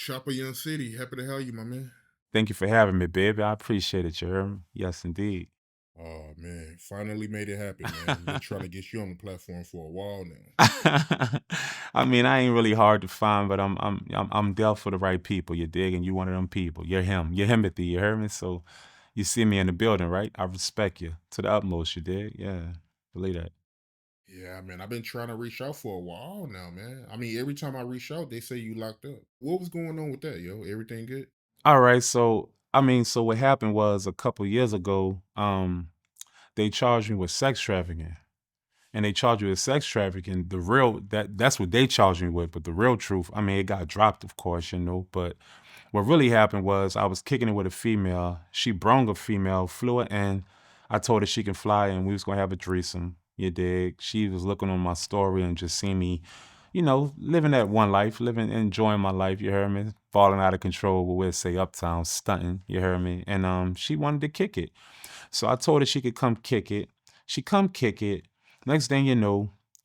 Shopper Young City, happy to have you, my man. Thank you for having me, baby. I appreciate it, you heard me? Yes, indeed. Oh man, finally made it happen, man. Been trying to get you on the platform for a while now. I mean, I ain't really hard to find, but I'm there for the right people. You dig? And you one of them people. You're him. You're Himothy. You heard me? So you see me in the building, right? I respect you to the utmost. You dig? Yeah, believe that. Yeah, man, I've been trying to reach out for a while now, man. I mean, every time I reach out, they say you locked up. What was going on with that, yo? Everything good? All right. So I mean, so what happened was a couple years ago, they charged me with sex trafficking. And they charge you with sex trafficking. The real that's what they charged me with, but the real truth, I mean, it got dropped, of course, you know. But what really happened was I was kicking it with a female. She brung a female, flew her in. I told her she can fly, and we was gonna have a threesome. You dig? She was looking on my story and just seeing me, living that one life, living, enjoying my life. You heard me? Falling out of control, but we'll say uptown, stunting. You heard me? And she wanted to kick it, so I told her she could come kick it. She come kick it. Next thing she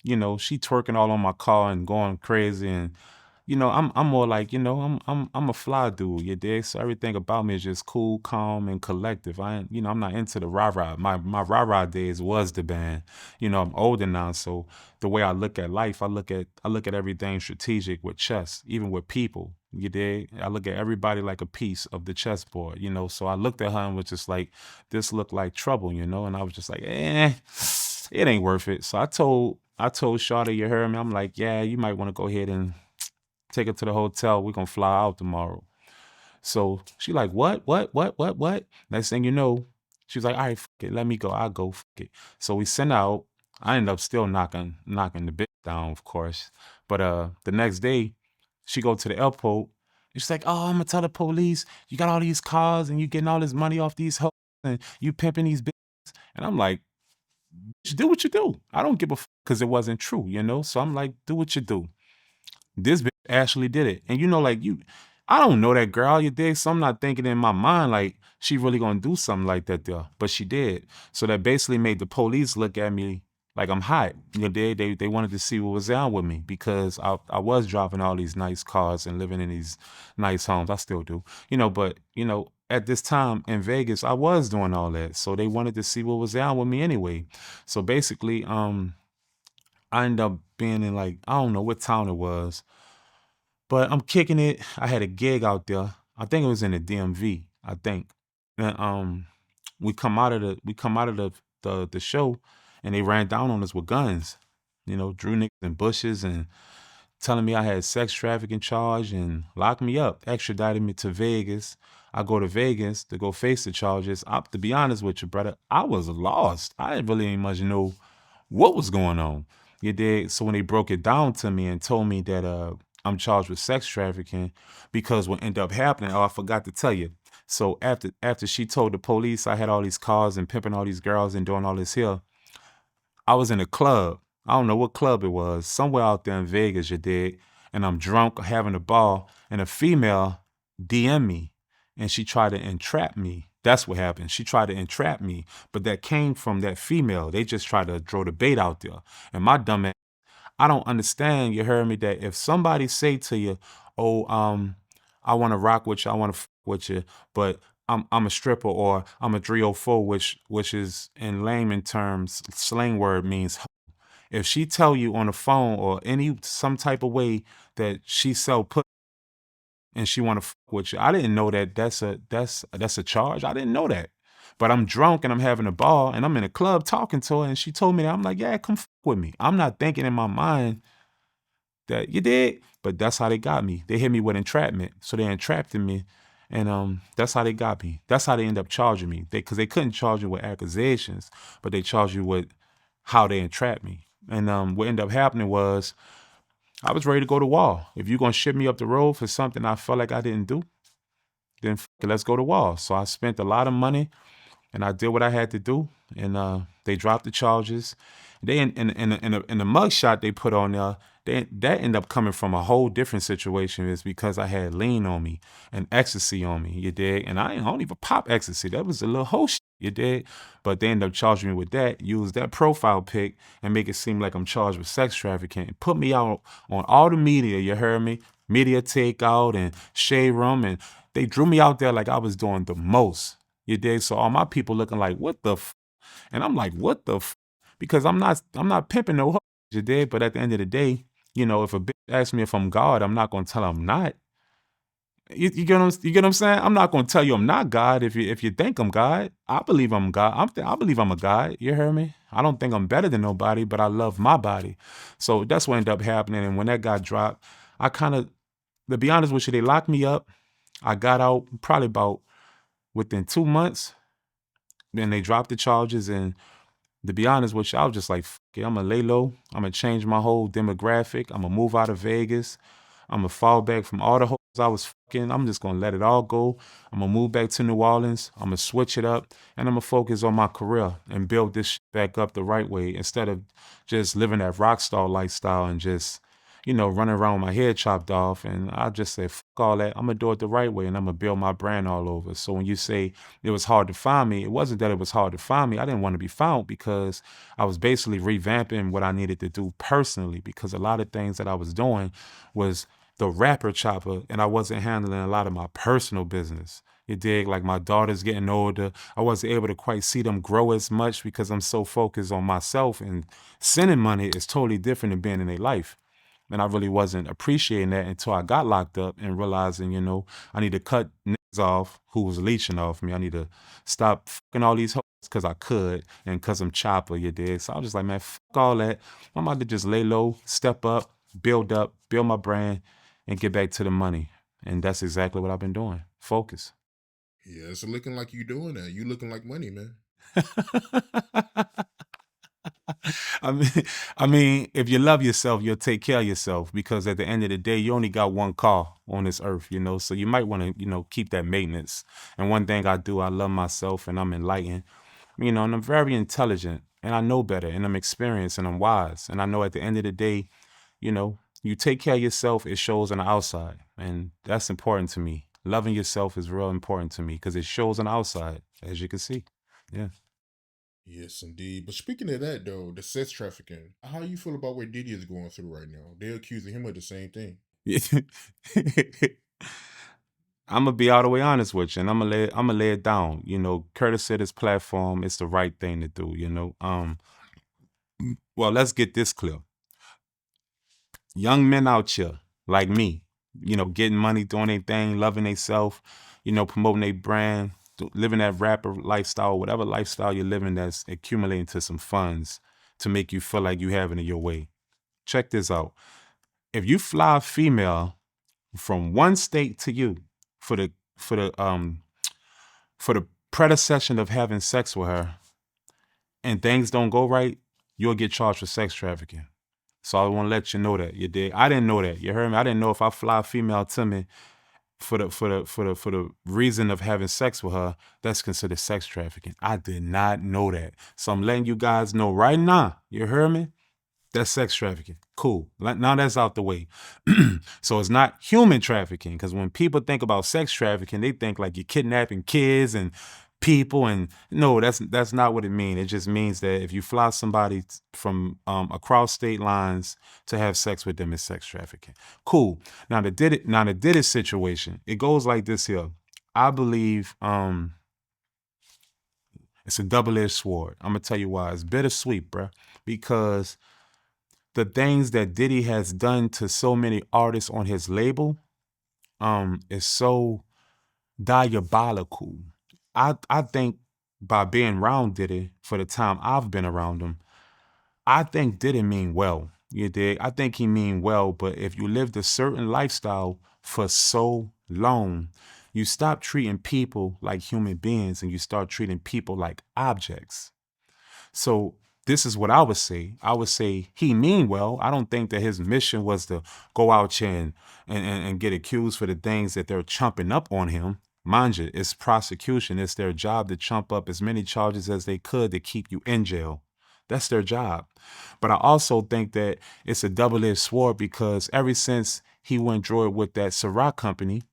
twerking all on my car and going crazy. And I'm more like, I'm a fly dude, you dig? So everything about me is just cool, calm, and collective. I ain't, I'm not into the rah-rah. My rah-rah days was the band. I'm older now, so the way I look at life, I look at everything strategic with chess, even with people. You dig? I look at everybody like a piece of the chessboard. So I looked at her and was just like, this looked like trouble. And I was just like, it ain't worth it. So I told Shawty, you heard me? I'm like, yeah, you might want to go ahead and take her to the hotel. We're gonna fly out tomorrow. So she like, what? Next thing you know, she's like, all right, fuck it, let me go. I'll go, fuck it. So we send out. I end up still knocking the bitch down, of course. But the next day, she go to the airport. And she's like, oh, I'm gonna tell the police, you got all these cars and you getting all this money off these hoes and you pimping these bitches. And I'm like, bitch, do what you do. I don't give a fuck because it wasn't true. So I'm like, do what you do. This bitch actually did it. And like I don't know that girl, you dig? So I'm not thinking in my mind like she really gonna do something like that there. But she did. So that basically made the police look at me like I'm hot. You dig? They wanted to see what was down with me because I was driving all these nice cars and living in these nice homes. I still do. But at this time in Vegas, I was doing all that. So they wanted to see what was down with me anyway. So basically, I ended up being in like, I don't know what town it was, but I'm kicking it. I had a gig out there. I think it was in the DMV, I think. And we come out of the show and they ran down on us with guns. Drew niggas in bushes and telling me I had sex trafficking charge and locked me up, extradited me to Vegas. I go to Vegas to go face the charges. To be honest with you, brother, I was lost. I didn't really even much know what was going on. You did. So when they broke it down to me and told me that I'm charged with sex trafficking, because what ended up happening, oh, I forgot to tell you. So after she told the police I had all these cars and pimping all these girls and doing all this here, I was in a club. I don't know what club it was, somewhere out there in Vegas, you dig? And I'm drunk, having a ball, and a female DM me, and she tried to entrap me. That's what happened. She tried to entrap me, but that came from that female. They just tried to throw the bait out there. And my dumb ass, I don't understand, you heard me, that if somebody say to you, oh, I want to rock with you, I want to with you, but I'm a stripper or I'm a 304, which is in layman terms, slang word means if she tell you on the phone or some type of way that she sell put and she want to with you, I didn't know that that's a charge. I didn't know that. But I'm drunk and I'm having a ball and I'm in a club talking to her and she told me that. I'm like, yeah, come with me. I'm not thinking in my mind that you did, but that's how they got me. They hit me with entrapment. So they entrapped me. And that's how they got me. That's how they end up charging me. Because they couldn't charge you with accusations, but they charged you with how they entrapped me. And what ended up happening was I was ready to go to wall. If you're gonna ship me up the road for something I felt like I didn't do, then let's go to wall. So I spent a lot of money and I did what I had to do, and they dropped the charges. They in the mug shot they put on there. That ended up coming from a whole different situation. Is because I had lean on me and ecstasy on me. You dig? And I don't even pop ecstasy. That was a little whole shit. You dig? But they ended up charging me with that. Use that profile pic and make it seem like I'm charged with sex trafficking. Put me out on all the media. You heard me? media takeout and shade room, and they drew me out there like I was doing the most. You dig? So all my people looking like, what the and I'm like, what the because I'm not pimping no hoe, you dig? But at the end of the day, if a bitch asks me if I'm God, I'm not gonna tell her I'm not. You get what I'm saying? I'm not gonna tell you I'm not God if you think I'm God. I believe I'm God. I believe I'm a God. You hear me? I don't think I'm better than nobody, but I love my body. So that's what ended up happening. And when that got dropped, I kind of, to be honest with you, they locked me up. I got out probably about within 2 months. Then they dropped the charges, and to be honest with you, I was just like, fuck it, I'm gonna lay low. I'm gonna change my whole demographic. I'm gonna move out of Vegas. I'm gonna fall back from all the hoes I was fucking. I'm just gonna let it all go. I'm gonna move back to New Orleans. I'm gonna switch it up, and I'm gonna focus on my career and build this shit back up the right way instead of just living that rock star lifestyle and just running around with my head chopped off. And I just say, fuck all that. I'm gonna do it the right way, and I'm gonna build my brand all over. So when you say it was hard to find me, it wasn't that it was hard to find me. I didn't want to be found because I was basically revamping what I needed to do personally, because a lot of things that I was doing was the rapper chopper, and I wasn't handling a lot of my personal business. You dig? Like my daughter's getting older. I wasn't able to quite see them grow as much because I'm so focused on myself, and sending money is totally different than being in their life. And I really wasn't appreciating that until I got locked up and realizing, I need to cut niggas off who was leeching off me. I need to stop fucking all these hoes because I could and because I'm chopper, you dig? So I was just like, man, fuck all that. I'm about to just lay low, step up, build my brand, and get back to the money. And that's exactly what I've been doing. Focus. Yeah, it's looking like you doing that. You looking like money, man. I mean, I mean, if you love yourself, you'll take care of yourself, because at the end of the day, you only got one car on this earth, so you might want to, keep that maintenance. And one thing I do, I love myself and I'm enlightened, and I'm very intelligent and I know better and I'm experienced and I'm wise. And I know at the end of the day, you take care of yourself, it shows on the outside. And that's important to me. Loving yourself is real important to me because it shows on the outside, as you can see. Yeah. Yes, indeed. But speaking of that, though, the sex trafficking, how you feel about what Diddy is going through right now? They're accusing him of the same thing. I'm gonna be all the way honest with you, and I'm gonna lay it down. Courtesy of this platform, it's the right thing to do. Well, let's get this clear. Young men out here like me, getting money, doing their thing, loving themselves, promoting their brand, living that rapper lifestyle, whatever lifestyle you're living, that's accumulating to some funds to make you feel like you having it your way. Check this out. If you fly a female from one state to you for the for the um for the predecession of having sex with her, and things don't go right, you'll get charged for sex trafficking. So I want to let you know that. You dig? I didn't know that. You heard me? I didn't know if I fly a female to me for the reason of having sex with her, that's considered sex trafficking. I did not know that. So I'm letting you guys know right now. You heard me? That's sex trafficking. Cool. Now that's out the way. So it's not human trafficking, because when people think about sex trafficking, they think like you're kidnapping kids and people, and no, that's not what it means. It just means that if you fly somebody from across state lines to have sex with them, it's sex trafficking. Cool. Now the Diddy situation, it goes like this here. I believe it's a double-edged sword. I'm gonna tell you why. It's bittersweet, bruh, because the things that Diddy has done to so many artists on his label is so diabolical. I think by being around Diddy for the time I've been around him, I think Diddy mean well. You dig? I think he mean well, but if you lived a certain lifestyle for so long, you stop treating people like human beings and you start treating people like objects. So this is what I would say. I would say he mean well. I don't think that his mission was to go out here and get accused for the things that they're chumping up on him. Mind you, it's prosecution. It's their job to chump up as many charges as they could to keep you in jail. That's their job. But I also think that it's a double-edged sword, because ever since he went droid with that Ciroc company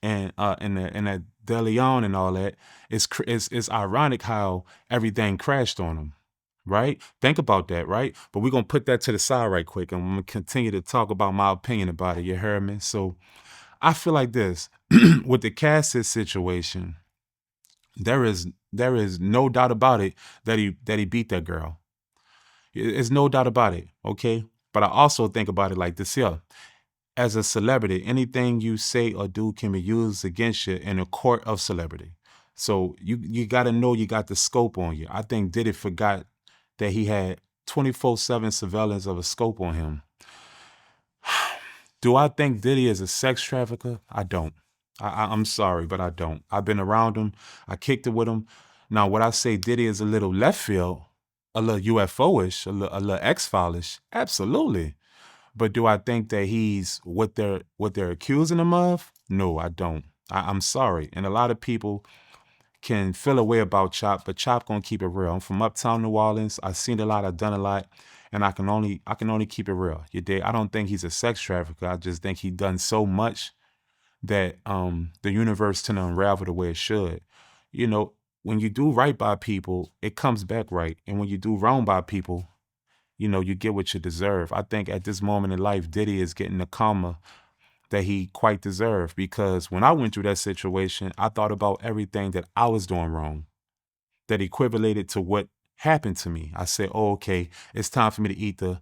and that De Leon and all that, it's ironic how everything crashed on him. right? Think about that, right? But we're gonna put that to the side right quick, and I'm gonna continue to talk about my opinion about it. You heard me? So I feel like this with the Cassie situation. There is no doubt about it that he beat that girl. There's no doubt about it. Okay, but I also think about it like this here. As a celebrity, anything you say or do can be used against you in a court of celebrity. So you got to know you got the scope on you. I think Diddy forgot that he had 24/7 surveillance of a scope on him. Do I think Diddy is a sex trafficker? I don't. I'm sorry, but I don't. I've been around him. I kicked it with him. Now, would I say Diddy is a little left field, a little UFO-ish, a little X-File-ish? Absolutely. But do I think that he's what they're accusing him of? No, I don't. I'm sorry. And a lot of people can feel a way about Chop, but Chop gonna keep it real. I'm from uptown New Orleans. I've seen a lot, I've done a lot, and I can only keep it real. You dig? I don't think he's a sex trafficker. I just think he done so much that the universe tend to unravel the way it should. You know, when you do right by people, it comes back right. And when you do wrong by people, you get what you deserve. I think at this moment in life, Diddy is getting the karma that he quite deserved, because when I went through that situation, I thought about everything that I was doing wrong that equivalated to what happened to me. I said, oh, okay, it's time for me to eat the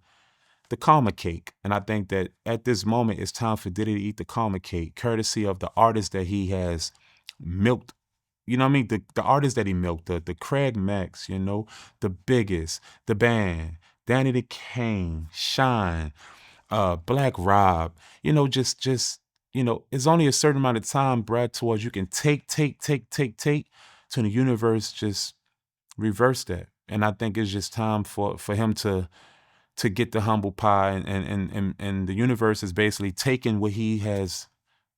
karma cake. And I think that at this moment, it's time for Diddy to eat the karma cake, courtesy of the artist that he has milked. You know what I mean? The artists that he milked, the Craig Max, the biggest, the band, Danny the Kane, Shine, Black Rob, it's only a certain amount of time, Brad, towards you can take, to the universe just reverse that. And I think it's just time for him to get the humble pie, and the universe is basically taking what he has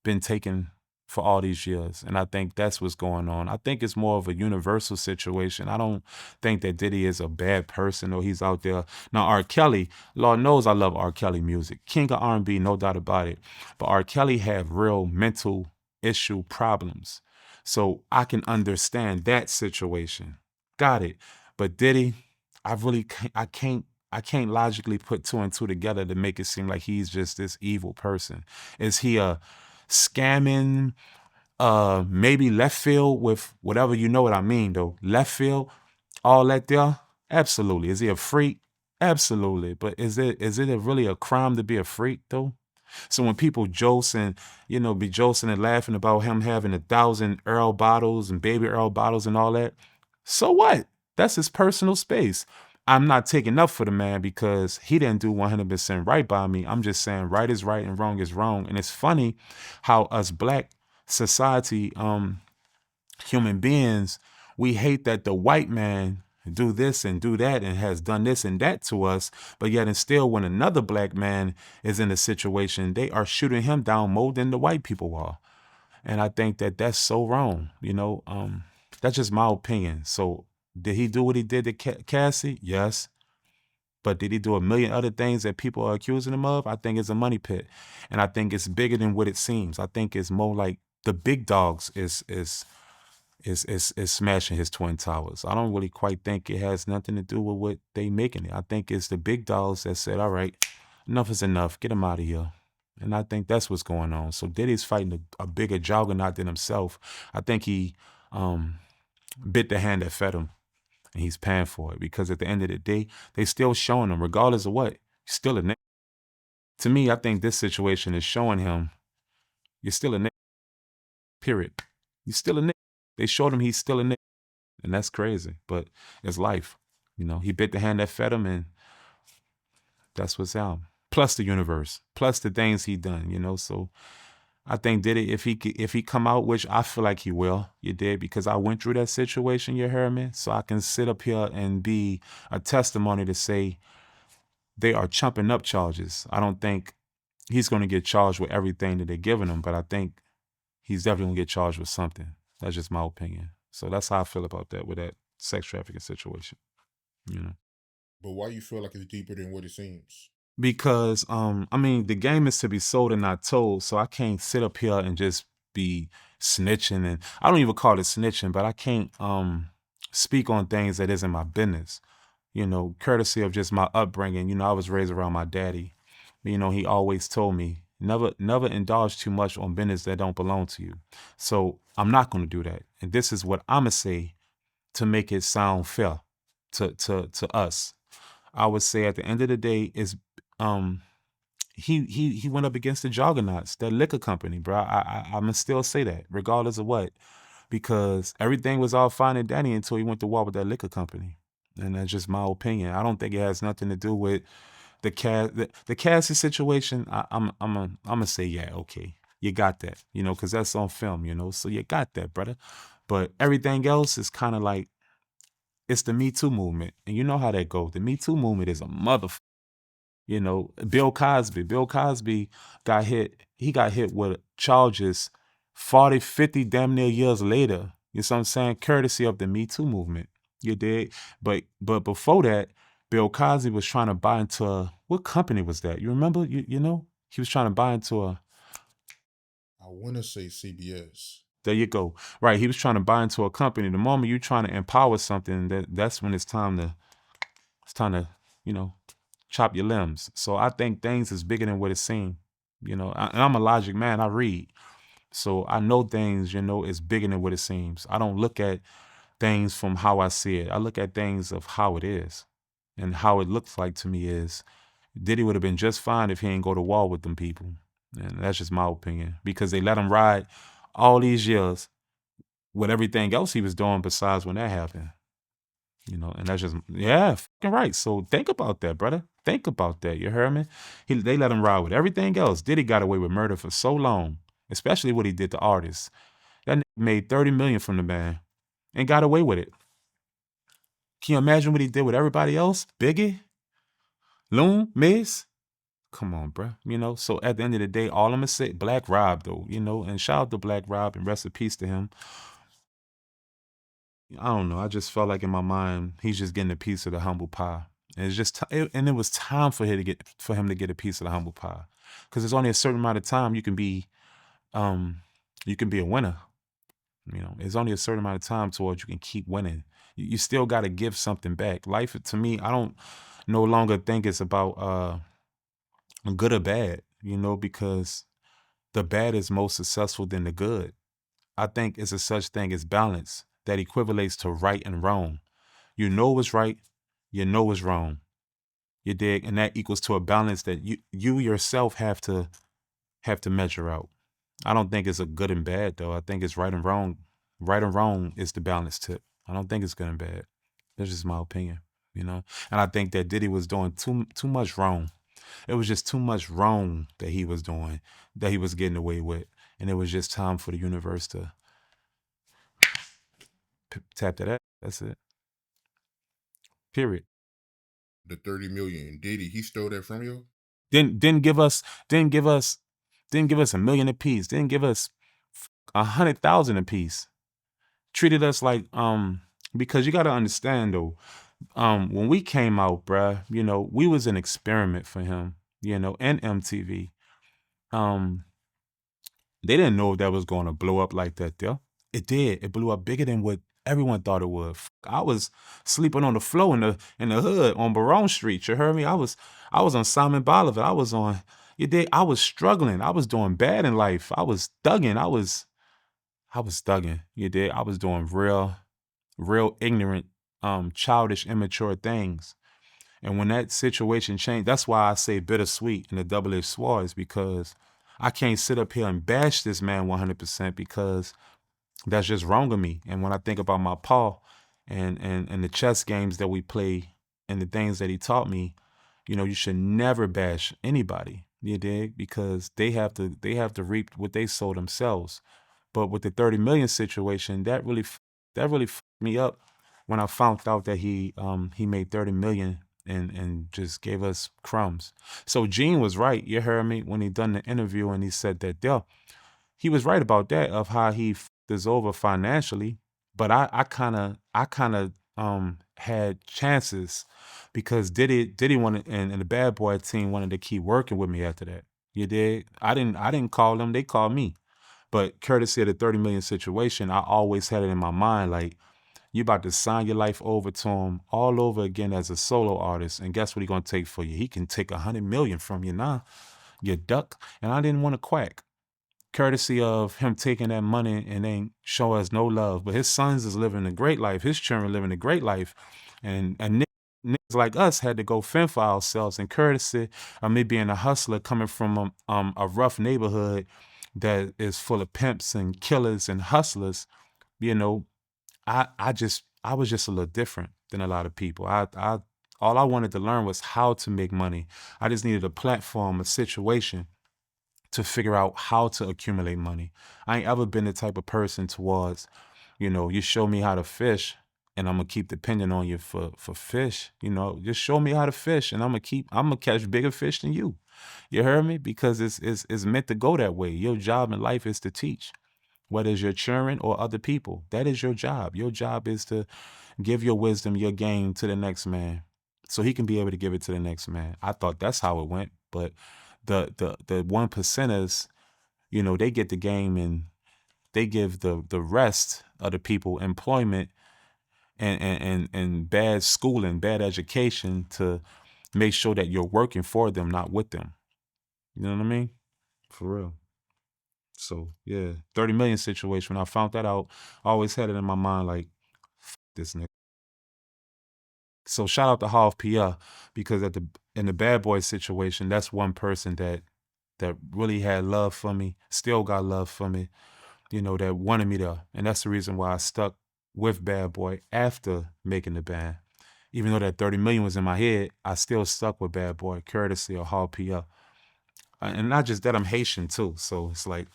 been taking for all these years. And I think that's what's going on. I think it's more of a universal situation. I don't think that Diddy is a bad person or he's out there. Now, R. Kelly, Lord knows I love R. Kelly music. King of R&B, no doubt about it. But R. Kelly had real mental issue problems. So I can understand that situation. Got it. But Diddy, I really can't, I can't logically put two and two together to make it seem like he's just this evil person. Is he a scamming, maybe left field with whatever, you know what I mean though? Left field, all that there? Absolutely. Is he a freak? Absolutely. But is it really a crime to be a freak though? So when people be josing and laughing about him having 1,000 Earl bottles and baby Earl bottles and all that, so what? That's his personal space. I'm not taking up for the man because he didn't do 100% right by me. I'm just saying right is right and wrong is wrong. And it's funny how us black society, human beings, we hate that the white man do this and do that and has done this and that to us, but yet and still when another black man is in a situation, they are shooting him down more than the white people are. And I think that that's so wrong. That's just my opinion. So did he do what he did to Cassie? Yes. But did he do a million other things that people are accusing him of? I think it's a money pit. And I think it's bigger than what it seems. I think it's more like the big dogs is smashing his twin towers. I don't really quite think it has nothing to do with what they making it. I think it's the big dogs that said, all right, enough is enough. Get him out of here. And I think that's what's going on. So Diddy's fighting a bigger juggernaut than himself. I think he bit the hand that fed him, and he's paying for it, because at the end of the day, they still showing him, regardless of what, he's still a nigga. To me, I think this situation is showing him you're still a nigga, period. You're still a nigga. They showed him he's still a nigga, and that's crazy, but it's life. He bit the hand that fed him, and that's what's out. Plus the universe, plus the things he done. So I think Diddy, if he come out, which I feel like he will, you did, because I went through that situation, you heard me? So I can sit up here and be a testimony to say they are chumping up charges. I don't think he's going to get charged with everything that they're giving him, but I think he's definitely going to get charged with something. That's just my opinion. So that's how I feel about that, with that sex trafficking situation. You know. But why you feel like it's deeper than what it seems? Because the game is to be sold and not told, so I can't sit up here and just be snitching, and I don't even call it snitching, but I can't speak on things that isn't my business. courtesy of just my upbringing. I was raised around my daddy. He always told me, never indulge too much on business that don't belong to you. So I'm not going to do that. And this is what I'm going to say to make it sound fair to us. I would say at the end of the day is um he went up against the juggernauts, that liquor company, bro. I'm gonna still say that, regardless of what, because everything was all fine and dandy until he went to war with that liquor company, and that's just my opinion. I don't think it has nothing to do with the Cassie situation. I'm gonna say yeah, okay, you got that, because that's on film, so you got that, brother. But everything else is kind of like it's the Me Too movement, and you know how that goes. The Me Too movement is a mother. Bill Cosby. Bill Cosby got hit. He got hit with charges 40, 50 damn near years later. You know what I'm saying? Courtesy of the Me Too movement. You did. But before that, Bill Cosby was trying to buy into what company was that? You remember? He was trying to buy into I want to say CBS. there you go. Right. He was trying to buy into a company. The moment you're trying to empower something, that's when it's time to, chop your limbs. So I think things is bigger than what it seems. And I'm a logic man. I read. So I know things, is bigger than what it seems. I don't look at things from how I see it. I look at things of how it is. And how it looks like to me is Diddy would have been just fine if he ain't go to war with them people. And that's just my opinion. Because they let him ride all these years with everything else he was doing besides when that happened. And that's just, yeah, fucking right. So think about that, brother. Think about that. You heard me? They let him ride with everything else. Diddy got away with murder for so long, especially what he did to artists. That nigga made $30 million from the man and got away with it. Can you imagine what he did with everybody else? Biggie, Loon, Miz. Come on, bro. So at the end of the day, all I'm gonna say, Black Rob though, and shout out to Black Rob and rest in peace to him. I don't know. I just felt like in my mind, he's just getting a piece of the humble pie. And it's just, and it was time for him to get a piece of the humble pie, because there's only a certain amount of time um, you can be a winner. There's only a certain amount of time towards you can keep winning. You still got to give something back. Life, to me, I don't no longer think it's about good or bad. Because the bad is more successful than the good. I think it's a such thing as balance that equivalates to right and wrong. You know what's right, you know what's wrong. You dig? And that equals to a balance that you yourself have to measure out. I don't think it's a good and bad though. I think it's right and wrong. Right and wrong is the balance tip. I don't think it's good and bad. That's just my opinion. And I think that Diddy was doing too much wrong. It was just too much wrong that he was doing, that he was getting away with. And it was just time for the universe to tap that. That's it. Period. The 30 million. Diddy, he stole that from you? Didn't give us $1 million apiece. Didn't give us 100,000 apiece. Treated us like because you got to understand though, when we came out, bruh, we was an experiment for him, and MTV. They didn't know if that was going to blow up like that there. It did. It blew up bigger than what everyone thought it would. I was sleeping on the floor in the hood on Baron Street. You heard me? I was on Simon Bolivar. I was struggling. I was doing bad in life. I was thugging. I was thugging. You did. I was doing real ignorant, childish, immature things. And when that situation changed, that's why I say bittersweet and the double-edged sword is because I can't sit up here and bash this man 100% because that's just wrong of me. And when I think about my pa and the chess games that we play and the things that he taught me, you should never bash anybody. You dig? Because they have to reap what they sow themselves. But with the 30 million situation, that really fucked me up when I found out that he made 30 million and just gave us crumbs. So Gene was right. You heard me when he done the interview and he said that he was right about that of how he fucked us over financially. But I kind of had chances because Diddy wanted and the Bad Boy team wanted to keep working with me after that. You did. I didn't call them. They called me. But courtesy of the 30 million situation, I always had it in my mind like You about to sign your life over to him all over again as a solo artist. And guess what he gonna take for you? He can take 100 million from you now, you duck. And I didn't want to quack. Courtesy of him taking that money and ain't show us no love. But his sons is living a great life. His children living a great life. And niggas like us had to go fend for ourselves. And courtesy of me being a hustler coming from a rough neighborhood that is full of pimps and killers and hustlers, you know, I was just a little different than a lot of people. I all I wanted to learn was how to make money. I just needed a platform, a situation to figure out how to accumulate money. I ain't ever been the type of person towards, you show me how to fish and I'm gonna keep depending on you for fish. Just show me how to fish and I'm gonna catch bigger fish than you. You heard me? Because it's meant to go that way. Your job in life is to teach. Whether it's your children or other people, that is your job. Your job is to give your wisdom, your game to the next man, so he can be able to give it to the next man. I thought that's how it went, but the one percenters, they get the game and they give the rest of the people employment and bad schooling, bad education to make sure that you're working for them, not with them. You know what I mean? For real. So yeah, 30 million situation. When I found that out, I always had it in my mind like, this nigga. So shout out to Half Pia because in the bad boy situation, that's one person that really had love for me, still got love for me, that wanted me to, and that's the reason why I stuck with Bad Boy after making the band. Even though that 30 million was in my head, I still stuck with Bad Boy, courtesy of Half Pia. And not just that, I'm Haitian too, so it's like,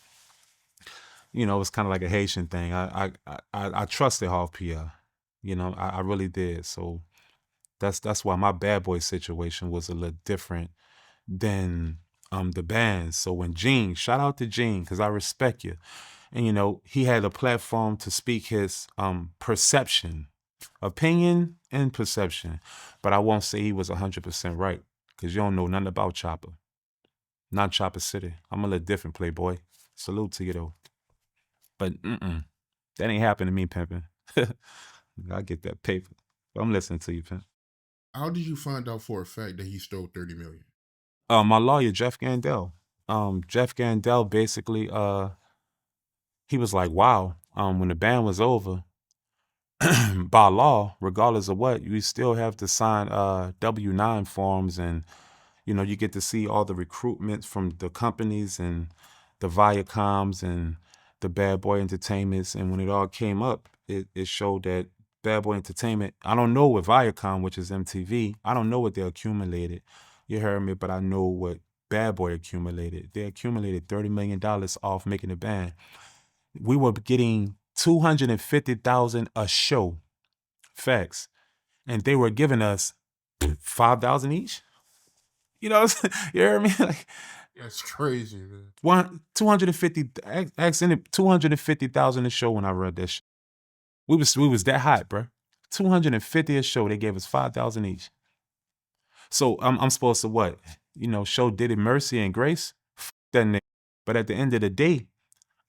it's kind of like a Haitian thing. I trusted Half Pia, I really did. So that's why my bad boy situation was a little different than the band. So when Gene, shout out to Gene, because I respect you. And he had a platform to speak his perception, opinion and perception. But I won't say he was 100% right, because you don't know nothing about Chopper. Not Chopper City. I'm a little different, Playboy. Salute to you though. But that ain't happened to me, pimping. I get that paper. I'm listening to you, pimp. How did you find out for a fact that he stole 30 million? My lawyer, Jeff Gandel. Jeff Gandel basically, he was like, wow, when the band was over, by law, regardless of what, you still have to sign W-9 forms, and you get to see all the recruitment from the companies and the Viacoms and the Bad Boy Entertainments. And when it all came up, it showed that Bad Boy Entertainment, I don't know what Viacom, which is MTV, I don't know what they accumulated. You heard me, but I know what Bad Boy accumulated. They accumulated $30 million off making the band. We were getting $250,000 a show. Facts. And they were giving us 5,000 each. You know what I'm saying? You hear me? Like, That's crazy, man. 250, accident 250,000 a show when I read that shit. We was that hot, bro. 250 a show. They gave us 5,000 each. So I'm supposed to what? Show Diddy mercy and grace? F that nigga. But at the end of the day,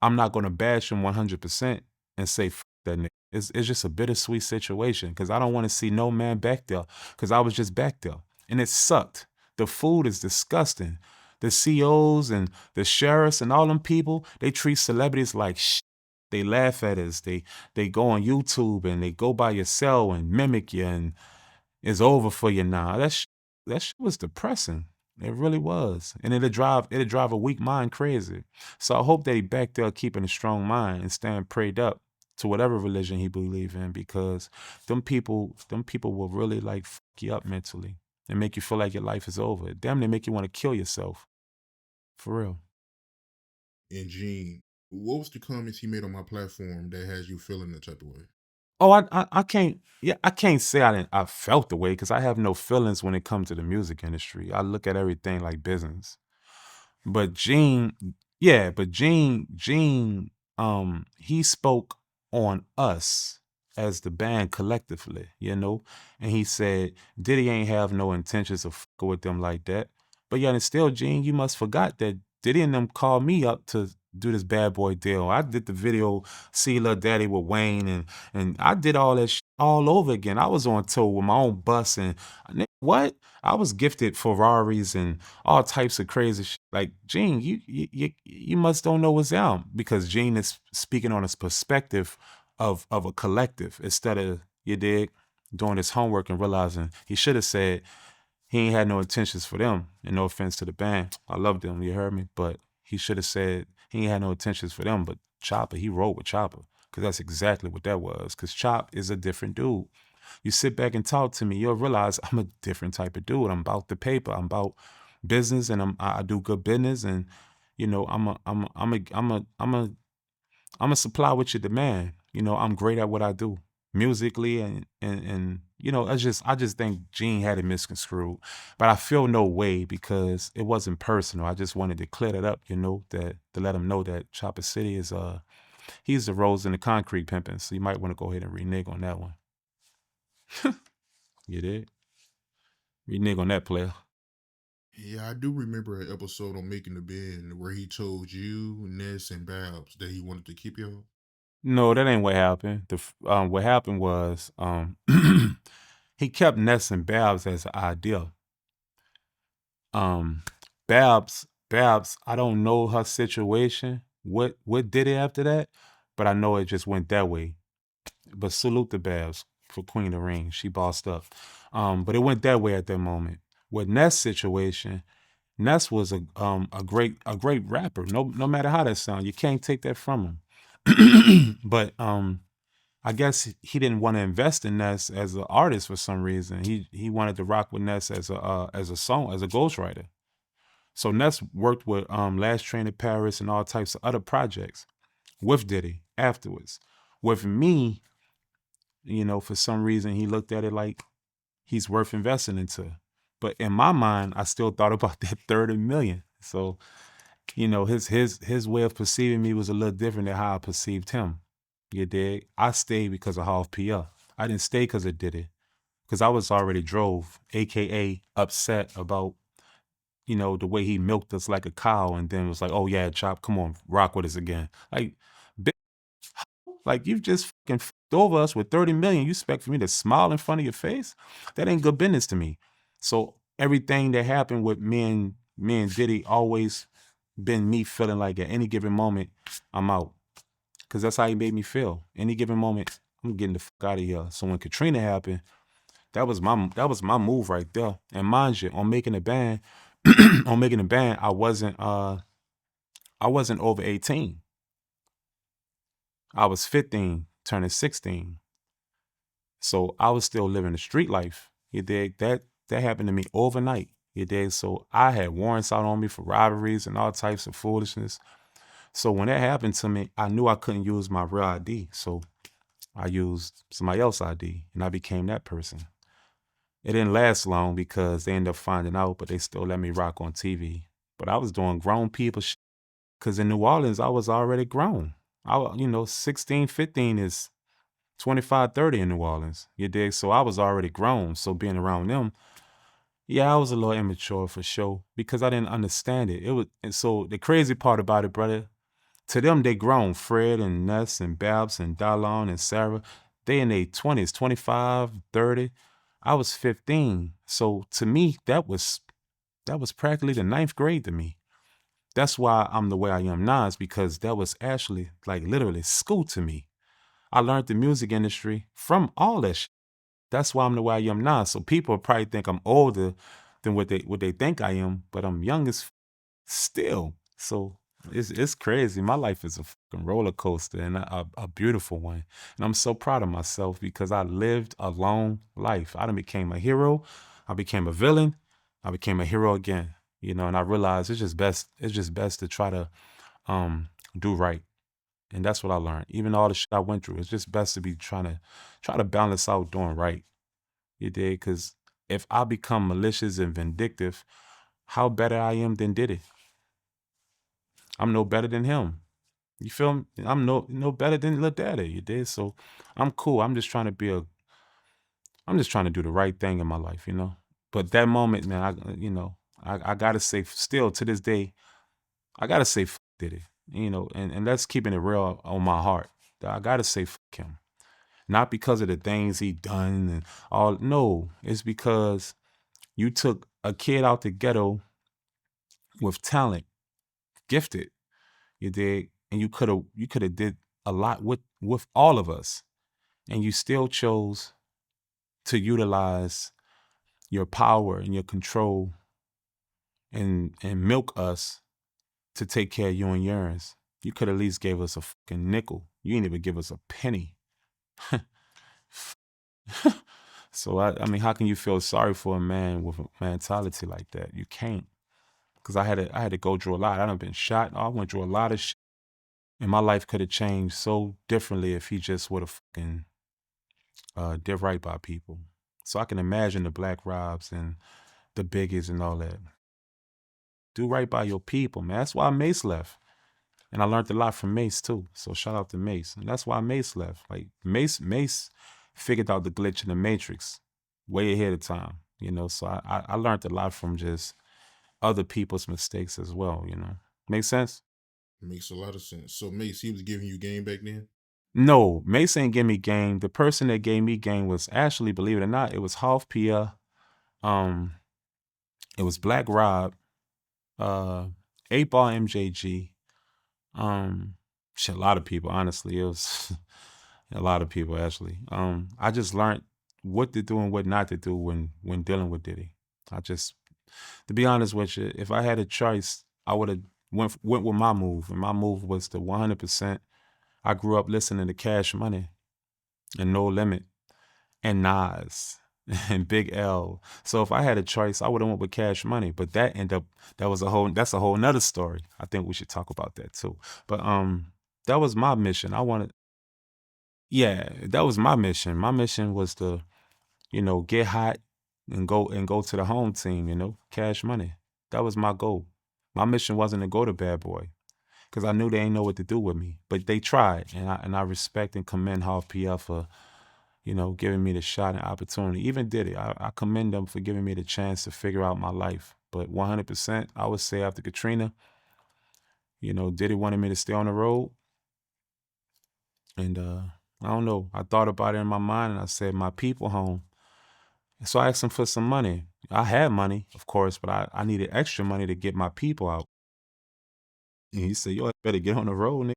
I'm not gonna bash him 100% and say F that nigga. It's just a bittersweet situation because I don't want to see no man back there because I was just back there and it sucked. The food is disgusting. The COs and the sheriffs and all them people, they treat celebrities like shit. They laugh at us. They go on YouTube and they go by your cell and mimic you and it's over for you now. That shit was depressing. It really was. And it'll drive a weak mind crazy. So I hope that he back there keeping a strong mind and staying prayed up to whatever religion he believe in, because them people will really like fuck you up mentally and make you feel like your life is over. Damn, they make you want to kill yourself. For real. And Gene, what was the comments he made on my platform that has you feeling that type of way? Oh, I can't. Yeah, I can't say I felt the way because I have no feelings when it comes to the music industry. I look at everything like business. But Gene, he spoke on us as the band collectively, and he said Diddy ain't have no intentions of fucking with them like that. But yet and still, Gene, you must forgot that Diddy and them called me up to do this bad boy deal. I did the video, See Lil Daddy with Wayne, and I did all that all over again. I was on tour with my own bus, and what? I was gifted Ferraris and all types of crazy shit. Like, Gene, you must don't know what's out, because Gene is speaking on his perspective of a collective instead of, you dig, doing his homework and realizing he should have said he ain't had no intentions for them. And no offense to the band, I love them, you heard me? But he should have said he ain't had no intentions for them. But Chopper, he wrote with Chopper, because that's exactly what that was. Because Chop is a different dude. You sit back and talk to me, you'll realize I'm a different type of dude. I'm about the paper. I'm about business, and I do good business, and you know I'm a supply what you demand. You know, I'm great at what I do musically, and you know, I just think Gene had it misconstrued. But I feel no way, because it wasn't personal. I just wanted to clear that up, you know, that to let him know that Chopper City is he's the rose in the concrete pimping. So you might want to go ahead and renege on that one. You did? Renege on that, player. Yeah, I do remember an episode on Making the Band where he told you, Ness, and Babs that he wanted to keep y'all. No, that ain't what happened. What happened was he kept Ness and Babs as an idea. Um, Babs, I don't know her situation. What did it after that? But I know it just went that way. But salute the Babs for Queen of the Ring. She bossed up. But it went that way at that moment. With Ness' situation, Ness was a great rapper. No matter how that sounds, you can't take that from him. But I guess he didn't want to invest in Ness as an artist for some reason. He wanted to rock with Ness as a ghostwriter. So Ness worked with Last Train to Paris and all types of other projects with Diddy afterwards. With me, you know, for some reason he looked at it like he's worth investing into. But in my mind, I still thought about that 30 million. So, you know, his way of perceiving me was a little different than how I perceived him. You dig? I stayed because of Half PR. I didn't stay because of Diddy. Because I was already drove, aka upset about, you know, the way he milked us like a cow, and then was like, oh yeah, Chop, come on, rock with us again. Like, like, you've just fucking fucked over us with 30 million. You expect for me to smile in front of your face? That ain't good business to me. So everything that happened with me and Diddy always been me feeling like at any given moment, I'm out. Cause that's how he made me feel. Any given moment, I'm getting the fuck out of here. So when Katrina happened, that was my move right there. And mind you, on making a band, I wasn't over 18. I was 15, turning 16. So I was still living the street life. You dig? That happened to me overnight. You dig? So I had warrants out on me for robberies and all types of foolishness. So when that happened to me, I knew I couldn't use my real ID. So I used somebody else's ID, and I became that person. It didn't last long because they ended up finding out, but they still let me rock on TV. But I was doing grown people shit. Because in New Orleans, I was already grown. You know, 16, 15 is 25, 30 in New Orleans. You dig? So I was already grown. So being around them, yeah, I was a little immature for sure because I didn't understand it. And so the crazy part about it, brother, to them, they grown. Fred and Ness and Babs and Daron and Sarah, they in their 20s, 25, 30. I was 15. So to me, that was practically the ninth grade to me. That's why I'm the way I am now, is because that was actually like literally school to me. I learned the music industry from all that shit. That's why I'm the way I am now. So people probably think I'm older than what they think I am, but I'm young as still. So it's crazy. My life is a fucking roller coaster, and a beautiful one. And I'm so proud of myself because I lived a long life. I done became a hero. I became a villain. I became a hero again. You know, and I realized it's just best to try to do right. And that's what I learned. Even all the shit I went through, it's just best to be try to balance out doing right. You did? Because if I become malicious and vindictive, how better I am than Diddy? I'm no better than him. You feel me? I'm no better than Lil Daddy. You did? So I'm cool. I'm just trying to do the right thing in my life, you know? But that moment, man, I gotta say, still to this day, I gotta say, Diddy. and that's keeping it real on my heart. I gotta say fuck him. Not because of the things he done and all. No, it's because you took a kid out the ghetto with talent, gifted, you did, and you could have did a lot with all of us, and you still chose to utilize your power and your control and milk us to take care of you and yours. You could at least gave us a fucking nickel. You didn't even give us a penny. So I mean, how can you feel sorry for a man with a mentality like that? You can't. Cause I had to go through a lot. I done been shot. I went through a lot of shit. And my life could have changed so differently if he just would have fucking did right by people. So I can imagine the Black Robs and the Biggies and all that. Do right by your people, man. That's why Mace left. And I learned a lot from Mace too. So shout out to Mace. And that's why Mace left. Like Mace figured out the glitch in the matrix way ahead of time. So I learned a lot from just other people's mistakes as well. Make sense? Makes a lot of sense. So Mace, he was giving you game back then? No, Mace ain't give me game. The person that gave me game was actually, believe it or not, it was Half Pia. Um, it was Black Rob, 8 Ball MJG. Shit, a lot of people, honestly. It was a lot of people actually. I just learned what to do and what not to do when dealing with Diddy. I just, to be honest with you, if I had a choice, I would have went with my move, and my move was to 100%. I grew up listening to Cash Money and No Limit and Nas and Big L. So if I had a choice, I would have went with Cash Money. But that's a whole nother story. I think we should talk about that too. But that was my mission. Yeah, that was my mission. My mission was to, get hot and go to the home team, Cash Money. That was my goal. My mission wasn't to go to Bad Boy because I knew they ain't know what to do with me. But they tried, and I respect and commend Half PF for, giving me the shot and opportunity. Even Diddy, I commend them for giving me the chance to figure out my life. But 100%, I would say after Katrina, Diddy wanted me to stay on the road. And I don't know. I thought about it in my mind and I said, my people home. And so I asked him for some money. I had money, of course, but I needed extra money to get my people out. And he said, yo, I better get on the road, nigga.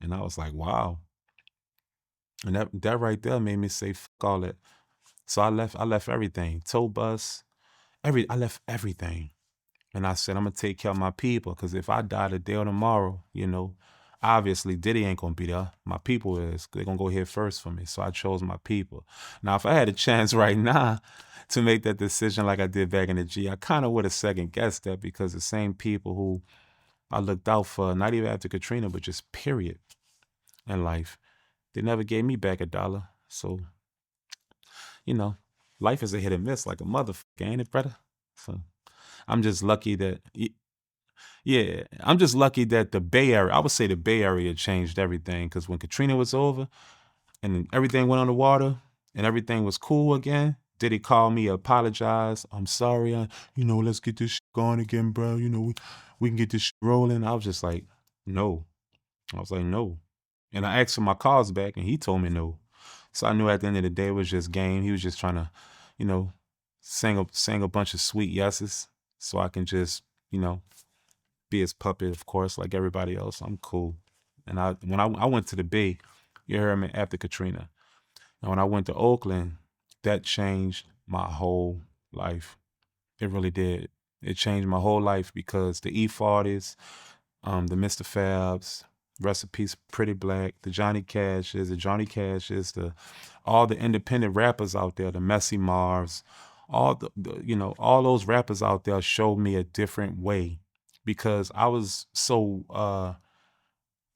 And I was like, wow. And that right there made me say, fuck all that. So I left everything. Tow bus, I left everything. And I said, I'm gonna take care of my people. Cause if I die today or tomorrow, obviously Diddy ain't gonna be there. My people is. They're gonna go here first for me. So I chose my people. Now, if I had a chance right now to make that decision like I did back in the G, I kind of would have second guessed that because the same people who I looked out for, not even after Katrina, but just period in life, they never gave me back a dollar. So, you know, life is a hit and miss like a motherfucker, ain't it, brother? So I'm just lucky that yeah, I'm just lucky that the Bay Area, I would say the Bay Area changed everything because when Katrina was over and everything went underwater and everything was cool again, did he call me, apologize? I'm sorry. Let's get this shit going again, bro. We can get this shit rolling. I was just like, no. I was like, no. And I asked for my calls back and he told me no. So I knew at the end of the day it was just game. He was just trying to, you know, sing a bunch of sweet yeses so I can just, you know, be his puppet, of course, like everybody else. I'm cool. And when I went to the Bay, you heard me after Katrina. And when I went to Oakland, that changed my whole life. It really did. It changed my whole life because the E40s, the Mr. Fabs, rest in peace, Pretty Black, the Johnny Cashes, all the independent rappers out there, the Messy Marvs, all those rappers out there showed me a different way because I was so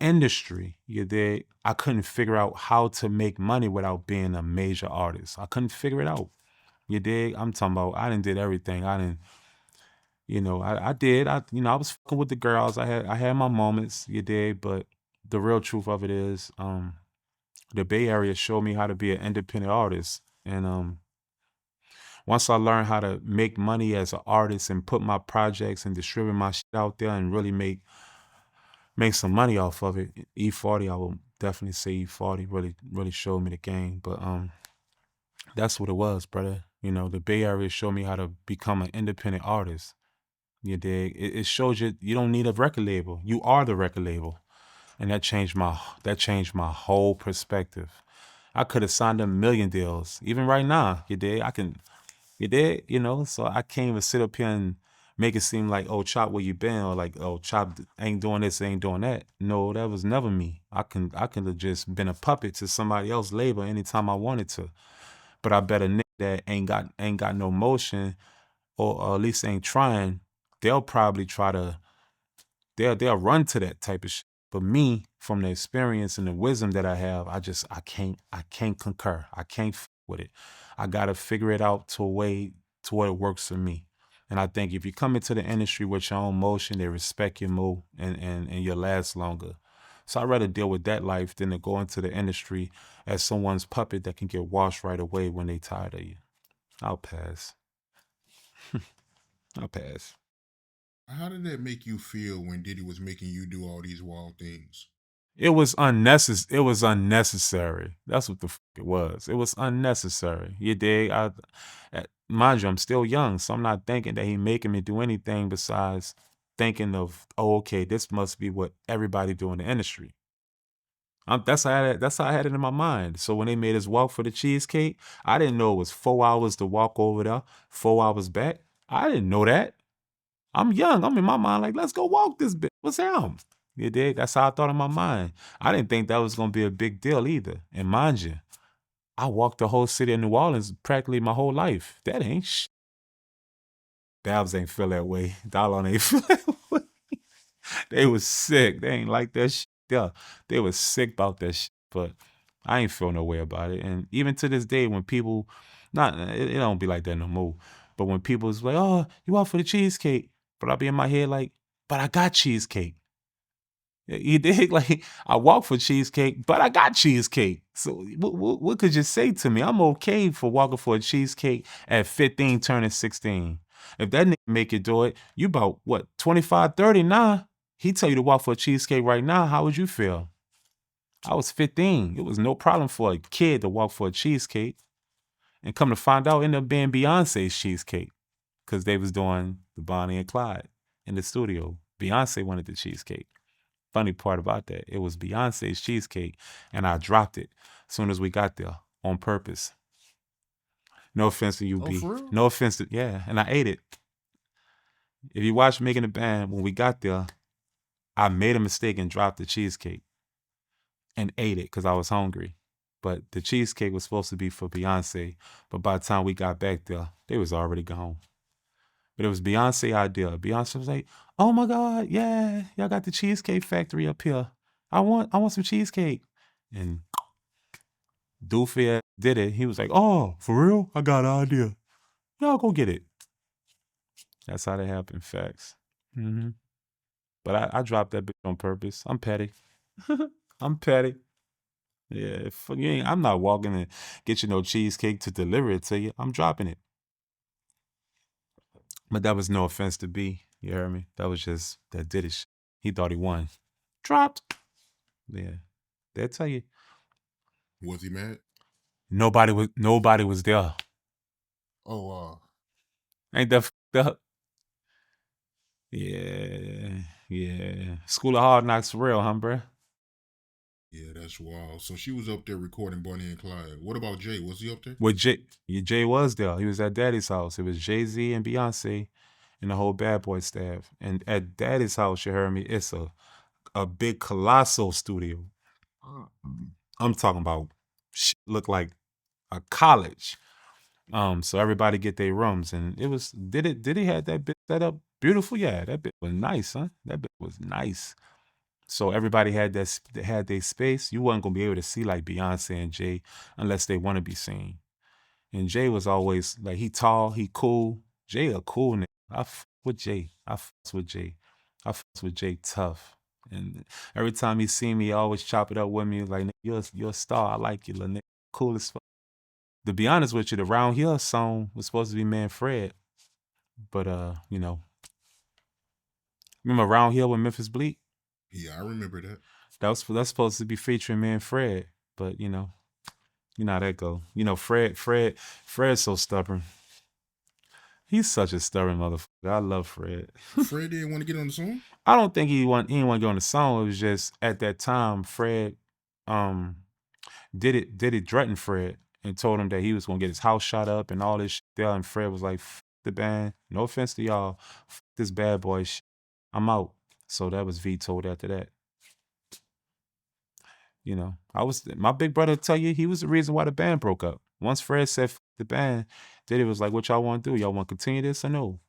industry, you dig? I couldn't figure out how to make money without being a major artist. I couldn't figure it out. You dig? I'm talking about I didn't did everything. I didn't, I did. I was fucking with the girls. I had my moments, you dig, but the real truth of it is, the Bay Area showed me how to be an independent artist. And once I learned how to make money as an artist and put my projects and distribute my shit out there and really make make some money off of it. E40, I would definitely say E40 really showed me the game. But that's what it was, brother. You know, the Bay Area showed me how to become an independent artist. You dig? It shows you don't need a record label. You are the record label. And that changed my whole perspective. I could have signed a million deals. Even right now, you dig? You did, you know, so I can't even sit up here and make it seem like, oh, Chop, where you been? Or like, oh, Chop ain't doing this, ain't doing that. No, that was never me. I could have just been a puppet to somebody else's label anytime I wanted to. But I bet a nigga that ain't got no motion, or at least ain't trying, they'll probably try to they'll run to that type of shit. But me, from the experience and the wisdom that I have, I can't concur. I can't with it. I gotta figure it out to a way to where it works for me. And I think if you come into the industry with your own motion, they respect your move and you'll last longer. So I'd rather deal with that life than to go into the industry as someone's puppet that can get washed right away when they tired of you. I'll pass. I'll pass. How did that make you feel when Diddy was making you do all these wild things? It was unnecessary. It was unnecessary. That's what the fuck it was. It was unnecessary. You dig? Mind you, I'm still young, so I'm not thinking that he making me do anything besides thinking of, oh, okay, this must be what everybody do in the industry. That's how I had it in my mind. So when they made us walk for the cheesecake, I didn't know it was 4 hours to walk over there, 4 hours back. I didn't know that. I'm young. I'm in my mind like, let's go walk this bitch. What's down? You dig? That's how I thought in my mind. I didn't think that was gonna be a big deal either. And mind you, I walked the whole city of New Orleans practically my whole life. That ain't shit. Babs ain't feel that way. Daron ain't feel that way. They was sick. They ain't like that shit. Yeah, they was sick about that shit. But I ain't feel no way about it. And even to this day, when people, not it don't be like that no more. But when people's like, oh, you out for the cheesecake? But I'll be in my head like, but I got cheesecake. You dig? Like, I walk for cheesecake, but I got cheesecake. So what could you say to me? I'm okay for walking for a cheesecake at 15, turning 16. If that nigga make you do it, you about, what, 25, 30 now? He tell you to walk for a cheesecake right now, how would you feel? I was 15. It was no problem for a kid to walk for a cheesecake. And come to find out, it ended up being Beyonce's cheesecake. Because they was doing the Bonnie and Clyde in the studio. Beyonce wanted the cheesecake. Funny part about that, it was Beyonce's cheesecake, and I dropped it as soon as we got there on purpose. No offense to you, Oh, B. for real? No offense to, yeah, and I ate it. If you watch Making the Band, when we got there, I made a mistake and dropped the cheesecake and ate it because I was hungry. But the cheesecake was supposed to be for Beyonce, but by the time we got back there, they was already gone. But it was Beyonce idea. Beyonce was like, "Oh my God, yeah, y'all got the cheesecake factory up here. I want some cheesecake." And Doofy did it. He was like, "Oh, for real? I got an idea. Y'all go get it." That's how that happened. Facts. hmm But I dropped that bitch on purpose. I'm petty. I'm petty. Yeah, you ain't, I'm not walking and get you no cheesecake to deliver it to you. I'm dropping it. But that was no offense to B. You heard me? That was just that did it. He thought he won. Dropped. Yeah. They'll tell you. Was he mad? Nobody was there. Oh, Ain't that fucked up? Yeah. Yeah. School of Hard Knocks for real, huh, bruh? yeah, that's wild. So she was up there recording Bonnie and Clyde. What about Jay? Was he up there? With Jay was there. He was at Daddy's house. It was Jay-Z and Beyonce and the whole Bad Boy staff. And at Daddy's house, you heard me, it's a big colossal studio. I'm talking about shit look like a college. So everybody get their rooms, and it was did he had that bit set up beautiful? Yeah, that bit was nice, huh? That bit was nice. So everybody had had their space. You wasn't gonna be able to see like Beyonce and Jay unless they want to be seen. And Jay was always like he tall, he cool. Jay a cool nigga. I f with Jay. I fucks with Jay. I fucks with Jay tough. And every time he see me, he always chop it up with me like, "Nigga, you're a star. I like you, little nigga. Cool as fuck." To be honest with you, the Round Here song was supposed to be Man Fred. But you know, remember Round Here with Memphis Bleak? Yeah, I remember that. That's supposed to be featuring me and Fred, but you know how that go. Fred's so stubborn. He's such a stubborn motherfucker. I love Fred. Fred didn't want to get on the song. I don't think he didn't want to go on the song. It was just at that time Fred um did it threaten Fred and told him that he was gonna get his house shot up and all this shit there. And Fred was like, "F the band. No offense to y'all. F this bad boy shit. I'm out." So that was vetoed after that. I was my big brother tell you he was the reason why the band broke up. Once Fred said F the band, Diddy was like, "What y'all want to do? Y'all want to continue this or no?"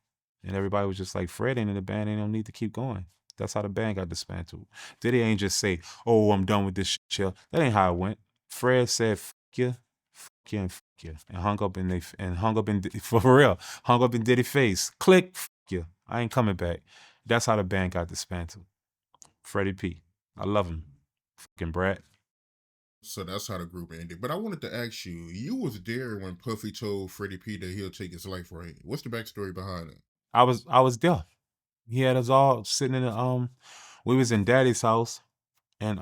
And everybody was just like, "Fred ain't in the band. Ain't no need to keep going." That's how the band got dismantled. Diddy ain't just say, "Oh, I'm done with this shit, chill." That ain't how it went. Fred said, "F you, f you, and f you," and hung up in for real, hung up in Diddy's face. Click, f you. I ain't coming back. That's how the band got dismantled. Freddy P. I love him. Fucking brat. So that's how the group ended. But I wanted to ask you, you was there when Puffy told Freddie P that he'll take his life, right? What's the backstory behind it? I was there. He had us all sitting in the we was in Daddy's house and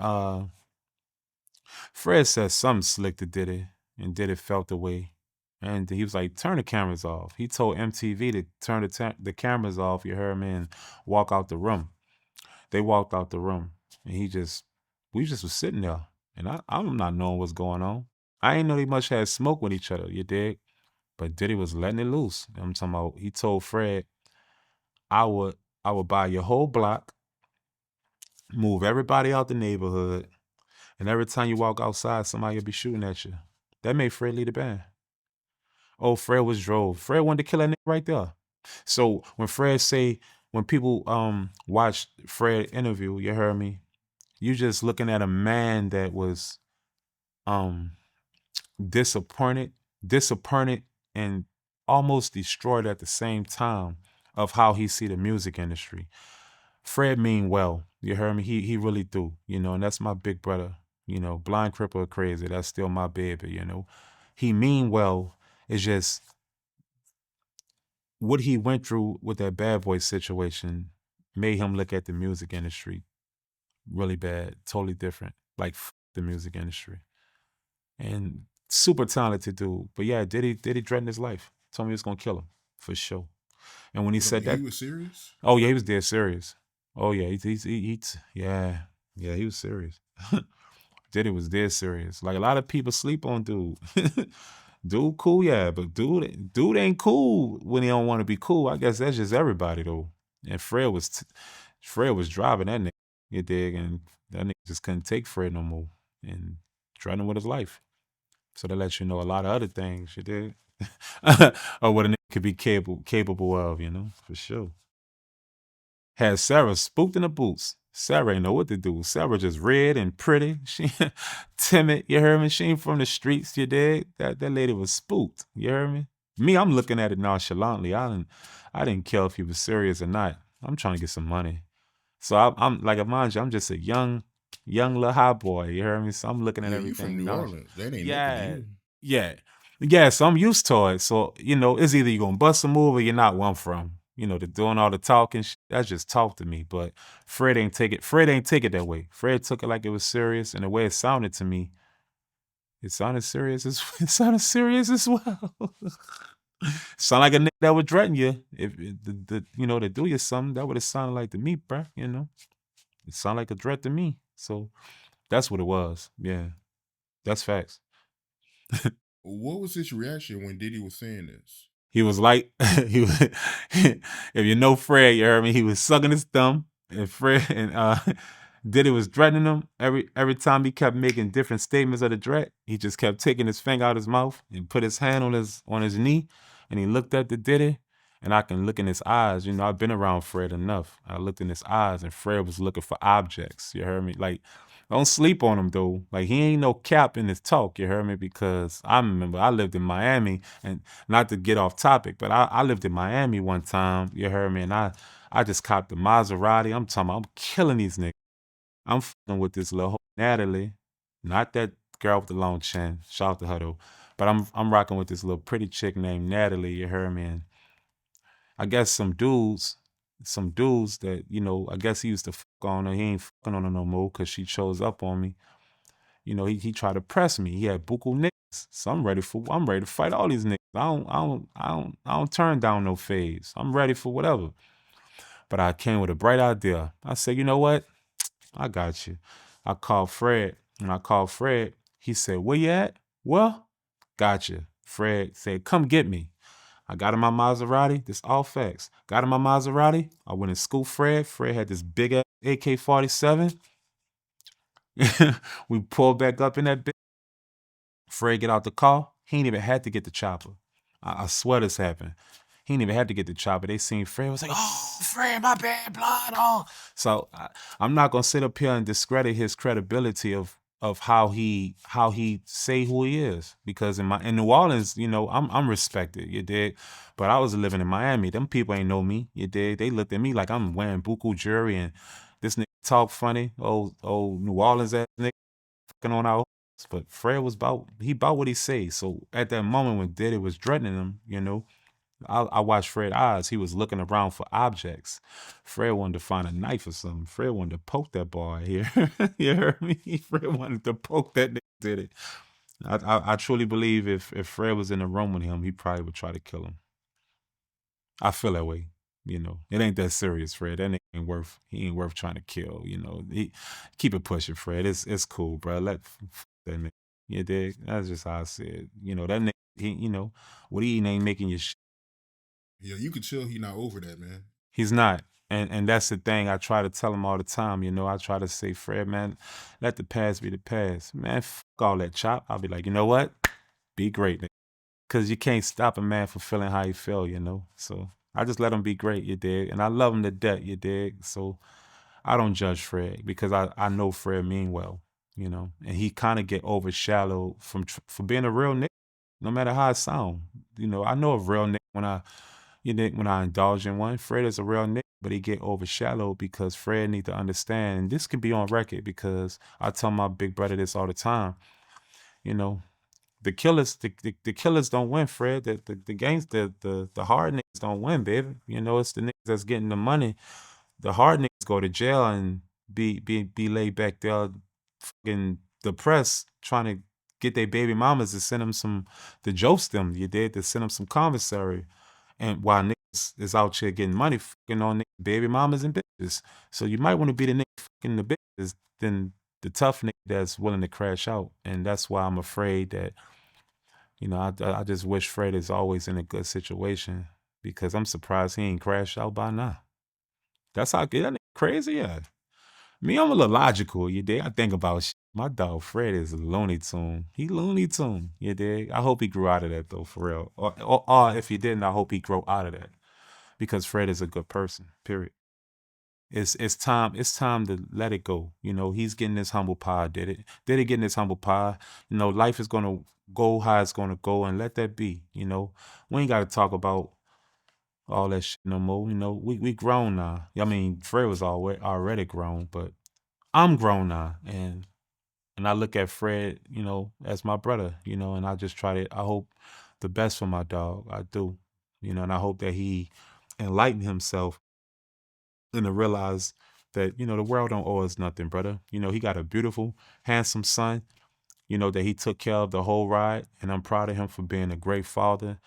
Fred said something slick to Diddy and Diddy felt the way. And he was like, turn the cameras off. He told MTV to turn the cameras off, you heard me, and walk out the room. They walked out the room and we just was sitting there. And I'm not knowing what's going on. I ain't know they much had smoke with each other, you dig? But Diddy was letting it loose. I'm talking about he told Fred, I would I would buy your whole block, move everybody out the neighborhood, and every time you walk outside, somebody will be shooting at you. That made Fred lead the band. Oh, Fred was drove. Fred wanted to kill that nigga right there. So when people watch Fred interview, you heard me, you just looking at a man that was um disappointed, disappointed, and almost destroyed at the same time of how he see the music industry. Fred mean well. You heard me? He really do. And that's my big brother. Blind, cripple, or crazy. That's still my baby. He mean well. It's just what he went through with that bad boy situation made him look at the music industry really bad, totally different. Like the music industry. And super talented dude. But yeah, did he threaten his life? Told me he was gonna kill him for sure. And when he But I said mean, he that, was serious. oh yeah, he was dead serious. Oh yeah, yeah, yeah, he was serious. Diddy was dead serious. Like a lot of people sleep on dude. Dude cool, yeah, but dude ain't cool when he don't want to be cool. I guess that's just everybody though. And Fred was driving that nigga, you dig, and that nigga just couldn't take Fred no more and threatened with his life. So that lets you know a lot of other things, you dig, or what a nigga could be capable of, for sure. Had Sarah spooked in the boots. Sarah ain't know what to do. Sarah just red and pretty. She timid, you heard me? She ain't from the streets, you dig? That lady was spooked, you heard me? Me, I'm looking at it nonchalantly. I didn't care if he was serious or not. I'm trying to get some money. So I'm like, mind you, I'm just a young little hot boy, you heard me? So I'm looking at Yeah, you from everything New non. Orleans. That ain't nothing to Yeah, you. yeah. Yeah, so I'm used to it. So, it's either you're gonna bust a move or you're not where I'm from. The doing all the talking, that's just talk to me. But Fred ain't take it that way. Fred took it like it was serious, and the way it sounded to me, it sounded serious as it sounded serious as well. Sound like a nigga that would threaten you if to do you something. That would have sounded like to me, bruh. It sounded like a threat to me. So that's what it was. Yeah, that's facts. What was his reaction when Diddy was saying this? He was like, he was, if you know Fred, you heard me. He was sucking his thumb, and Fred and Diddy was threatening him every time he kept making different statements of the threat. He just kept taking his finger out his mouth and put his hand on his knee, and he looked at the Diddy, and I can look in his eyes. I've been around Fred enough. I looked in his eyes, and Fred was looking for objects. You heard me? Like, don't sleep on him though. Like he ain't no cap in his talk. You heard me? Because I remember I lived in Miami, and not to get off topic, but I lived in Miami one time. You heard me? And I just copped the Maserati. I'm talking about I'm killing these niggas. I'm fucking with this little hoe, Natalie, not that girl with the long chin. Shout out to her though. But I'm rocking with this little pretty chick named Natalie. You heard me? And I guess some dudes. some dudes that, I guess he used to fuck on her. He ain't fucking on her no more because she chose up on me. He tried to press me. He had buku niggas. So I'm ready to fight all these niggas. I don't turn down no phase. I'm ready for whatever. But I came with a bright idea. I said, you know what? I got you. I called Fred. When I called Fred, he said, where you at? Well, gotcha. Fred said, come get me. I got in my Maserati. This all facts. Got in my Maserati. I went and scooped Fred. Fred had this big ass AK-47. We pulled back up in that bitch. Fred get out the car. He ain't even had to get the chopper. I swear this happened. He ain't even had to get the chopper. They seen Fred. Was like, oh, Fred, my bad, blood. Oh, so I'm not gonna sit up here and discredit his credibility of how he say who he is, because in New Orleans, I'm respected. You dig? But I was living in Miami. Them people ain't know me. You dig? They looked at me like I'm wearing buku jewelry and this nigga talk funny. Old New Orleans ass nigga fucking on our. But Fred was about what he say. So at that moment when Diddy was threatening him, I watched Fred's eyes. He was looking around for objects. Fred wanted to find a knife or something. Fred wanted to poke that boy here. You heard me? Fred wanted to poke that nigga. Diddy. I truly believe if Fred was in the room with him, he probably would try to kill him. I feel that way. It ain't that serious, Fred. That nigga he ain't worth trying to kill. Keep it pushing, Fred. It's cool, bro. Let that nigga. You dig? That's just how I said. That nigga. What he ain't making your shit. Yeah, you could tell he not over that, man. He's not. And that's the thing. I try to tell him all the time. I try to say, Fred, man, let the past be the past. Man, fuck all that chop. I'll be like, you know what? Be great, nigga. Because you can't stop a man from feeling how he feel, So I just let him be great, you dig? And I love him to death, you dig? So I don't judge Fred because I know Fred mean well, And he kind of get overshadowed for being a real nigga, no matter how it sound. I know a real nigga when I indulge in one. Fred is a real nigga, but he get overshadowed because Fred need to understand. And this can be on record because I tell my big brother this all the time. The killers don't win, Fred. The gangs, the hard niggas don't win, baby. It's the niggas that's getting the money. The hard niggas go to jail and be laid back there, fucking depressed, trying to get their baby mamas to send them to jost them. You did to send them some commissary, and while niggas is out here getting money, fucking on baby mamas and bitches. So you might want to be the nigga fucking the bitches than the tough nigga that's willing to crash out, and that's why I'm afraid that. I just wish Fred is always in a good situation because I'm surprised he ain't crashed out by now. That's how that nigga crazy, yeah. Me, I'm a little logical, you dig? I think about shit. My dog Fred is a Looney Tune. He Looney Tune, you dig? I hope he grew out of that though, for real. Or if he didn't, I hope he grow out of that because Fred is a good person. Period. It's time to let it go. He's getting his humble pie. Did it getting his humble pie? Life is gonna go how it's gonna go, and let that be. We ain't gotta talk about all that shit no more. We grown now. I mean, Fred was already grown, but I'm grown now, and I look at Fred, as my brother, and I just I hope the best for my dog. I do, and I hope that he enlighten himself and to realize that, the world don't owe us nothing, brother. He got a beautiful, handsome son, that he took care of the whole ride, and I'm proud of him for being a great father.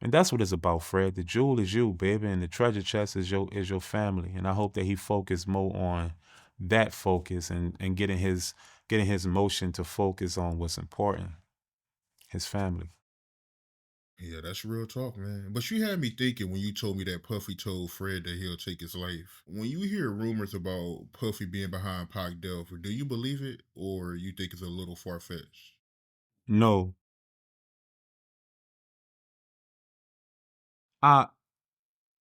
And that's what it's about, Fred. The jewel is you, baby, and the treasure chest is your family. And I hope that he focus more on that focus and getting his emotion to focus on what's important, his family. Yeah, that's real talk, man. But you had me thinking when you told me that Puffy told Fred that he'll take his life. When you hear rumors about Puffy being behind Pac Death, do you believe it or you think it's a little far fetched? No, I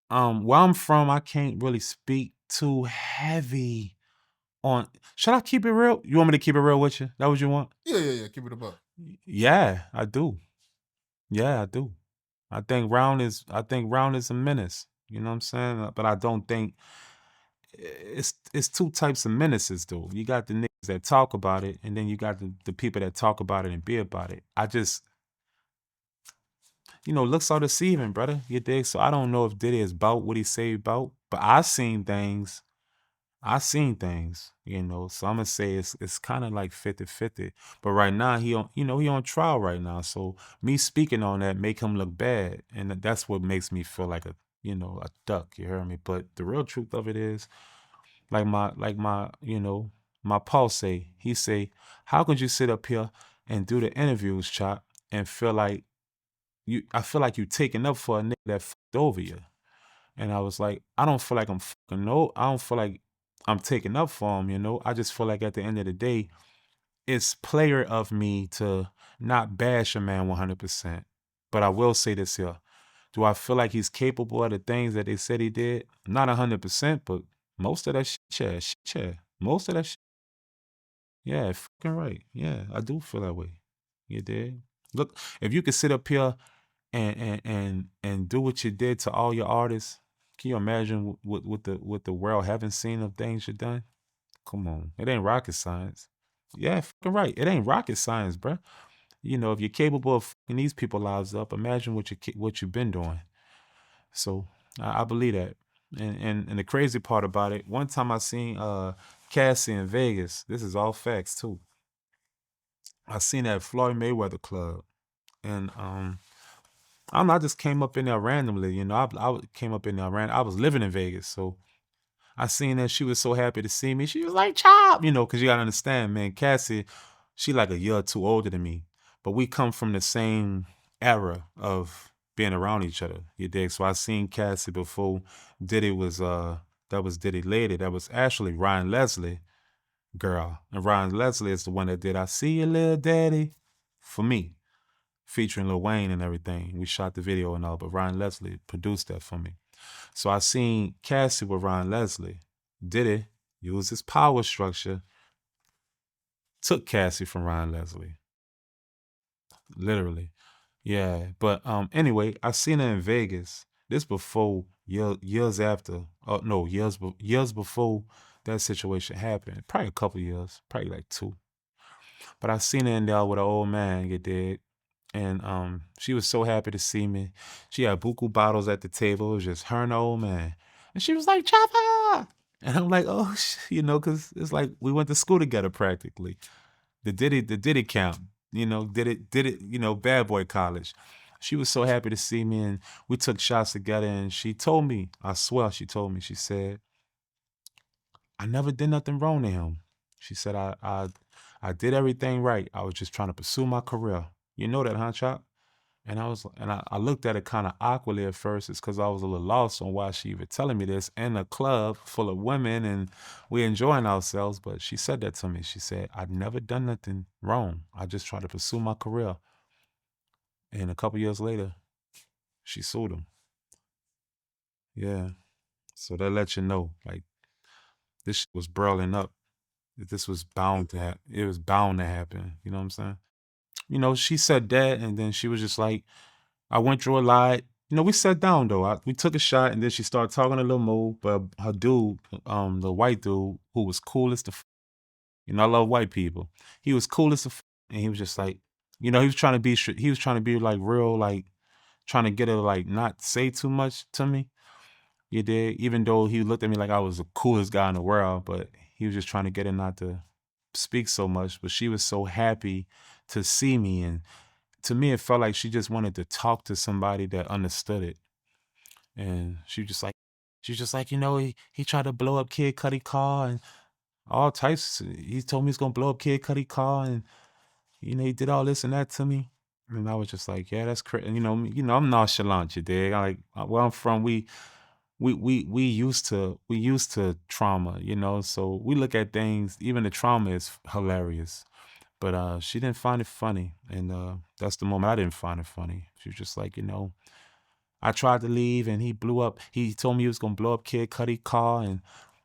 where I'm from, I can't really speak too heavy on. Should I keep it real? You want me to keep it real with you? That what you want? Yeah. Keep it above. Yeah, I do. Yeah, I do. I think Round is a menace. You know what I'm saying? But I don't think it's two types of menaces though. You got the niggas that talk about it, and then you got the people that talk about it and be about it. I just, looks are deceiving, brother. You dig? So I don't know if Diddy is about what he say about. But I seen things, so I'm gonna say it's kind of like 50-50. But right now he on trial right now. So me speaking on that make him look bad. And that's what makes me feel like a duck, you hear me? But the real truth of it is, my Paul say, he say, how could you sit up here and do the interviews, Chop, and feel like I feel like you taking up for a nigga that fucked over you. And I was like, I don't feel like I'm fucking no. I don't feel like I'm taking up for him. I just feel like at the end of the day, it's player of me to not bash a man 100%. But I will say this here. Do I feel like he's capable of the things that they said he did? Not 100%, but most of that shit. Most of that shit. Yeah, fucking right. Yeah, I do feel that way. You did. Look, if you could sit up here and do what you did to all your artists, can you imagine what the world haven't seen of things you done? Come on, it ain't rocket science. Yeah, fucking right. It ain't rocket science, bruh. If you're capable of fucking these people lives up, imagine what you've been doing. So I believe that. And the crazy part about it, one time I seen Cassie in Vegas. This is all facts too. I seen that Floyd Mayweather club, and I don't know. I just came up in there randomly. I came up in there I was living in Vegas, so I seen that she was so happy to see me. She was like, "Chop," because you gotta understand, man. Cassie, she like a year or two older than me, but we come from the same era of being around each other. You dig? So I seen Cassie before Diddy was that was Diddy lady. That was actually Ryan Leslie girl, and Ryan Leslie is the one that did "I See You, Little Daddy" for me, featuring Lil Wayne and everything. We shot the video and all, but Ryan Leslie produced that for me. So I seen Cassie with Ryan Leslie. Diddy used his power structure, took Cassie from Ryan Leslie. Literally. Yeah. But anyway, I seen her in Vegas. This before years after. Oh no, years before that situation happened. Probably a couple years. Probably like 2. But I seen her in there with an old man, you did. And she was so happy to see me. She had buku bottles at the table. It was just her and the old man. And she was like, "Chopper!" And I'm like, "Oh, because it's like we went to school together practically. The Diddy camp, did it, bad boy college." She was so happy to see me, and we took shots together. And she told me, I swear, she told me, she said, "I never did nothing wrong to him." She said, I did everything right. I was just trying to pursue my career. You know that, huh, Chop? And I looked at it kind of awkwardly at first. It's because I was a little lost on why she even telling me this in a club full of women and we enjoying ourselves. But she said that to me. She said, "I've never done nothing wrong. I just tried to pursue my career." And a couple years later, she sued him. Yeah. So that lets you know, like, this shit was burling up. This was bound to happen. It was bound to happen. You know what I'm saying? She said that, and then she was just like, I went through a lot. We sat down though. We took a shot, and then she started talking a little more. But her dude, the white dude, who was cool as I love white people. He was cool as and he was just like, he was trying to be, he was trying to be like real, like trying to get her to like not say too much to me. You did, even though he looked at me like I was the coolest guy in the world, but he was just trying to get her not to speak so much. But she was so happy to see me, and to me, it felt like she just wanted to talk to somebody that understood it. And she was just like, he tried to blow up Kid Cudi car and all types. He told me he's gonna blow up Kid Cudi car, and he did all this and that to me. And I was just like, yeah, that's crazy. I'm nonchalant, you dig? Where I'm from, we used to trauma, so we look at things, even the trauma is hilarious. But she didn't find it funny. And that's the moment I didn't find it funny. She was just like, I tried to leave and he blew up. He told me he was gonna blow up Kid Cudi car and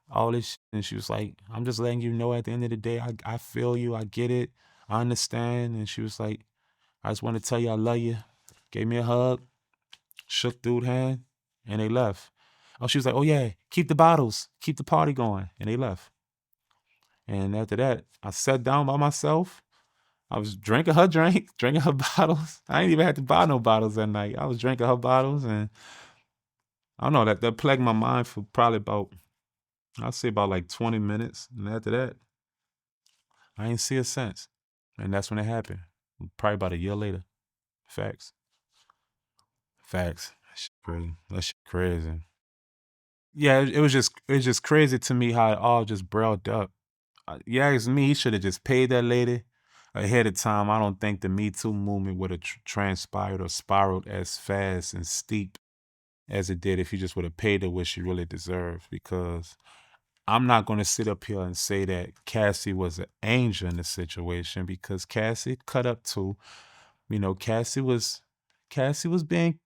all this shit. And she was like, "I'm just letting you know at the end of the day, I feel you, I get it, I understand." And she was like, "I just want to tell you I love you." Gave me a hug, shook dude's hand, and they left. Oh, she was like, "Oh yeah, keep the bottles, keep the party going," and they left. And after that, I sat down by myself. I was drinking her drink, drinking her bottles. I ain't even had to buy no bottles that night. I was drinking her bottles, and I don't know, that plagued my mind for probably about, I'll say about like 20 minutes. And after that, I ain't see her since. And that's when it happened. Probably about a year later. Facts. Facts. That shit crazy. That shit crazy. Yeah, it was just crazy to me how it all just brailed up. You ask me, he should have just paid that lady ahead of time. I don't think the Me Too movement would have transpired or spiraled as fast and steep as it did if he just would have paid her what she really deserved. Because I'm not going to sit up here and say that Cassie was an angel in the situation, because Cassie cut up too. Cassie was being,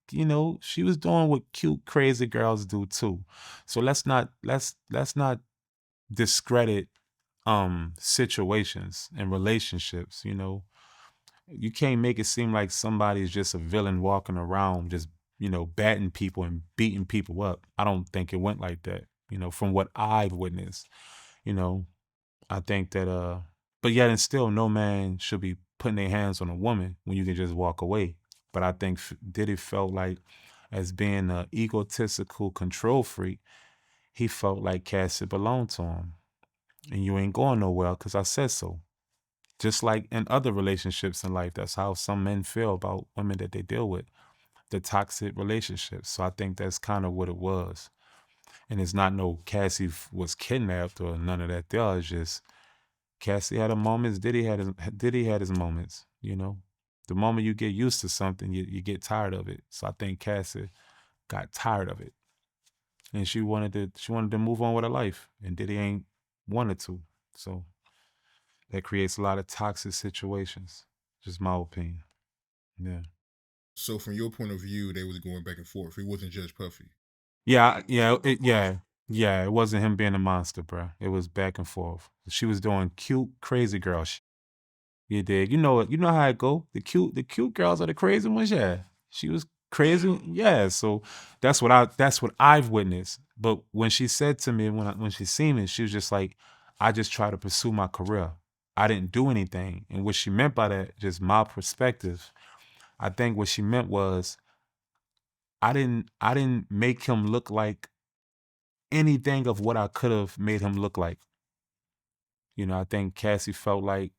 she was doing what cute crazy girls do too. So let's not discredit situations and relationships. You can't make it seem like somebody's just a villain walking around just batting people and beating people up. I don't think it went like that, from what I've witnessed. you know I think that but yet and still, no man should be putting their hands on a woman when you can just walk away. But I think Diddy felt like, as being an egotistical control freak, he felt like Cassie belonged to him, and you ain't going nowhere because I said so. Just like in other relationships in life, that's how some men feel about women that they deal with, the toxic relationships. So I think that's kind of what it was. And it's not no Cassie was kidnapped or none of that there. It's just Cassie had her moments, Diddy had his moments. The moment you get used to something, you get tired of it. So I think Cassie got tired of it, and she wanted to move on with her life, and Diddy ain't wanted to. So that creates a lot of toxic situations. Just my opinion. Yeah. So from your point of view, they was going back and forth. It wasn't just Puffy. Yeah. It wasn't him being a monster, bro. It was back and forth. She was doing cute, crazy girl shit. You did. You know it. You know how it go. The cute girls are the crazy ones. Yeah, she was crazy. Yeah. So that's what I've witnessed. But when she said to me, when she seen me, she was just like, I just try to pursue my career. I didn't do anything. And what she meant by that, just my perspective, I think what she meant was, I didn't make him look like anything of what I could have made him look like. I think Cassie felt like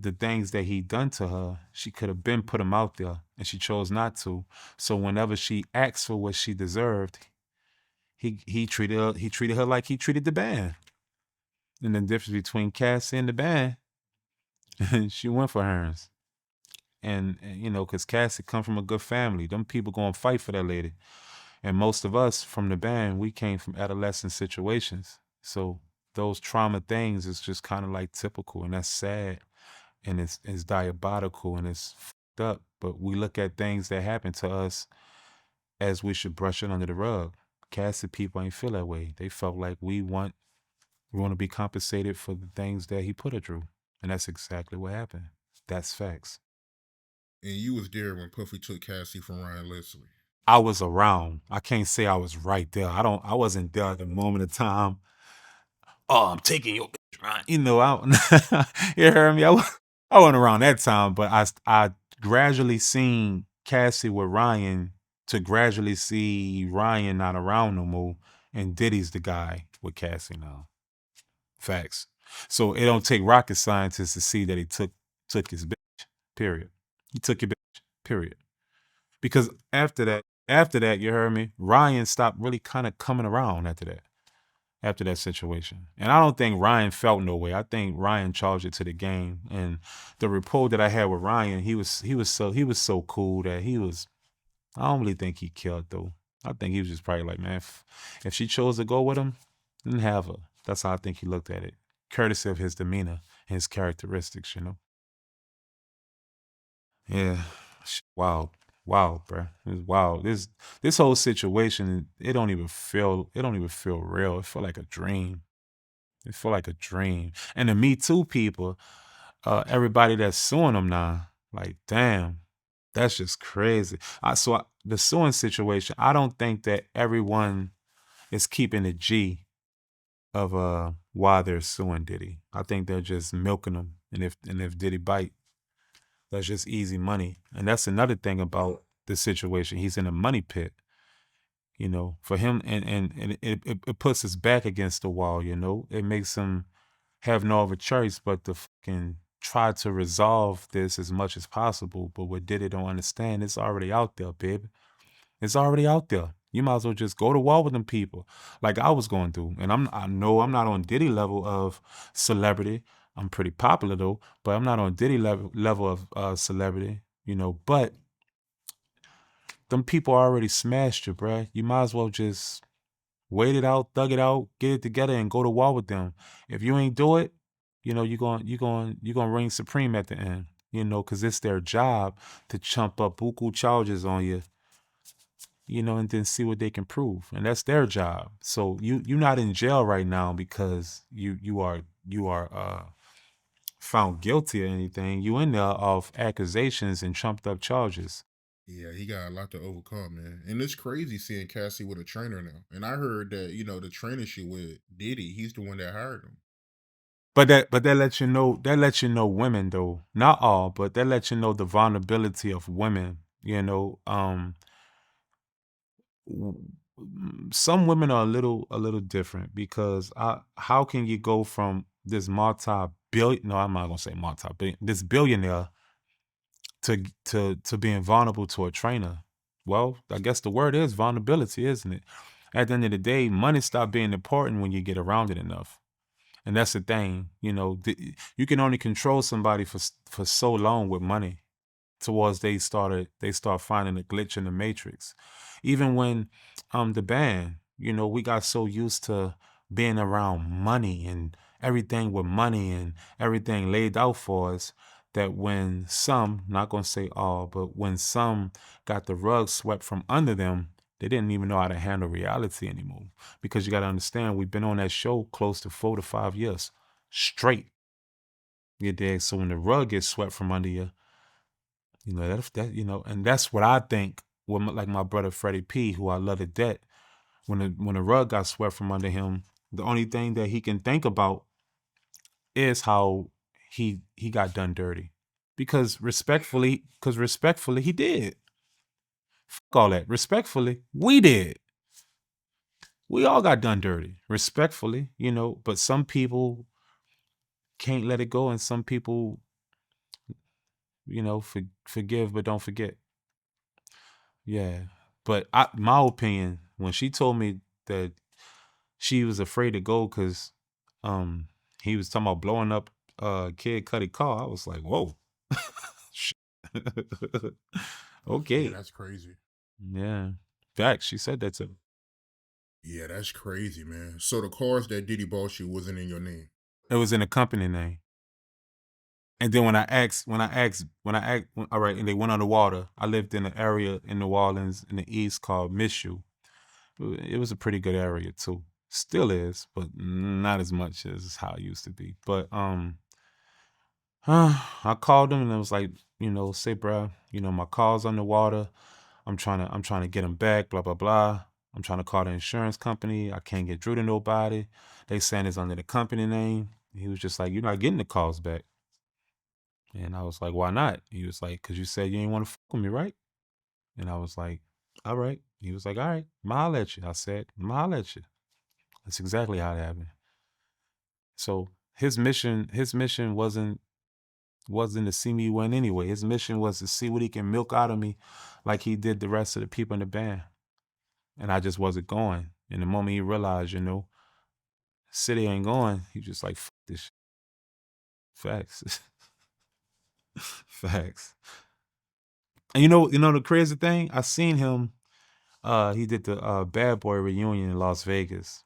the things that he done to her, she could have been put him out there, and she chose not to. So whenever she asked for what she deserved, he treated her like he treated the band. And the difference between Cassie and the band, she went for hers. And because Cassie come from a good family, them people gonna fight for that lady. And most of us from the band, we came from adolescent situations. So those trauma things is just kind of like typical, and that's sad, and it's diabolical, and it's fucked up. But we look at things that happen to us as we should brush it under the rug. Cassie people ain't feel that way. They felt like we want to be compensated for the things that he put her through, and that's exactly what happened. That's facts. And you was there when Puffy took Cassie from Ryan Leslie. I was around. I can't say I was right there. I wasn't there at the moment of time. Oh, I'm taking your bitch, right? You heard me. I wasn't around that time, but I gradually seen Cassie with Ryan, to gradually see Ryan not around no more, and Diddy's the guy with Cassie now. Facts. So it don't take rocket scientists to see that he took his bitch. Period. He took your bitch. Period. Because after that, you heard me. Ryan stopped really kind of coming around after that situation. And I don't think Ryan felt no way. I think Ryan charged it to the game. And the rapport that I had with Ryan, he was so cool that I don't really think he killed though. I think he was just probably like, man, if she chose to go with him, then have her. That's how I think he looked at it. Courtesy of his demeanor and his characteristics. Yeah. Wow. Wow, bro. It's wild. This whole situation, it don't even feel real. It feel like a dream. It feel like a dream. And the Me Too people, everybody that's suing them now, like, damn, that's just crazy. The suing situation, I don't think that everyone is keeping the G of why they're suing Diddy. I think they're just milking him, and if Diddy bite, that's just easy money. And that's another thing about the situation. He's in a money pit. For him, and it puts his back against the wall. It makes him have no other choice but to fucking try to resolve this as much as possible. But what Diddy don't understand, it's already out there, baby. It's already out there. You might as well just go to war with them people, like I was going through. And I know I'm not on Diddy level of celebrity. I'm pretty popular though, but I'm not on Diddy level of celebrity. But them people already smashed you, bruh. You might as well just wait it out, thug it out, get it together, and go to war with them. If you ain't do it, you're gonna reign supreme at the end. Because it's their job to chump up buku charges on you, and then see what they can prove, and that's their job. So you're not in jail right now because you are found guilty or anything. You in there of accusations and trumped up charges. Yeah, he got a lot to overcome, man. And it's crazy seeing Cassie with a trainer now. And I heard that, the trainer she with Diddy, he's the one that hired him. But that lets you know women though, not all, but that lets you know the vulnerability of women. Some women are a little different because how can you go from this multi-billion? No, I'm not gonna say multi-billion. This billionaire to being vulnerable to a trainer. Well, I guess the word is vulnerability, isn't it? At the end of the day, money stop being important when you get around it enough. And that's the thing, you can only control somebody for so long with money towards they start finding a glitch in the matrix. Even when the band, we got so used to being around money and everything with money and everything laid out for us that when some, not gonna say all, but when some got the rug swept from under them, they didn't even know how to handle reality anymore. Because you gotta understand, we've been on that show close to 4 to 5 years straight. You dig? So when the rug gets swept from under you, and that's what I think. With like my brother Freddy P, who I love to death, when the rug got swept from under him, the only thing that he can think about is how he got done dirty. Because respectfully, he did. Fuck all that. Respectfully, we did. We all got done dirty. Respectfully, but some people can't let it go, and some people, forgive but don't forget. Yeah. But my opinion, when she told me that she was afraid to go because he was talking about blowing up Kid Cudi car, I was like, whoa. Yeah, Okay. that's crazy. Yeah. Facts. She said that to me. Yeah, that's crazy, man. So the cars that Diddy bought you wasn't in your name. It was in a company name. And then all right, and they went underwater. I lived in an area in New Orleans in the East called Mishu. It was a pretty good area too. Still is, but not as much as how it used to be. But I called him and I was like, say, bro, my car's underwater. I'm trying to get him back. Blah blah blah. I'm trying to call the insurance company. I can't get through to nobody. They saying it's under the company name. He was just like, you're not getting the calls back. And I was like, why not? He was like, because you said you ain't want to fuck with me, right? And I was like, all right. He was like, all right, I'ma holler at you. I said, I'ma holler at you. That's exactly how it happened. So his mission wasn't to see me win anyway. His mission was to see what he can milk out of me like he did the rest of the people in the band. And I just wasn't going. And the moment he realized, City ain't going, he just like, fuck this shit. Facts. Facts. And the crazy thing, I seen him, he did the Bad Boy reunion in Las Vegas.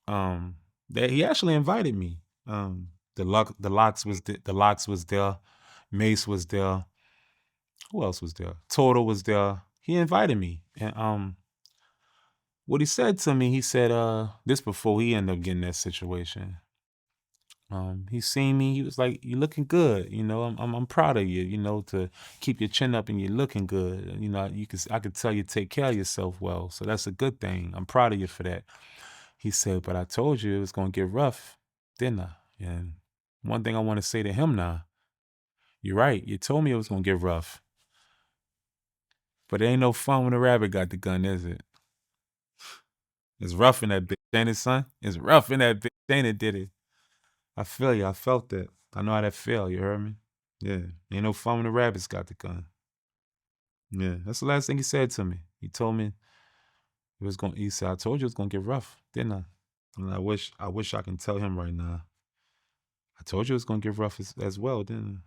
That he actually invited me. The Locks was there, Mace was there. Who else was there? Total was there. He invited me, and what he said to me, he said, this before he ended up getting that situation. He seen me. He was like, "You looking good. I'm proud of you. To keep your chin up and you're looking good. I could tell you take care of yourself well. So that's a good thing. I'm proud of you for that." He said, "But I told you it was gonna get rough, didn't I?" And one thing I want to say to him now, you're right. You told me it was gonna get rough, but it ain't no fun when the rabbit got the gun, is it? It's rough in that bitch, ain't it, son? It's rough in that bitch, ain't it, did it? I feel you. I felt that. I know how that feel. You heard me? Yeah. Ain't no fun when the rabbits got the gun. Yeah. That's the last thing he said to me. He told me it was going. He said, "I told you it was gonna get rough, didn't I?" And I wish I can tell him right now. I told you it was gonna get rough as well, didn't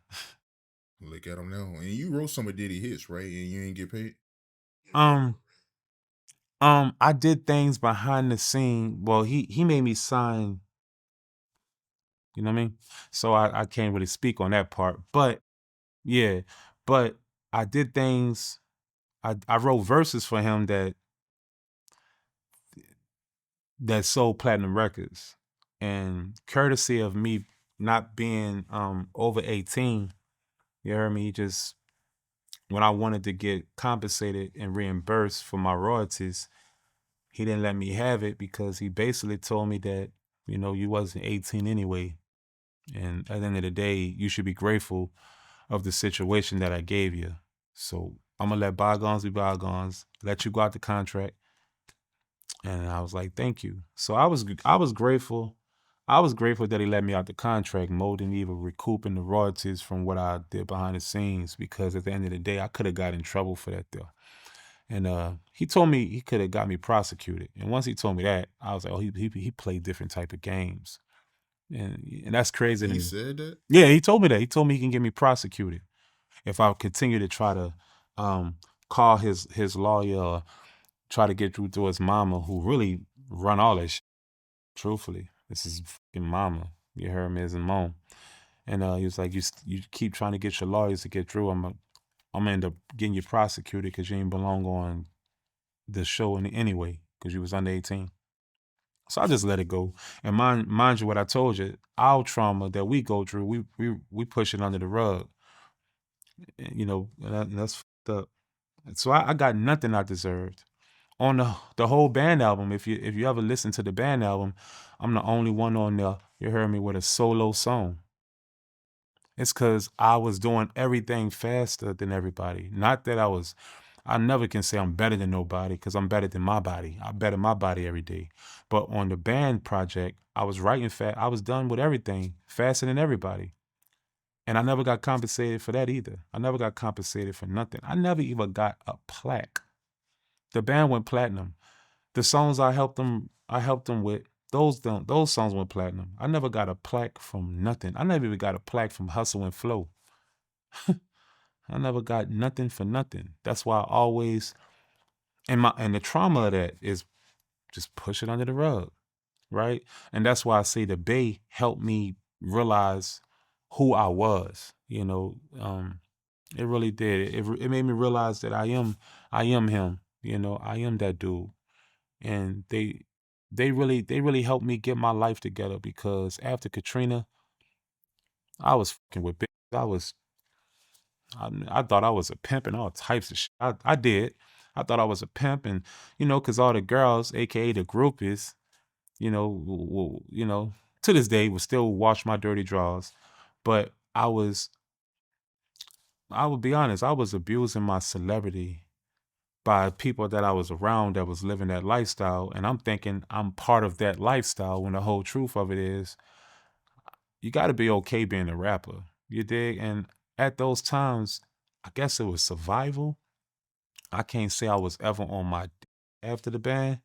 Look at him now. And you wrote some of Diddy hits, right? And you ain't get paid. I? I did things behind the scene. Well, he made me sign. You know what I mean? So I can't really speak on that part. But yeah, but I did things. I wrote verses for him that sold platinum records, and courtesy of me not being over 18, you heard me. Just when I wanted to get compensated and reimbursed for my royalties, he didn't let me have it because he basically told me that you wasn't 18 anyway, and at the end of the day, you should be grateful of the situation that I gave you. So I'm gonna let bygones be bygones. Let you go out the contract. And I was like, thank you. So I was grateful. I was grateful that he let me out the contract more than even recouping the royalties from what I did behind the scenes, because at the end of the day, I could have got in trouble for that though. And he told me he could have got me prosecuted. And once he told me that, I was like, oh, he played different type of games. And that's crazy to He me. said that. Yeah, he told me that. He told me he can get me prosecuted if I continue to try to um, call his lawyer or try to get through to his mama, who really run all that shit. Truthfully, this is fucking mama. You heard me, as a mom. And he was like, you keep trying to get your lawyers to get through. I'm gonna end up getting you prosecuted because you ain't belong on the show anyway because you was under 18. So I just let it go. And mind you, what I told you, our trauma that we go through, we push it under the rug. And that's fucked up. So I got nothing I deserved on the whole band album. If you ever listen to the band album, I'm the only one on there. You heard me with a solo song. It's because I was doing everything faster than everybody. Not that I never can say I'm better than nobody because I'm better than my body. I better my body every day. But on the band project, I was writing fast. I was done with everything faster than everybody. And I never got compensated for that either. I never got compensated for nothing. I never even got a plaque. The band went platinum. The songs I helped them with, those songs went platinum. I never got a plaque from nothing. I never even got a plaque from Hustle and Flow. I never got nothing for nothing. That's why I always and the trauma of that is just push it under the rug, right? And that's why I say the Bay helped me realize who I was. It really did. It made me realize that I am him. I am that dude. And they really helped me get my life together, because after Katrina, I was fucking with bitches. I thought I was a pimp and all types of shit. I did. I thought I was a pimp, and because all the girls, aka the groupies, to this day will still wash my dirty drawers. But I would be honest, I was abusing my celebrity by people that I was around that was living that lifestyle. And I'm thinking I'm part of that lifestyle, when the whole truth of it is you got to be okay being a rapper. You dig? And at those times, I guess it was survival. I can't say I was ever on my after the band,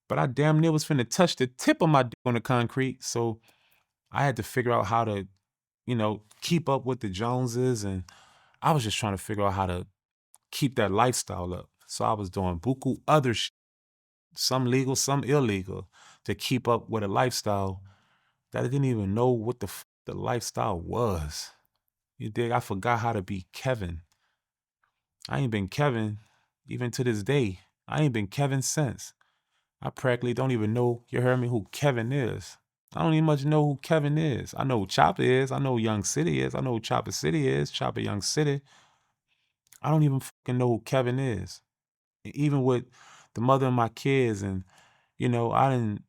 but I damn near was finna touch the tip of my dick on the concrete. So I had to figure out how to, keep up with the Joneses. And I was just trying to figure out how to keep that lifestyle up. So I was doing buku other shit, some legal, some illegal, to keep up with a lifestyle that I didn't even know what the lifestyle was. You dig? I forgot how to be Kevin. I ain't been Kevin even to this day. I ain't been Kevin since. I practically don't even know, you heard me, who Kevin is. I don't even much know who Kevin is. I know who Chopper is. I know who Young City is. I know who Chopper City is. Chopper Young City. I don't even fucking know who Kevin is. Even with the mother of my kids, and I didn't,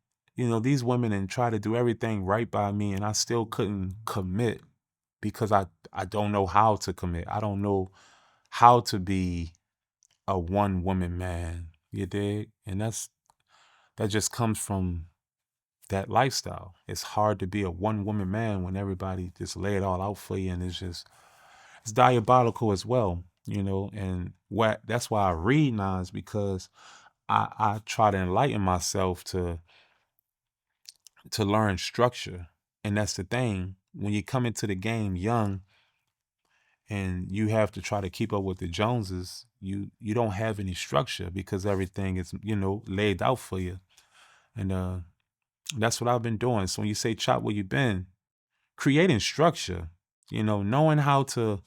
these women and try to do everything right by me, and I still couldn't commit because I don't know how to commit. I don't know how to be a one woman man. You dig? And that just comes from that lifestyle. It's hard to be a one woman man when everybody just lay it all out for you, and it's diabolical as well, you know. And what that's why I read now is because I try to enlighten myself to learn structure. And that's the thing. When you come into the game young and you have to try to keep up with the Joneses, you don't have any structure because everything is, you know, laid out for you. And that's what I've been doing. So when you say chop where you been, creating structure, you know, knowing how to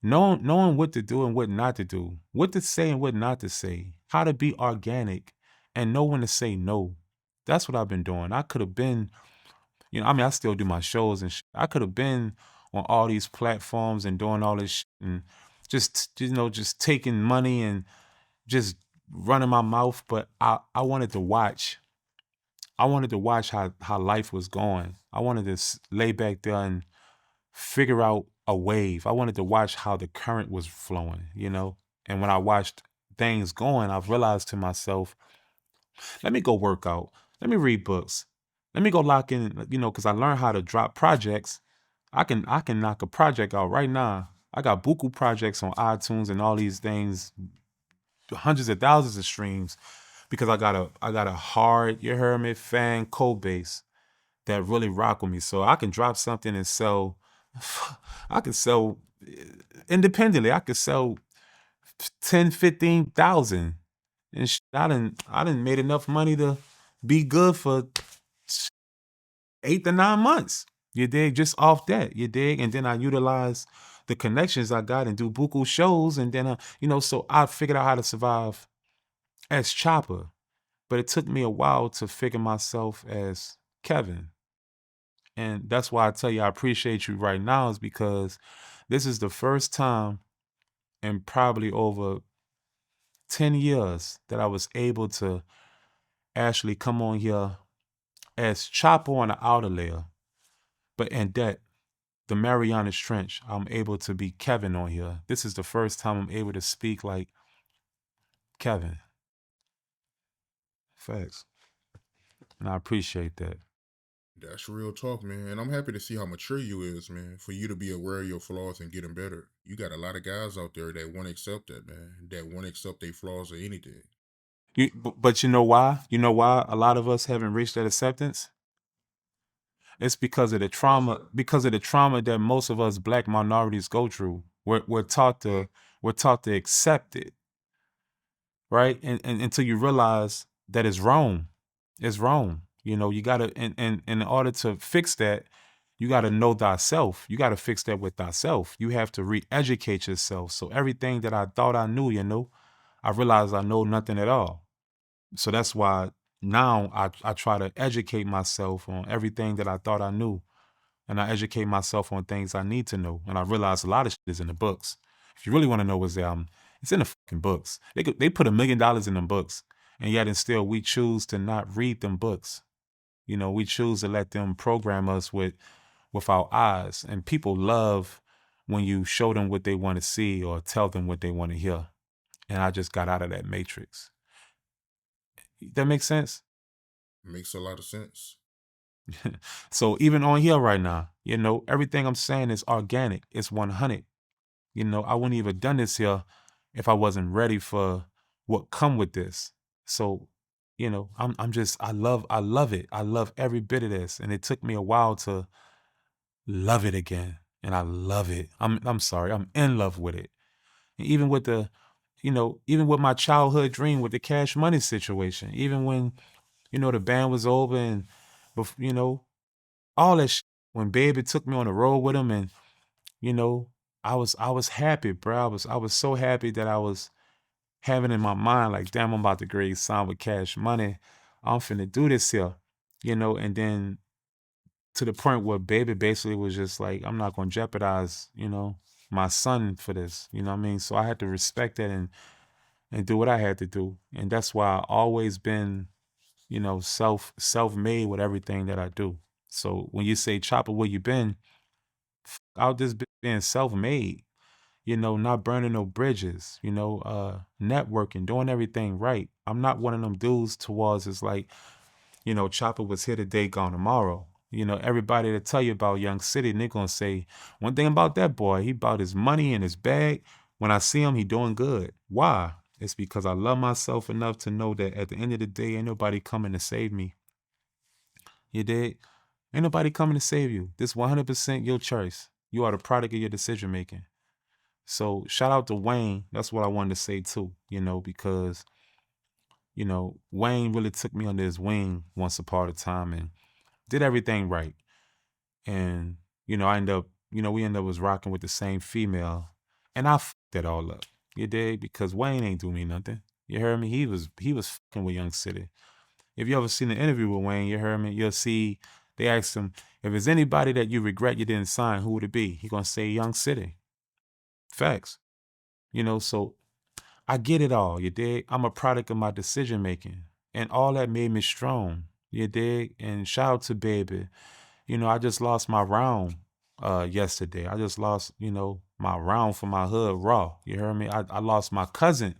knowing what to do and what not to do, what to say and what not to say, how to be organic and know when to say no. That's what I've been doing. I could have been, you know, I mean, I still do my shows and I could have been on all these platforms and doing all this and just, you know, just taking money and just running my mouth. But I wanted to watch. I wanted to watch how life was going. I wanted to lay back there and figure out a wave. I wanted to watch how the current was flowing, you know? And when I watched things going, I've realized to myself, let me go work out. Let me read books. Let me go lock in, you know, because I learned how to drop projects. I can knock a project out right now. I got buku projects on iTunes and all these things, hundreds of thousands of streams, because I got a hard, you heard me, fan code base that really rock with me. So I can drop something and sell. I could sell independently. I could sell 10, 15,000, and I done made enough money to be good for 8 to 9 months. You dig? Just off that, you dig? And then I utilize the connections I got and do buku shows, and then you know, so I figured out how to survive as Chopper. But it took me a while to figure myself as Kevin. And that's why I tell you I appreciate you right now, is because this is the first time in probably over 10 years that I was able to actually come on here as Chopper on the outer layer. But in that, the Marianas Trench, I'm able to be Kevin on here. This is the first time I'm able to speak like Kevin. Facts. And I appreciate that. That's real talk, man. And I'm happy to see how mature you is, man. For you to be aware of your flaws and getting better. You got a lot of guys out there that won't accept that, man. That won't accept their flaws or anything. But you know why? You know why a lot of us haven't reached that acceptance? It's because of the trauma that most of us black minorities go through. We're taught to accept it, right? And until you realize that it's wrong. It's wrong. You know, you gotta and in order to fix that, you gotta know thyself. You gotta fix that with thyself. You have to re-educate yourself. So everything that I thought I knew, you know, I realized I know nothing at all. So that's why now I try to educate myself on everything that I thought I knew. And I educate myself on things I need to know. And I realize a lot of shit is in the books. If you really want to know what's there, it's in the fucking books. They put $1 million in them books, and yet and still we choose to not read them books. You know, we choose to let them program us with our eyes. And people love when you show them what they want to see or tell them what they want to hear. And I just got out of that matrix. That makes sense? Makes a lot of sense. So even on here right now, you know, everything I'm saying is organic. It's 100. You know, I wouldn't even done this here if I wasn't ready for what come with this. So, you know, I'm just I love it. I love every bit of this. And it took me a while to love it again. And I love it. I'm sorry, I'm in love with it. And even with the, you know, even with my childhood dream with the Cash Money situation, even when, you know, the band was over and you know, all that when Baby took me on the road with him, and you know, I was happy, bro. I was so happy that I was having in my mind like, damn, I'm about to grade sign with Cash Money. I'm finna do this here, you know. And then to the point where Baby basically was just like, I'm not gonna jeopardize, you know, my son for this. You know what I mean? So I had to respect that and do what I had to do. And that's why I always been, you know, self-made with everything that I do. So when you say Chopper, where you been? Out this being self-made. not burning no bridges, networking, doing everything right. I'm not one of them dudes towards it's like, Chopper was here today, gone tomorrow. Everybody that tell you about Young City, and they gonna say one thing about that boy, he bought his money in his bag. When I see him, he doing good. Why? It's because I love myself enough to know that at the end of the day, ain't nobody coming to save me. You did? Ain't nobody coming to save you. This 100% your choice. You are the product of your decision making. So shout out to Wayne. That's what I wanted to say too, because, Wayne really took me under his wing once upon a time and did everything right. And, I end up, we end up was rocking with the same female. And I fucked that all up. You dig? Because Wayne ain't do me nothing. You heard me? He was fucking with Young City. If you ever seen an interview with Wayne, you heard me, you'll see they asked him, if there's anybody that you regret you didn't sign, who would it be? He gonna say Young City. Facts. So I get it all, you dig? I'm a product of my decision making. And all that made me strong. You dig? And shout out to Baby. I just lost my round yesterday. I just lost, my round for my hood raw. You heard me? I lost my cousin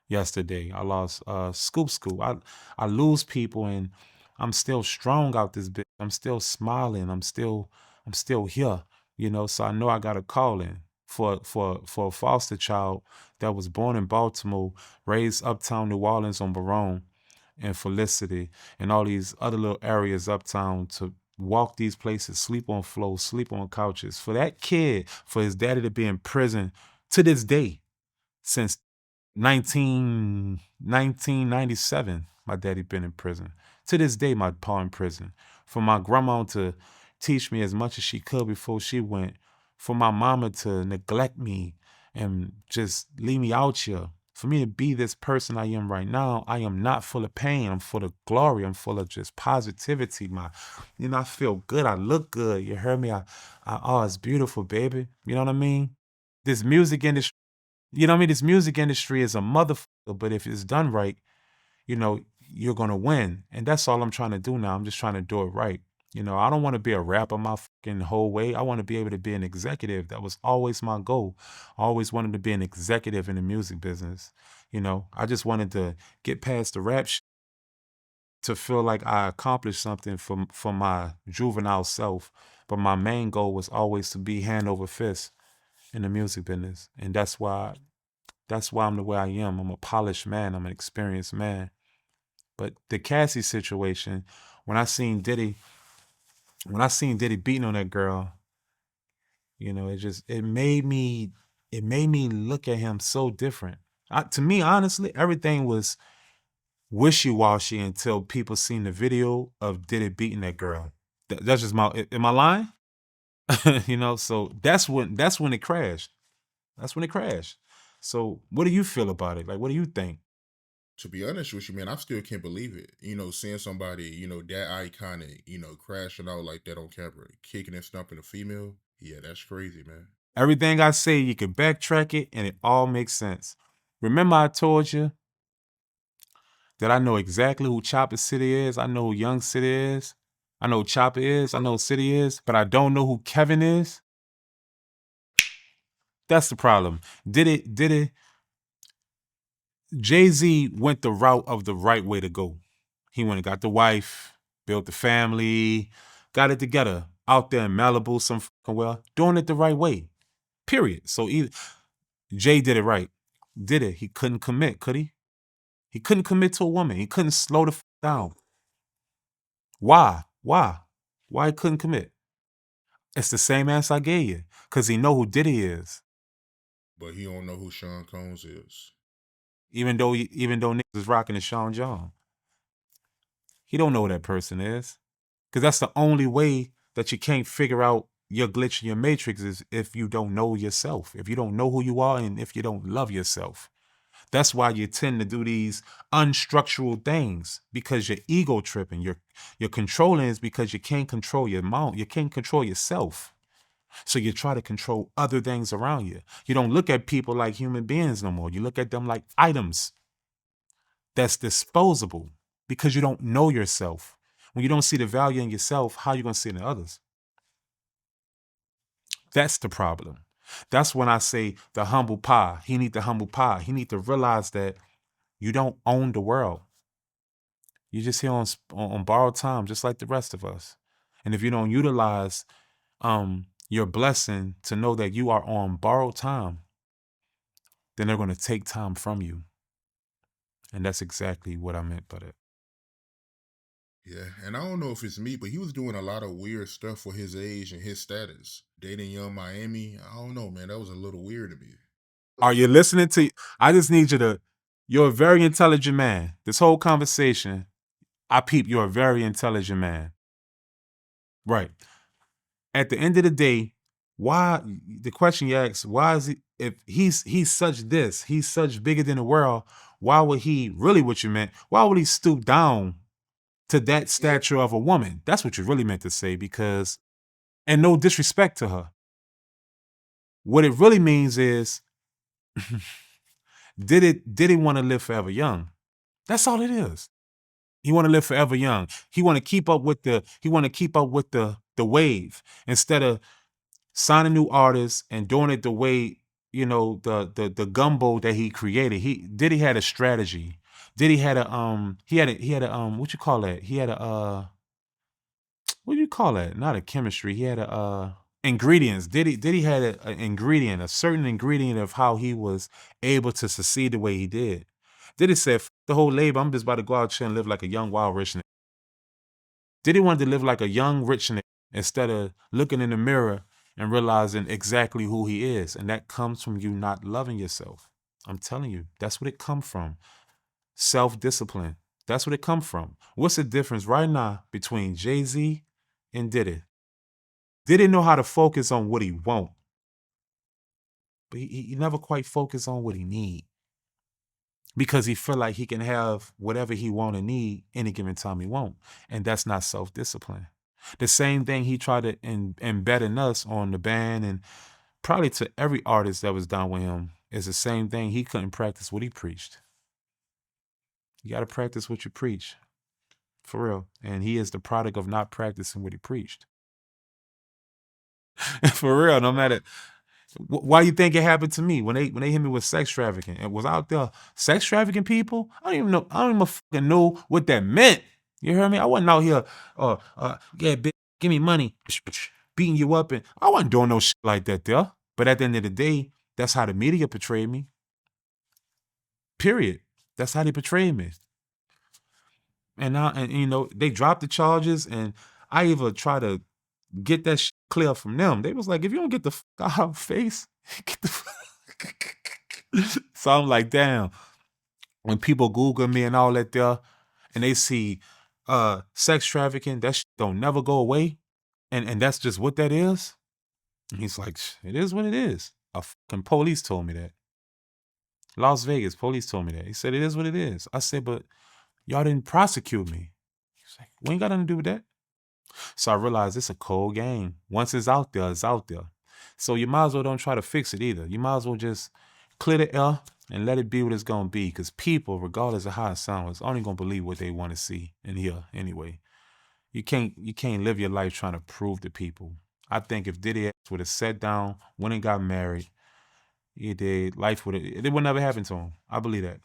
yesterday. I lost Scoop Scoop. I lose people and I'm still strong out this bitch. I'm still smiling. I'm still here. So I know I got a calling for a foster child that was born in Baltimore, raised uptown New Orleans on Barone and Felicity and all these other little areas uptown to walk these places, sleep on floors, sleep on couches. For that kid, for his daddy to be in prison to this day, since 1997, my daddy been in prison. To this day, my pa in prison. For my grandma to teach me as much as she could before she went. For my mama to neglect me and just leave me out here. For me to be this person I am right now, I am not full of pain. I'm full of glory. I'm full of just positivity. I feel good. I look good. You heard me? Oh, it's beautiful, baby. You know what I mean? This music industry. You know what I mean? This music industry is a motherfucker, but if it's done right, you're gonna win. And that's all I'm trying to do now. I'm just trying to do it right. I don't want to be a rapper my fucking whole way. I want to be able to be an executive. That was always my goal. I always wanted to be an executive in the music business. I just wanted to get past the rap to feel like I accomplished something for my juvenile self. But my main goal was always to be hand over fist in the music business. And that's why I'm the way I am. I'm a polished man. I'm an experienced man. But the Cassie situation, when I seen Diddy beating on that girl, it made me look at him so different. To me, honestly, everything was wishy-washy until people seen the video of Diddy beating that girl. That's just am I lying? So that's when it crashed. That's when it crashed. So what do you feel about it? Like, what do you think? To be honest with you, man, I still can't believe it. Seeing somebody, that iconic, crashing out like that on camera, kicking and stumping a female. Yeah, that's crazy, man. Everything I say, you can backtrack it and it all makes sense. Remember I told you that I know exactly who Chopper City is. I know who Young City is. I know who Chopper is. I know who City is. But I don't know who Kevin is. That's the problem. Did it? Jay-Z went the route of the right way to go. He went and got the wife, built the family, got it together. Out there in Malibu, some fucking well, doing it the right way. Period. So Jay did it right. Did it? He couldn't commit, could he? He couldn't commit to a woman. He couldn't slow the down. Why? Why? Why he couldn't commit? It's the same answer I gave you. Cause he know who Diddy is. But he don't know who Sean Combs is. Even though niggas is rocking the Sean John. He don't know who that person is. Cause that's the only way that you can't figure out your glitch in your matrix is if you don't know yourself. If you don't know who you are and if you don't love yourself. That's why you tend to do these unstructural things because you're ego tripping. You're controlling is because you can't control your mind. You can't control yourself. So you try to control other things around you. You don't look at people like human beings no more. You look at them like items that's disposable because you don't know yourself. When you don't see the value in yourself, how are you going to see it in others? That's the problem. That's when I say the humble pie. He need the humble pie. He need to realize that you don't own the world. You're just here on borrowed time, just like the rest of us. And if you don't utilize your blessing to know that you are on borrowed time, then they're going to take time from you. And that's exactly what I meant by that. Yeah, and I don't know if it's me, but he was doing a lot of weird stuff for his age and his status. Dating young Miami, I don't know, man. That was a little weird to me. Are you listening to? I just need you to. You're a very intelligent man. This whole conversation, I peep. You're a very intelligent man. Right. At the end of the day, why the question you ask, why is he if he's such this, he's such bigger than the world, why would he really what you meant? Why would he stoop down to that stature of a woman? That's what you really meant to say, because and no disrespect to her. What it really means is did he want to live forever young? That's all it is. He want to live forever young. He want to keep up with the wave instead of signing new artists and doing it the way, the gumbo that he created. Diddy had a strategy. Diddy had a what you call that? He had a what do you call that? Not a chemistry. He had a ingredients. Diddy had an ingredient, a certain ingredient of how he was able to succeed the way he did. Diddy said, "F the whole label, I'm just about to go out here and live like a young, wild, rich nigga." Diddy wanted to live like a young, rich nigga instead of looking in the mirror and realizing exactly who he is. And that comes from you not loving yourself. I'm telling you, that's what it comes from. Self-discipline. That's what it comes from. What's the difference right now between Jay-Z and Diddy? Diddy know how to focus on what he want, but he never quite focused on what he need, because he feel like he can have whatever he want and need any given time he want. And that's not self-discipline. The same thing he tried to embed in us on the band, and probably to every artist that was down with him, is the same thing. He couldn't practice what he preached. You got to practice what you preach, for real. And he is the product of not practicing what he preached. For real, no matter why you think it happened to me when they hit me with sex trafficking and was out there sex trafficking people. I don't even fucking know what that meant. You hear me? I wasn't out here, yeah, bitch, give me money, beating you up, and I wasn't doing no shit like that there. But at the end of the day, that's how the media portrayed me. Period. That's how they portrayed me. And they dropped the charges, and I even try to get that shit clear from them. They was like, if you don't get the fuck out of face, get the So I'm like, damn. When people Google me and all that there, and they see sex trafficking, that shit don't never go away. And that's just what that is. And he's like, it is what it is. A fucking police told me that. Las Vegas police told me that. He said, it is what it is. I said, but y'all didn't prosecute me. He's like, we ain't got nothing to do with that. So I realized it's a cold game. Once it's out there, it's out there. So you might as well don't try to fix it either. You might as well just clear the air and let it be what it's going to be. Because people, regardless of how it sounds, only going to believe what they want to see and hear anyway. You can't live your life trying to prove to people. I think if Diddy would have sat down, went and got married, life it would never happen to him. I believe that.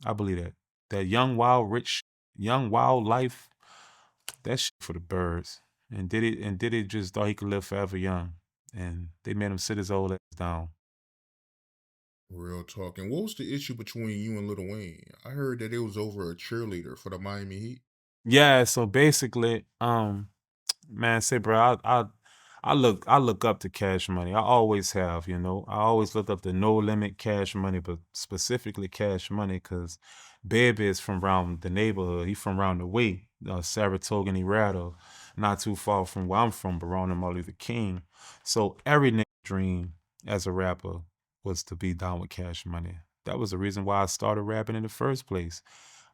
I believe that. That young, wild, rich, young, wild life, that shit for the birds. And Diddy just thought he could live forever young. And they made him sit his old ass down. Real talk. And what was the issue between you and Lil Wayne? I heard that it was over a cheerleader for the Miami Heat. Yeah, so basically, man, say bro, I look up to Cash Money. I always have, I always look up to No Limit Cash Money, but specifically Cash Money, because Baby is from around the neighborhood. He from around the way, Saratoga and Erado, not too far from where I'm from, around Martin Luther King. So every nigga dream as a rapper was to be down with Cash Money. That was the reason why I started rapping in the first place.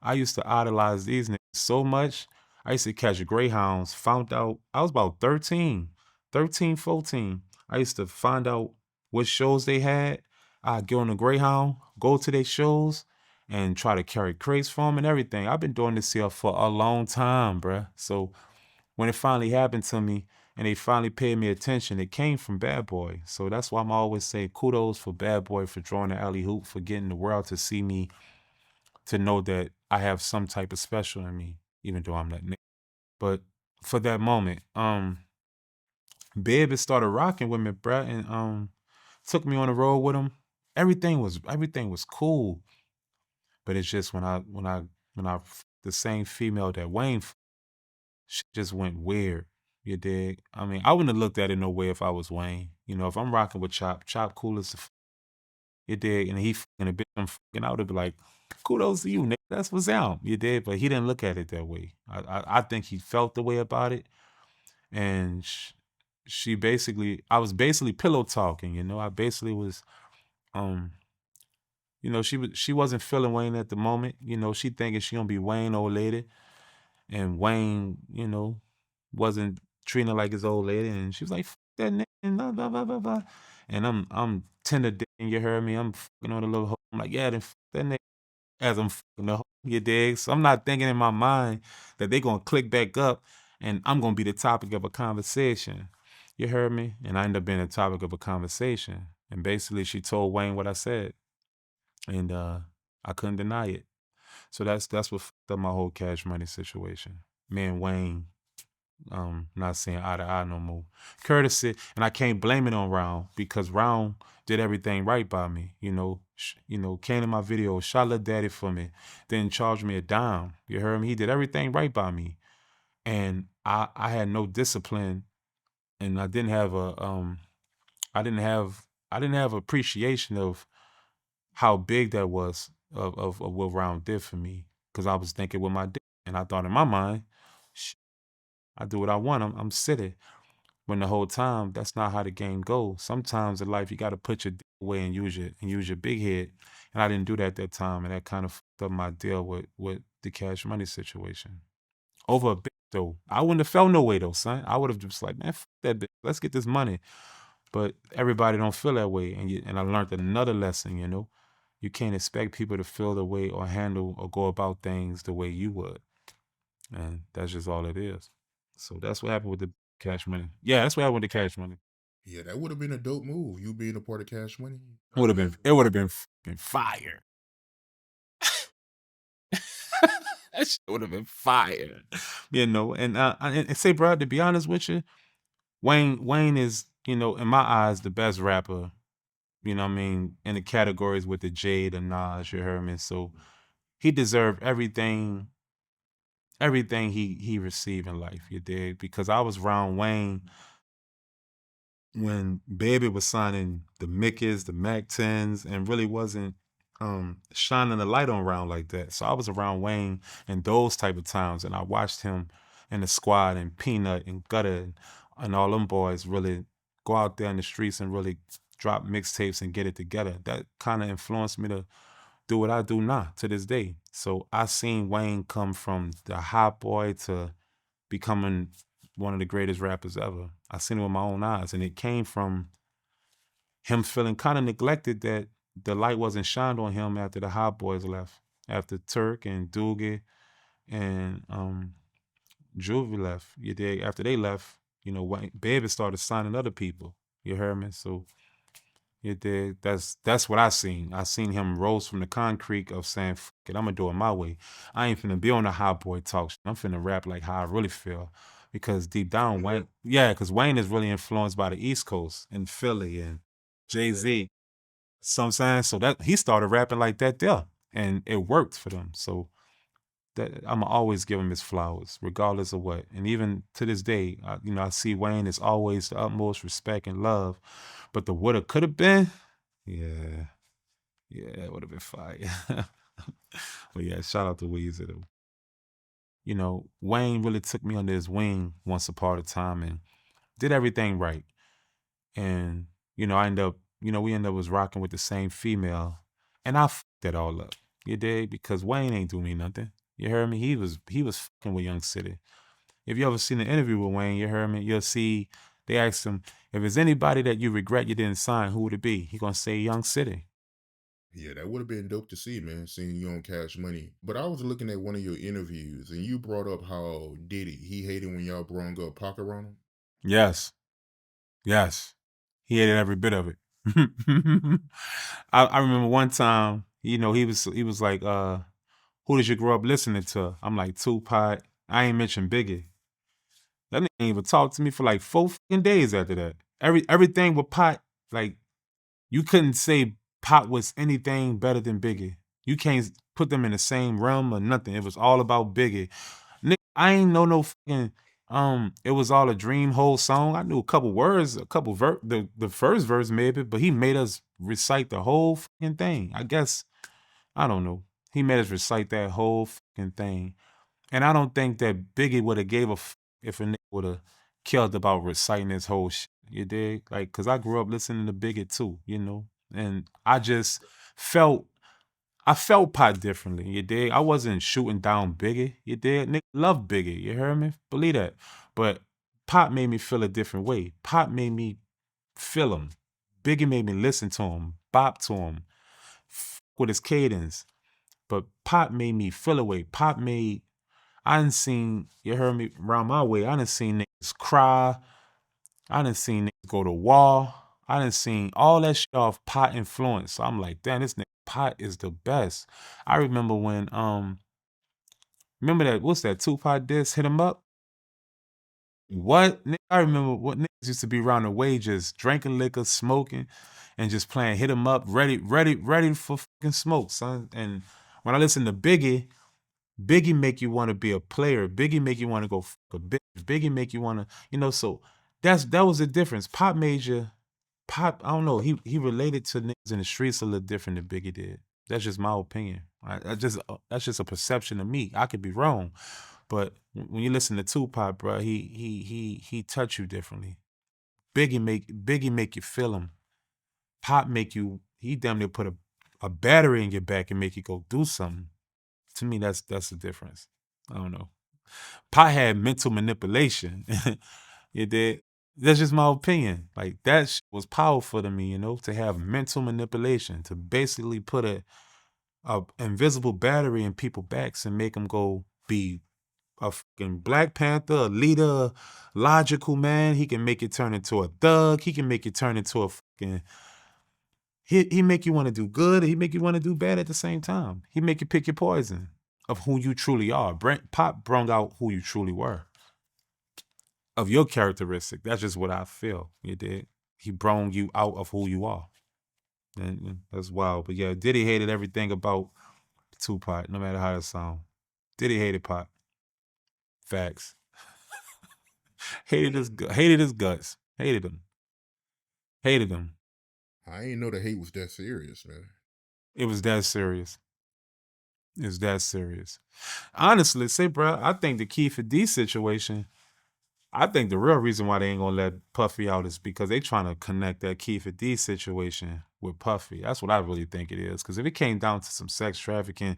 I used to idolize these niggas so much. I used to catch greyhounds. Found out I was about 13, 14. I used to find out what shows they had. I'd get on the greyhound, go to their shows, and try to carry crates for them and everything. I've been doing this here for a long time, bruh. So when it finally happened to me and they finally paid me attention, it came from Bad Boy. So that's why I'm always say kudos for Bad Boy for drawing the alley hoop, for getting the world to see me, to know that I have some type of special in me, even though I'm that nigga. But for that moment, Baby started rocking with me, bruh, and took me on the road with him. Everything was cool. But it's just when I the same female that Wayne, she just went weird. You dig? I mean, I wouldn't have looked at it no way if I was Wayne. You know, if I'm rocking with Chop cool as the you dig, and he fucking a bitch, I'm fucking, I would have been like, kudos to you, nigga. That's what's out. You dig? But he didn't look at it that way. I think he felt the way about it, and she basically, I was basically pillow talking. You know, I basically was, um, she wasn't feeling Wayne at the moment. You know, she thinking she gonna be Wayne old lady, and Wayne, wasn't treating her like his old lady, and she was like, "Fuck that nigga," and blah blah blah blah blah. And I'm tender dicking, you heard me? I'm fucking on the little hoe. I'm like, yeah, then fuck that nigga as I'm fucking the hoe, you dig? So I'm not thinking in my mind that they gonna click back up and I'm gonna be the topic of a conversation. You heard me? And I ended up being the topic of a conversation. And basically she told Wayne what I said. And I couldn't deny it. So that's what fucked up my whole Cash Money situation. Me and Wayne not seeing eye to eye no more. Courtesy, and I can't blame it on Round, because Round did everything right by me. Came to my video, shot Lil Daddy for me, then charged me a dime. You heard me? He did everything right by me, and I had no discipline, and I didn't have appreciation of how big that was of what Round did for me, because I was thinking with my dick, and I thought in my mind, I do what I want. I'm city. When the whole time, that's not how the game goes. Sometimes in life, you got to put your dick away and use your big head. And I didn't do that time, and that kind of fucked up my deal with the Cash Money situation. Over a bit though, I wouldn't have felt no way though, son. I would have just like, man, fuck that bitch. Let's get this money. But everybody don't feel that way, and I learned another lesson. You can't expect people to feel the way or handle or go about things the way you would, and that's just all it is. So that's what happened with the Cash Money. Yeah, that's what happened with the Cash Money. Yeah, that would have been a dope move. You being a part of Cash Money. It would have been fire. That shit would have been fire. And say, bro, to be honest with you, Wayne is, in my eyes, the best rapper. You know what I mean? In the categories with the Jade and Nas, you heard me. So he deserved everything he received in life. You did, because I was around Wayne when Baby was signing the Mickeys, the Mac 10s, and really wasn't shining the light on Round like that. So I was around Wayne in those type of times, and I watched him and the Squad and Peanut and Gutter and all them boys really go out there in the streets and really drop mixtapes and get it together. That kind of influenced me to do what I do now to this day. So I seen Wayne come from the hot boy to becoming one of the greatest rappers ever. I seen it with my own eyes, and it came from him feeling kind of neglected, that the light wasn't shined on him after the Hot Boys left, after Turk and Doogie and Juvie left. You dig? After they left, Baby started signing other people. You heard me? So you dig? That's what I seen. I seen him rose from the concrete of saying, "Fuck it, I'm gonna do it my way. I ain't finna be on the hot boy talk shit. I'm finna rap like how I really feel." Because deep down, Wayne, yeah, because Wayne is really influenced by the East Coast and Philly and Jay-Z. So I'm saying, so that he started rapping like that there, and it worked for them. So that I'm always give him his flowers, regardless of what. And even to this day, I see Wayne as always the utmost respect and love. But the woulda coulda been, yeah, yeah, it would have been fire. But yeah, shout out to Weezy though. Wayne really took me under his wing once upon a time and did everything right. And I end up, we end up was rocking with the same female, and I fucked that all up. You dig? Because Wayne ain't do me nothing. You heard me? He was fucking with Young City. If you ever seen an interview with Wayne, you heard me? You'll see they asked him, if there's anybody that you regret you didn't sign, who would it be? He gonna say Young City. Yeah, that would have been dope to see, man, seeing you on Cash Money. But I was looking at one of your interviews and you brought up how Diddy, he hated when y'all brung up Pac around him. Yes, yes, he hated every bit of it. I remember one time, he was like, who did you grow up listening to? I'm like, Tupac. I ain't mentioned Biggie. That nigga ain't even talk to me for like 4 days after that. Everything with Pot, like you couldn't say Pot was anything better than Biggie. You can't put them in the same realm or nothing. It was all about Biggie. Nigga, I ain't know no fucking it was all a dream whole song. I knew a couple words, a couple the first verse maybe, but he made us recite the whole fucking thing. I guess I don't know. He made us recite that whole fucking thing. And I don't think that Biggie would have gave a if a nigga would have killed about reciting his whole shit. You dig? Like, cause I grew up listening to Biggie too, and felt I felt Pot differently. You dig? I wasn't shooting down Biggie. You dig? Nigga love Biggie. You heard me? Believe that. But Pot made me feel a different way. Pot made me feel him. Biggie made me listen to him, bop to him, with his cadence. But Pot made me feel away. I done seen, you heard me, around my way, I done seen niggas cry. I done seen niggas go to war. I done seen all that shit off Pot influence. So I'm like, damn, this nigga Pot is the best. I remember when, remember that, what's that, Tupac diss, Hit 'Em Up? What? I remember what niggas used to be around the way just drinking liquor, smoking, and just playing Hit 'Em Up, ready for fucking smoke, son. And when I listen to Biggie make you want to be a player. Biggie make you want to go fuck a bitch. Biggie make you want to, so that was the difference. Pop, I don't know, he related to niggas in the streets a little different than Biggie did. That's just my opinion. That's just a perception of me. I could be wrong, but when you listen to Tupac, bro, he touch you differently. Biggie make you feel him. Pop make you, he damn near put a battery in your back and make you go do something. To me, that's the difference. I don't know. Pot had mental manipulation. You did. That's just my opinion. Like that was powerful to me, to have mental manipulation, to basically put a invisible battery in people's backs and make them go be a fucking Black Panther, a leader, logical man. He can make it turn into a thug. He can make it turn into a fucking. He make you want to do good. He make you want to do bad at the same time. He make you pick your poison of who you truly are. Pop brung out who you truly were. Of your characteristic. That's just what I feel. You did. He brung you out of who you are. And that's wild. But yeah, Diddy hated everything about Tupac, no matter how it sound. Diddy hated Pop. Facts. Hated his guts. Hated him. Hated him. I ain't know the hate was that serious, man. It was that serious. It's that serious. Honestly, say, bro, I think the Keefer D situation, I think the real reason why they ain't gonna let Puffy out is because they trying to connect that Keefer D situation with Puffy. That's what I really think it is. Because if it came down to some sex trafficking,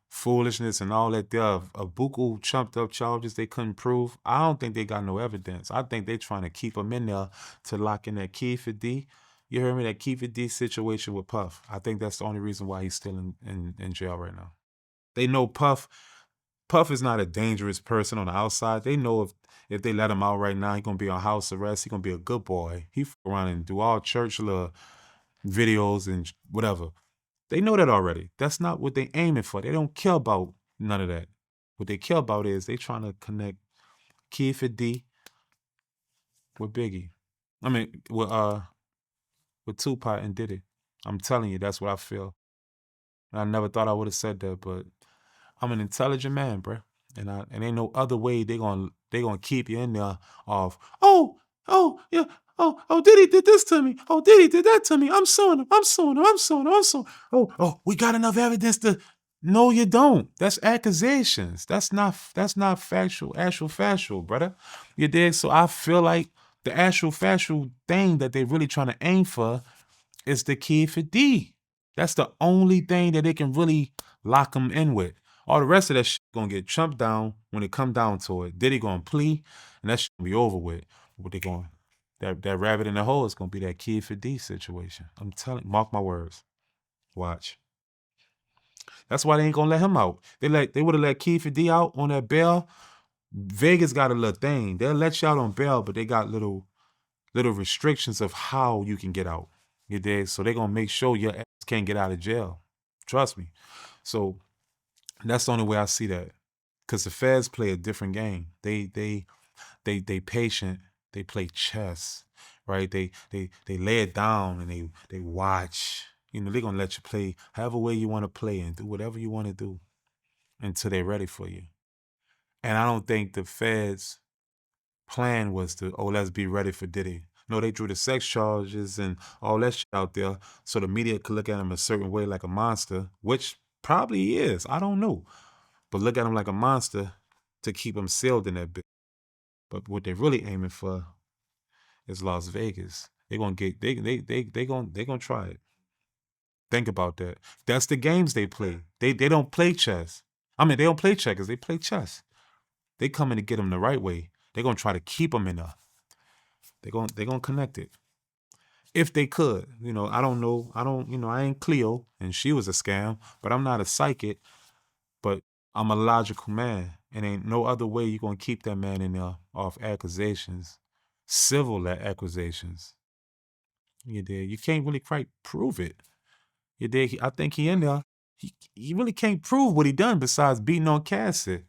foolishness, and all that, there are a buku chumped up charges they couldn't prove. I don't think they got no evidence. I think they trying to keep him in there to lock in that Keefer D. You heard me? That Keefer D situation with Puff. I think that's the only reason why he's still in jail right now. They know Puff is not a dangerous person on the outside. They know if they let him out right now, he gonna be on house arrest. He gonna be a good boy. He fuck around and do all church little videos and whatever. They know that already. That's not what they aiming for. They don't care about none of that. What they care about is they trying to connect Kiefer D with Biggie. I mean, with Tupac and Diddy. I'm telling you, that's what I feel. And I never thought I would have said that, but I'm an intelligent man, bro. And ain't no other way they gonna keep you in there of yeah, Diddy did this to me. Oh, Diddy did that to me. I'm suing him. I'm suing him. I'm suing him. I'm suing. We got enough evidence to. No, you don't. That's accusations. That's not actual factual, brother. You dig? So I feel like the actual factual thing that they really trying to aim for is the kid for D. That's the only thing that they can really lock him in with. All the rest of that shit gonna get chumped down when it come down to it. Diddy gonna plea, and that shit gonna be over with. What they going that rabbit in the hole is gonna be that kid for D situation. I'm telling, mark my words. Watch. That's why they ain't gonna let him out. They would have let Keith D out on that bail. Vegas got a little thing. They'll let you out on bail, but they got little restrictions of how you can get out. You dig? So they're gonna make sure your ass can't get out of jail. Trust me. So that's the only way I see that. Cause the feds play a different game. They patient. They play chess, right? They lay it down and they watch. You know, they're gonna let you play however way you want to play and do whatever you want to do until they're ready for you. And I don't think the feds' plan was to, oh, let's be ready for Diddy. No, they drew the sex charges and all that shit out there so the media could look at him a certain way like a monster, which probably he is. I don't know. But look at him like a monster to keep him sealed in that bit. But what they're really aiming for is Las Vegas. They're gonna get they gonna try it. Think about that. That's the games they play. They don't play chess. I mean, they don't play checkers. They play chess. They coming to get them the right way. They're gonna try to keep them in there. They're gonna connect it if they could. You know, I don't know. I ain't Cleo, and she was a scam. But I'm not a psychic. But I'm a logical man, and ain't no other way you gonna keep that man in there off accusations, civil accusations. You did. You can't really quite prove it. You did. I think he in there. He really can't prove what he done besides beating on Cassie.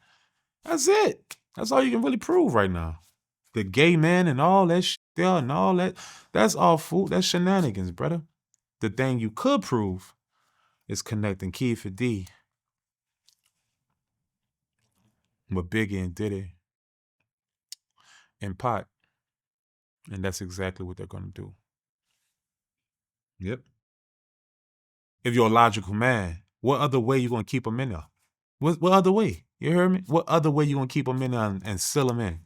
That's it. That's all you can really prove right now. The gay man and all that shit there and all that. That's all fool. That's shenanigans, brother. The thing you could prove is connecting Keith D with Biggie and Diddy and Pot. And that's exactly what they're gonna do. Yep. If you're a logical man, what other way you gonna keep them in there? What other way? You heard me? What other way you gonna keep them in there and seal them in?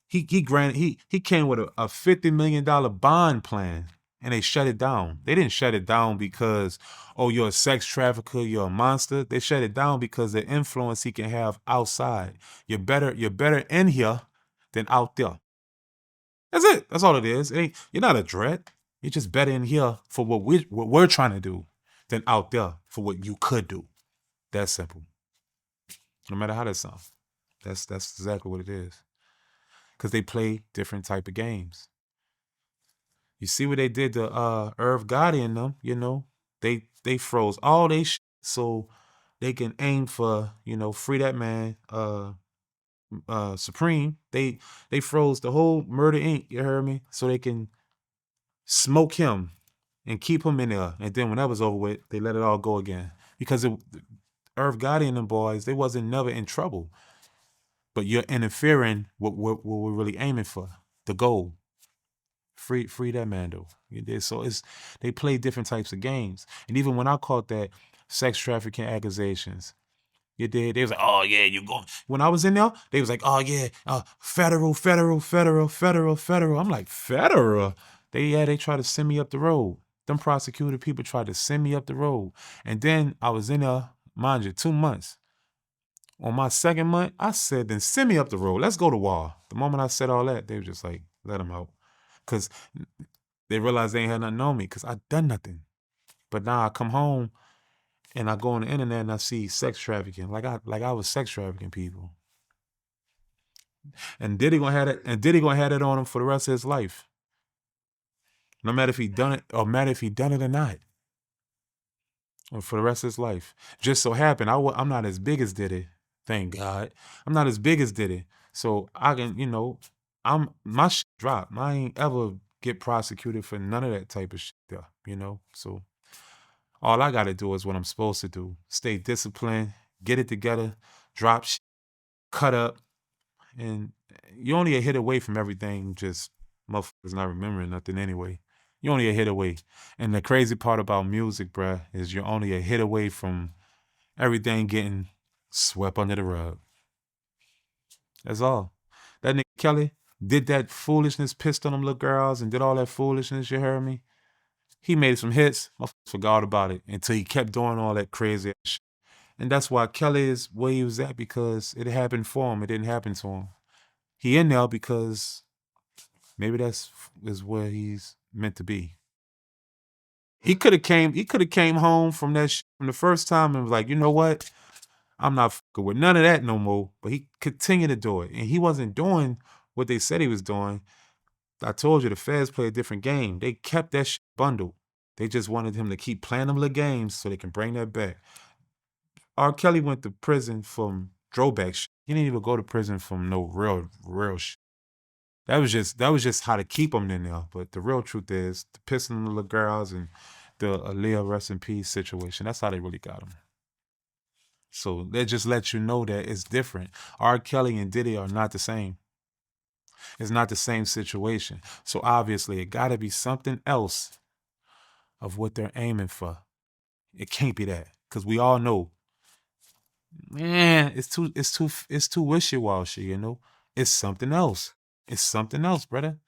He came with a $50 million bond plan and they shut it down. They didn't shut it down because, oh, you're a sex trafficker, you're a monster. They shut it down because the influence he can have outside. You're better in here than out there. That's it. That's all it is. You're not a threat. You're just better in here for what we're trying to do than out there for what you could do. That's simple. No matter how that sounds. That's exactly what it is. Because they play different type of games. You see what they did to Irv Gotti and them, you know? They froze all they shit so they can aim for, you know, free that man, Supreme. They froze the whole Murder Inc., you heard me? So they can smoke him and keep him in there. And then when that was over with, they let it all go again. Because Irv Gotti and them boys, they wasn't never in trouble. But you're interfering with what we're really aiming for, the goal. Free that man though. You did. So they play different types of games. And even when I caught that sex trafficking accusations, you did. They was like, oh yeah, you going. When I was in there, they was like, oh yeah, federal. I'm like, federal? They tried to send me up the road. Them prosecutor people tried to send me up the road. And then I was in there, mind you, 2 months. On my second month, I said, then send me up the road. Let's go to war. The moment I said all that, they were just like, let him out. Because they realized they ain't had nothing on me because I done nothing. But now I come home and I go on the internet and I see sex trafficking. Like I was sex trafficking people. And Diddy gonna have it on him for the rest of his life. No matter if he done it or not. Or for the rest of his life. Just so happened, I'm not as big as Diddy. Thank God. I'm not as big as Diddy. So I can, you know, my shit dropped. I ain't ever get prosecuted for none of that type of shit there, you know? So all I gotta do is what I'm supposed to do. Stay disciplined, get it together, drop shit, cut up, and you're only a hit away from everything, just motherfuckers not remembering nothing anyway. You're only a hit away. And the crazy part about music, bruh, is you're only a hit away from everything getting swept under the rug. That's all. That nigga Kelly did that foolishness, pissed on them little girls, and did all that foolishness, you heard me? He made some hits, motherfuckers forgot about it until he kept doing all that crazy shit. And that's why Kelly is where he was at, because it happened for him. It didn't happen to him. He in there because maybe that's is where he's meant to be. He could have came home from from the first time and was like, you know what? I'm not fucking with none of that no more. But he continued to do it. And he wasn't doing what they said he was doing. I told you the feds play a different game. They kept that shit bundled. They just wanted him to keep playing them little games so they can bring that back. R. Kelly went to prison from throwback shit. He didn't even go to prison from no real shit. That was just how to keep him in there. But the real truth is the pissing the little girls and the Aaliyah rest in peace situation. That's how they really got him. So that just lets you know that it's different. R. Kelly and Diddy are not the same. It's not the same situation. So obviously it gotta be something else of what they're aiming for. It can't be that. Cause we all know, man, it's too wishy-washy, you know? It's something else. It's something else, brother.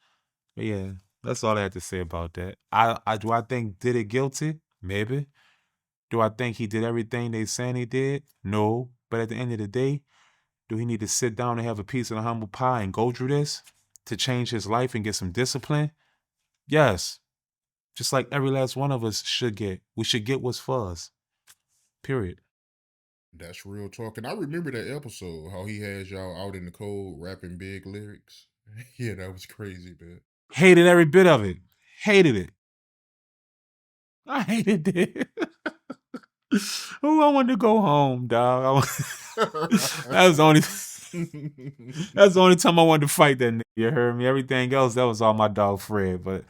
But yeah, that's all I had to say about that. I do I think did it guilty? Maybe. Do I think he did everything they saying he did? No. But at the end of the day, do he need to sit down and have a piece of the humble pie and go through this to change his life and get some discipline? Yes. Just like every last one of us should get. We should get what's for us. Period. That's real talk. And I remember that episode, how he had y'all out in the cold rapping big lyrics. Yeah, that was crazy, man. Hated every bit of it. Hated it. I hated it. Oh, I wanted to go home, dog. That was the only. That's the only time I wanted to fight that nigga. You heard me? Everything else, that was all my dog Fred. But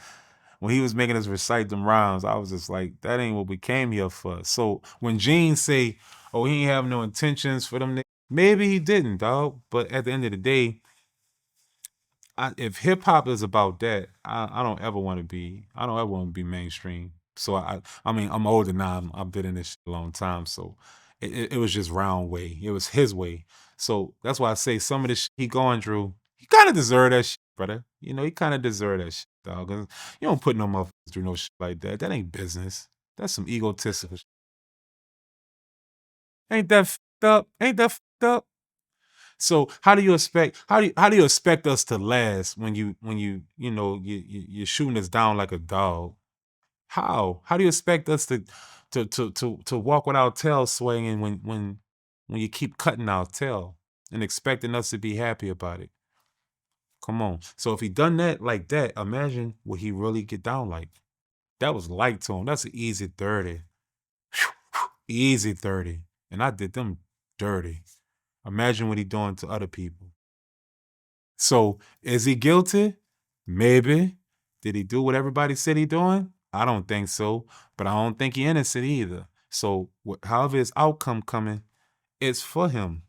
when he was making us recite them rhymes, I was just like, that ain't what we came here for. So when Gene say, oh, he ain't have no intentions for them niggas, maybe he didn't, dog. But at the end of the day, if hip hop is about that, I don't ever want to be. I don't ever want to be mainstream. So I mean, I'm older now. I've been in this shit a long time. So it was just round way. It was his way. So that's why I say some of the shit he going through, he kind of deserve that shit, brother. You know, he kind of deserve that shit, dog. 'Cause you don't put no motherfuckers through no shit like that. That ain't business. That's some egotistical shit. Ain't that fucked up? Ain't that fucked up? So how do you expect us to last when you know you're shooting us down like a dog? How do you expect us to walk with our tail swinging when you keep cutting our tail and expecting us to be happy about it? Come on. So if he done that like that, imagine what he really get down like. That was light to him. That's an easy 30. Easy 30. And I did them dirty. Imagine what he doing to other people. So is he guilty? Maybe. Did he do what everybody said he doing? I don't think so. But I don't think he innocent either. So however his outcome coming, it's for him.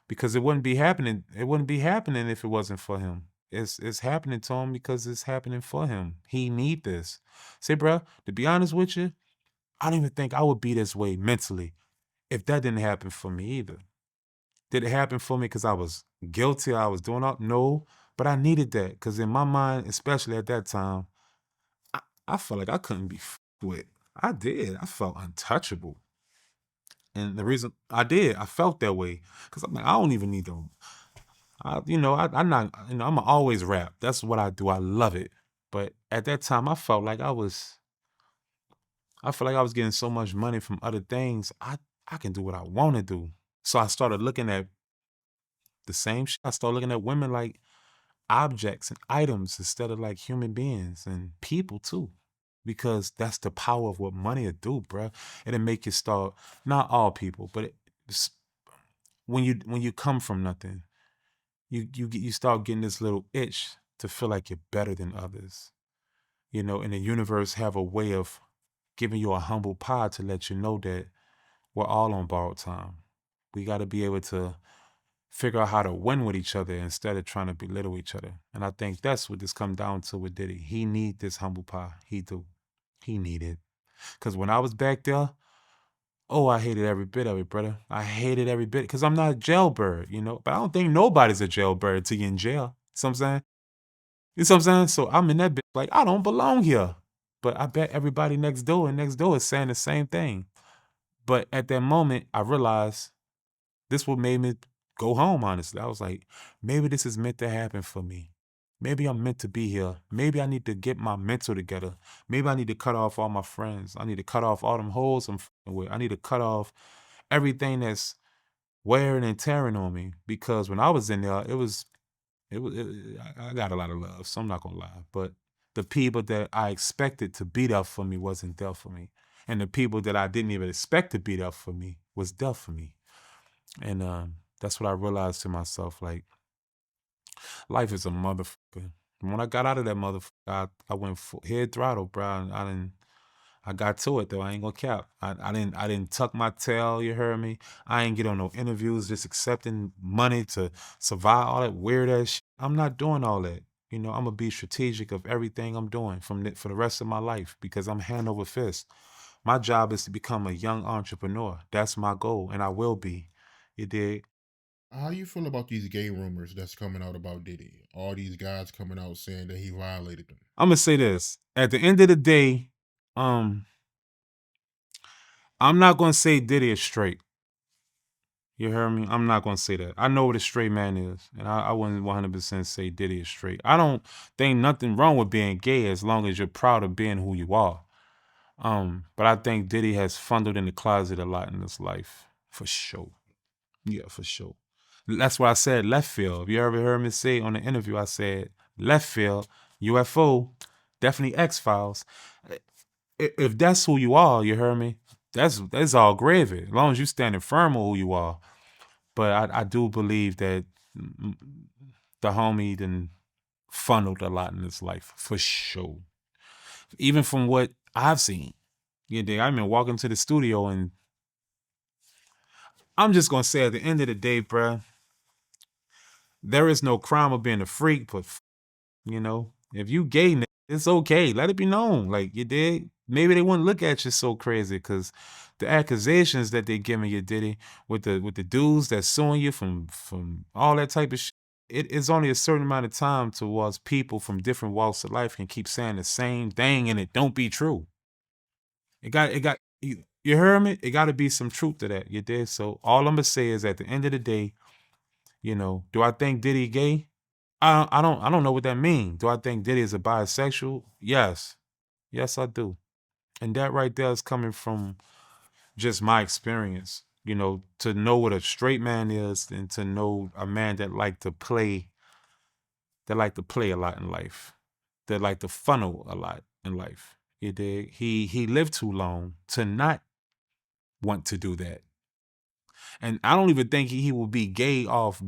Because it wouldn't be happening. It wouldn't be happening if it wasn't for him. It's happening to him because it's happening for him. He need this. Say, bro, to be honest with you, I don't even think I would be this way mentally if that didn't happen for me either. Did it happen for me because I was guilty? I was doing all no, but I needed that because in my mind, especially at that time, I felt like I couldn't be with. I did. I felt untouchable, and the reason I did, I felt that way because I'm like, I don't even need them. I'm not. You know, I'm always rap. That's what I do. I love it. But at that time, I felt like I was. I felt like I was getting so much money from other things. I can do what I want to do. So I started looking at the same shit. I started looking at women like objects and items instead of like human beings and people too. Because that's the power of what money will do, bruh. It'll make you start, not all people, but when you come from nothing, you start getting this little itch to feel like you're better than others. You know, and the universe have a way of giving you a humble pie to let you know that we're all on borrowed time. We got to be able to figure out how to win with each other instead of trying to belittle each other. And I think that's what this come down to with Diddy. He need this humble pie. He do. He need it. Because when I was back there, oh, I hated every bit of it, brother. I hated every bit because I'm not a jailbird, you know. But I don't think nobody's a jailbird till you're in jail. You know what I'm saying? You know what I'm saying? So I'm in that bitch like, I don't belong here. But I bet everybody next door and next door is saying the same thing. But at that moment, I realized this what made me go home, honestly. I was like, maybe this is meant to happen for me. Maybe I'm meant to be here. Maybe I need to get my mental together. Maybe I need to cut off all my friends. I need to cut off all them holes I'm with. I need to cut off everything that's wearing and tearing on me. Because when I was in there, I got a lot of love, so I'm not gonna lie. But the people that I expected to be there for me wasn't there for me. And the people that I didn't even expect to be there for me was there for me. And that's what I realized to myself. Like, life is a motherfucker. When I got out of that motherfucker, I went head throttle, bro. And I got to it though. I ain't gonna cap. I didn't tuck my tail. You heard me. I ain't get on no interviews just accepting money to survive all that weird ass shit. I'm not doing all that. You know, I'm gonna be strategic of everything I'm doing for the rest of my life because I'm hand over fist. My job is to become a young entrepreneur. That's my goal, and I will be. You dig? How you feel about these gay rumors that's coming out about Diddy? All these guys coming out saying that he violated them. I'm gonna say this. At the end of the day, um, I'm not gonna say Diddy is straight. You heard me? I'm not gonna say that. I know what a straight man is, and I wouldn't 100% say Diddy is straight. I don't think nothing wrong with being gay as long as you're proud of being who you are. But I think Diddy has fondled in the closet a lot in his life, for sure. Yeah, for sure. That's why I said left field. You ever heard me say on the interview? I said left field, UFO, definitely X Files. If that's who you are, you heard me. That's all gravy. As long as you standing firm on who you are. But I do believe that the homie then funneled a lot in his life for sure. Even from what I've seen. Yeah, I mean, walking to the studio and I'm just gonna say at the end of the day, bruh, there is no crime of being a freak, but you know, if you gay, it's okay. Let it be known. Like you did. Maybe they wouldn't look at you so crazy because the accusations that they giving you, Diddy, with the dudes that's suing you from all that type of shit. It is only a certain amount of time towards people from different walks of life can keep saying the same thing and it don't be true. You heard me? It got to be some truth to that. You did. So all I'm gonna say is at the end of the day, you know, do I think Diddy gay? I don't know what that means. Do I think Diddy is a bisexual? Yes. Yes, I do. And that right there is coming from just my experience, you know, to know what a straight man is and to know a man that like to play a lot in life, that like to funnel a lot in life. You dig? He lived too long to not want to do that. And I don't even think he will be gay off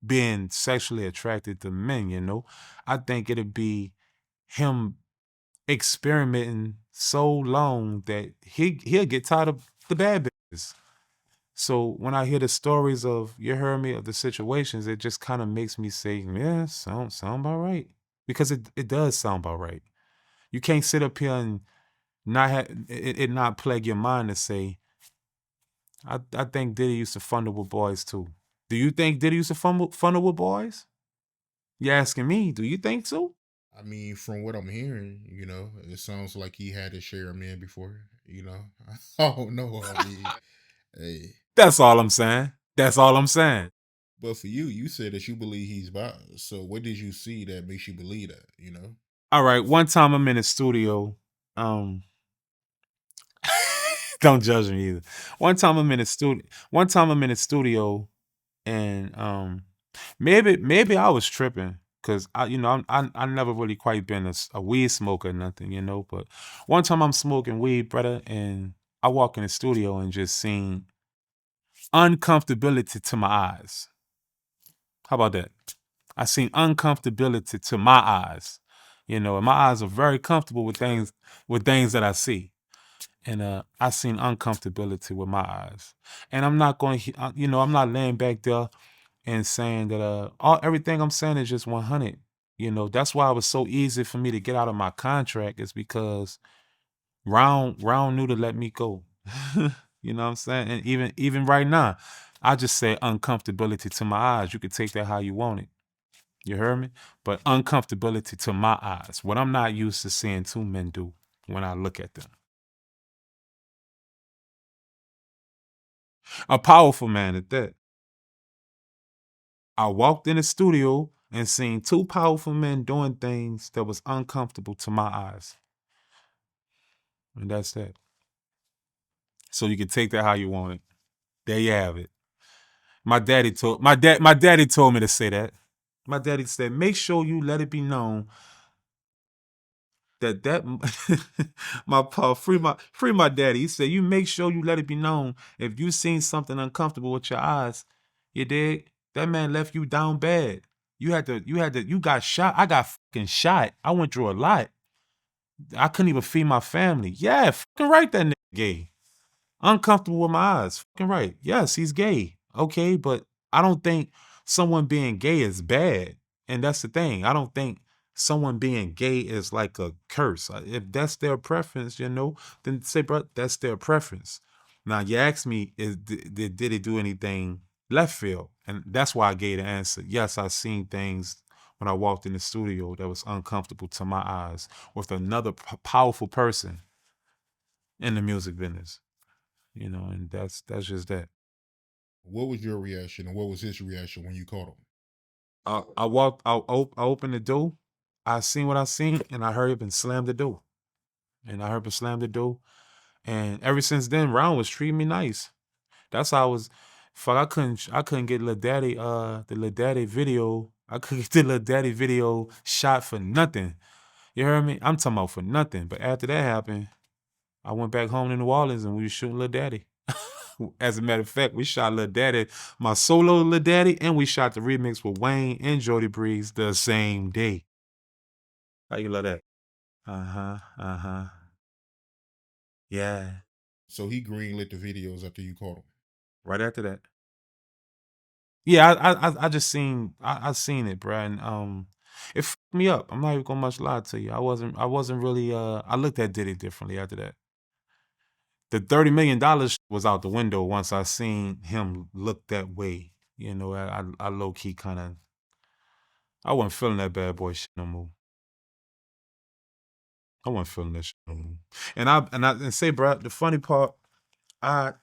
being sexually attracted to men, you know. I think it'd be him experimenting so long that he'll get tired of the bad bitches. So when I hear the stories of you heard me of the situations, it just kind of makes me say, yeah, sound about right. Because it does sound about right. You can't sit up here and not it not plague your mind to say, I think Diddy used to funnel with boys too. Do you think Diddy used to funnel with boys? You asking me, do you think so? I mean, from what I'm hearing, it sounds like he had his share of men before. I don't know. I mean, hey, That's all I'm saying. That's all I'm saying. but for you said that you believe he's bi. So what did you see that makes you believe that? All right. One time I'm in the studio. Um, don't judge me either. One time I'm in the studio. One time I'm in the studio, and maybe I was tripping because I never really quite been a weed smoker or nothing, you know. But one time I'm smoking weed, brother, and I walk in the studio and just seen uncomfortability to my eyes. How about that? I seen uncomfortability to my eyes. You know, and my eyes are very comfortable with things that I see. And I seen uncomfortability with my eyes. And I'm not going I'm not laying back there and saying that everything I'm saying is just 100. You know, that's why it was so easy for me to get out of my contract is because Round knew to let me go. You know what I'm saying? And even right now, I just say uncomfortability to my eyes. You could take that how you want it. You heard me? But uncomfortability to my eyes. What I'm not used to seeing two men do when I look at them. A powerful man at that. I walked in the studio and seen two powerful men doing things that was uncomfortable to my eyes. And that's that. So you can take that how you want it. There you have it. My daddy told me to say that. My daddy said, make sure you let it be known that my pa free my daddy. He said, you make sure you let it be known if you seen something uncomfortable with your eyes, you dig? That man left you down bad. You got shot. I got fucking shot. I went through a lot. I couldn't even feed my family. Yeah, fucking right, that nigga gay. Uncomfortable with my eyes. Fucking right. Yes, he's gay. Okay, but I don't think someone being gay is bad. And that's the thing. I don't think someone being gay is like a curse. If that's their preference, then say, bro, that's their preference. Now, you ask me, did it do anything left field? And that's why I gave the answer. Yes, I seen things when I walked in the studio that was uncomfortable to my eyes with another powerful person in the music business. And that's just that. What was your reaction and what was his reaction when you caught him? I walked, I opened the door, I seen what I seen, and I hurried up and slammed the door. And I hurried up and slammed the door. And ever since then, Ron was treating me nice. That's how I was. Fuck, I couldn't get the Lil Daddy video. I couldn't get the Lil Daddy video shot for nothing. You heard me? I'm talking about for nothing. But after that happened, I went back home to New Orleans and we was shooting Lil Daddy. As a matter of fact, we shot Lil Daddy, my solo Lil Daddy, and we shot the remix with Wayne and Jody Breeze the same day. How you love that? Uh-huh. Uh-huh. Yeah. So he greenlit the videos after you caught him. Right after that. Yeah, I just seen I seen it, bro. And it fucked me up. I'm not even gonna much lie to you. I wasn't really I looked at Diddy differently after that. The $30 million was out the window once I seen him look that way. I low key kind of I wasn't feeling that bad boy shit no more. I wasn't feeling that shit no more. And say, bro, the funny part, I'm